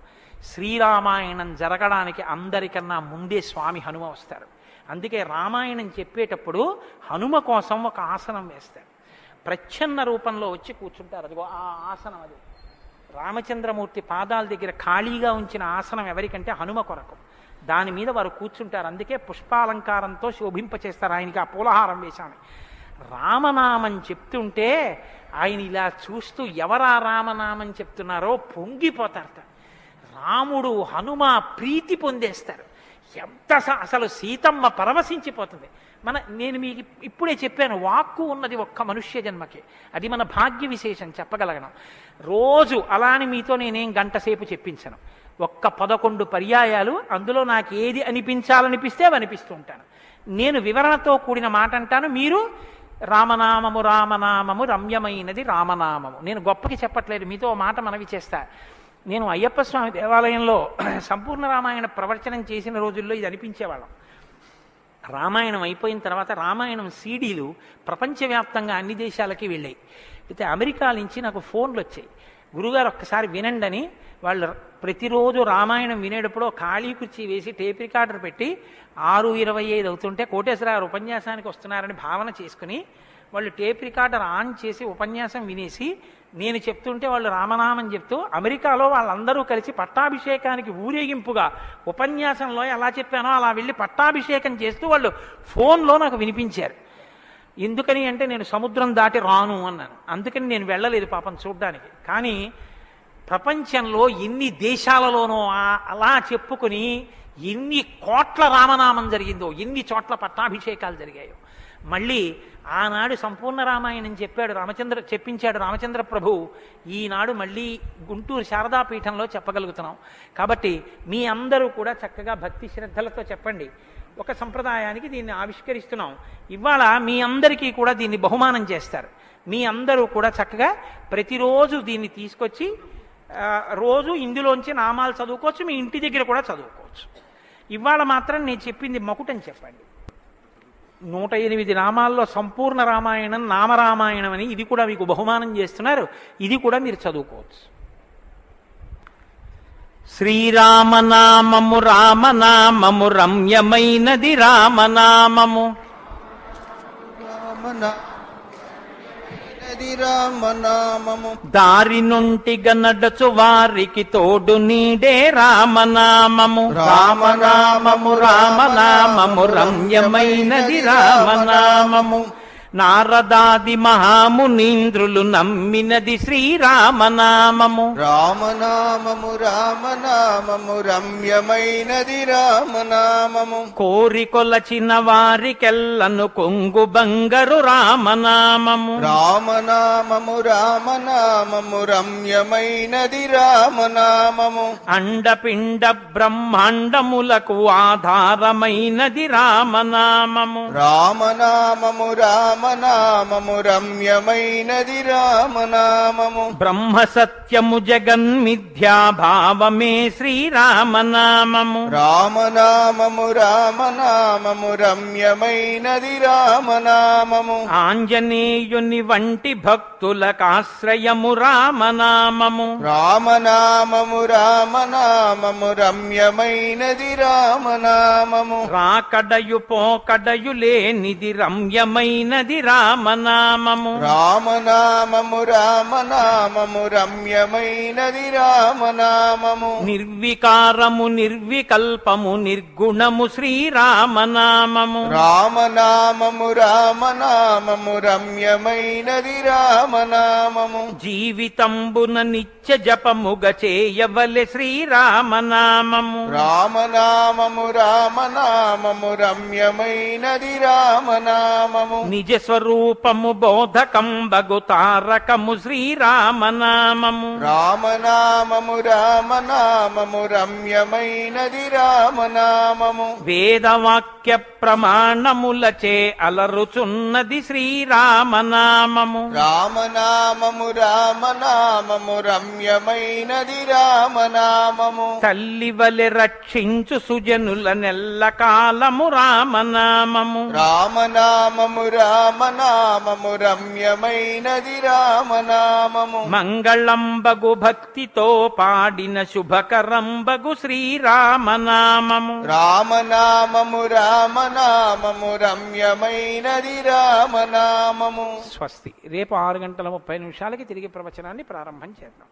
శ్రీరామాయణం జరగడానికి అందరికన్నా ముందే స్వామి హనుమ వస్తారు. అందుకే రామాయణం చెప్పేటప్పుడు హనుమ కోసం ఒక ఆసనం వేస్తారు. ప్రచ్ఛన్న రూపంలో వచ్చి కూర్చుంటారు. అదిగో ఆ ఆసనం, అది రామచంద్రమూర్తి పాదాల దగ్గర ఖాళీగా ఉంచిన ఆసనం ఎవరికంటే హనుమ కొరకు. దాని మీద వారు కూర్చుంటారు. అందుకే పుష్పాలంకారంతో శోభింపచేస్తారు. ఆయనకి ఆ పూలహారం వేశాను. రామనామం చెప్తుంటే ఆయన ఇలా చూస్తూ ఎవరా రామనామం చెప్తున్నారో పొంగిపోతారట. రాముడు హనుమ ప్రీతి పొందేస్తారు. ఎంత అసలు సీతమ్మ పరవశించిపోతుంది. నేను మీకు ఇప్పుడే చెప్పాను, వాక్కు ఉన్నది ఒక్క మనుష్య జన్మకే. అది మన భాగ్య విశేషం చెప్పగలగడం. రోజు అలా అని మీతో నేనేం గంట సేపు చెప్పించను. ఒక్క 11 పర్యాయాలు అందులో నాకు ఏది అనిపించాలనిపిస్తే అవి అనిపిస్తూ ఉంటాను. నేను వివరణతో కూడిన మాట అంటాను, మీరు రామనామము రామనామము రమ్యమైనది రామనామము. నేను గొప్పకి చెప్పట్లేదు, మీతో మాట మనవి చేస్తా. నేను అయ్యప్ప స్వామి దేవాలయంలో సంపూర్ణ రామాయణ ప్రవచనం చేసిన రోజుల్లో ఇది అనిపించేవాళ్ళం. రామాయణం అయిపోయిన తర్వాత రామాయణం సీడీలు ప్రపంచవ్యాప్తంగా అన్ని దేశాలకి వెళ్ళాయి. అయితే అమెరికా నుంచి నాకు ఫోన్లు వచ్చాయి, గురుగారు ఒక్కసారి వినండి అని. వాళ్ళు ప్రతిరోజు రామాయణం వినేటప్పుడు ఖాళీ కుర్చీ వేసి టేప్ రికార్డర్ పెట్టి 6:25 అవుతుంటే కోటేశ్వరరావు ఉపన్యాసానికి వస్తున్నారని భావన చేసుకుని వాళ్ళు టేప్ రికార్డర్ ఆన్ చేసి ఉపన్యాసం వినేసి నేను చెప్తుంటే వాళ్ళు రామనామం చెప్తూ అమెరికాలో వాళ్ళందరూ కలిసి పట్టాభిషేకానికి ఊరేగింపుగా ఉపన్యాసంలో ఎలా చెప్పానో అలా వెళ్ళి పట్టాభిషేకం చేస్తూ వాళ్ళు ఫోన్లో నాకు వినిపించారు. ఎందుకని అంటే నేను సముద్రం దాటి రాను అన్నాను. అందుకని నేను వెళ్ళలేదు పాపం చూడ్డానికి. కానీ ప్రపంచంలో ఎన్ని దేశాలలోనో అలా చెప్పుకుని ఎన్ని కోట్ల రామనామం జరిగిందో, ఎన్ని చోట్ల పట్టాభిషేకాలు జరిగాయో. మళ్ళీ ఆనాడు సంపూర్ణ రామాయణం చెప్పించాడు రామచంద్ర ప్రభు. ఈనాడు మళ్ళీ గుంటూరు శారదాపీఠంలో చెప్పగలుగుతున్నాం. కాబట్టి మీ అందరూ కూడా చక్కగా భక్తి శ్రద్ధలతో చెప్పండి. ఒక సంప్రదాయానికి దీన్ని ఆవిష్కరిస్తున్నాం. ఇవాళ మీ అందరికీ కూడా దీన్ని బహుమానం చేస్తారు. మీ అందరూ కూడా చక్కగా ప్రతిరోజు దీన్ని తీసుకొచ్చి రోజు ఇందులోంచి నామాలు చదువుకోవచ్చు, మీ ఇంటి దగ్గర కూడా చదువుకోవచ్చు. ఇవాళ మాత్రం నేను చెప్పింది మకుటని చెప్పండి. 108 నామాల్లో సంపూర్ణ రామాయణం నామరామాయణం అని ఇది కూడా మీకు బహుమానం చేస్తున్నారు. ఇది కూడా మీరు చదువుకోవచ్చు. శ్రీరామనామము రామనామము రమ్యమైనది రామనామము రామనామము దారి నుంటిగా నడచు వారికి తోడు నీడే రామనామము రామనామము రామనామము రమ్యమైనది రామనామము నారదాది మహామునీంద్రులు నమ్మినది శ్రీరామనామము రామనామము రామనామము రమ్యమైనది రామనామము కోరికొలచిన వారికెల్లను కొంగు బంగరు రామనామము రామనామము రామనామము రమ్యమైనది రామనామము అండపిండ బ్రహ్మాండములకు ఆధారమైనది రామనామము రామనామము రామనామము రమ్యమైనది రామనామము బ్రహ్మ సత్యము జగన్మిథ్యాభావమే శ్రీరామనామము రామనామము రామనామము రమ్యమైనది రామనామము ఆంజనేయుని వంటి భక్తులకాశ్రయము రామనామము రామనామము రామనామము రమ్యమైనది రామనామము రాకడయు పోకడయు లేనిది రమ్యమైనది రామనామము రామనామము రామనామము రమ్యమైనది రామనామము నిర్వికారము నిర్వికల్పము నిర్గుణము శ్రీరామనామము రామనామము రామనామము రమ్యమైనది రామనామము జీవితంబున నిత్య జపముగ చేయవలె శ్రీరామనామము రామనామము రామనామము రమ్యమైనది రామనామము నిజ స్వరూపము బోధకంబగు తారకము శ్రీరామనామము రామనామము రామనామము రమ్యమైనది రామనామము వేదవాక్య ప్రమాణములచే అలరుచున్నది శ్రీరామనామము రామనామము రామనామము రమ్యమైనది రామనామము తల్లివలె రక్షించు సుజనుల నెల్ల కాలము రామనామము రామనామము రామనామము రమ్యమైనది రామనామము మంగళంబగు భక్తితో పాడిన శుభకరంబగు శ్రీరామనామము రామనామము రామనామము రమ్యమైనది రామనామము. స్వస్తి. రేపు 6:30 తిరిగి ప్రవచనాన్ని ప్రారంభం చేద్దాం.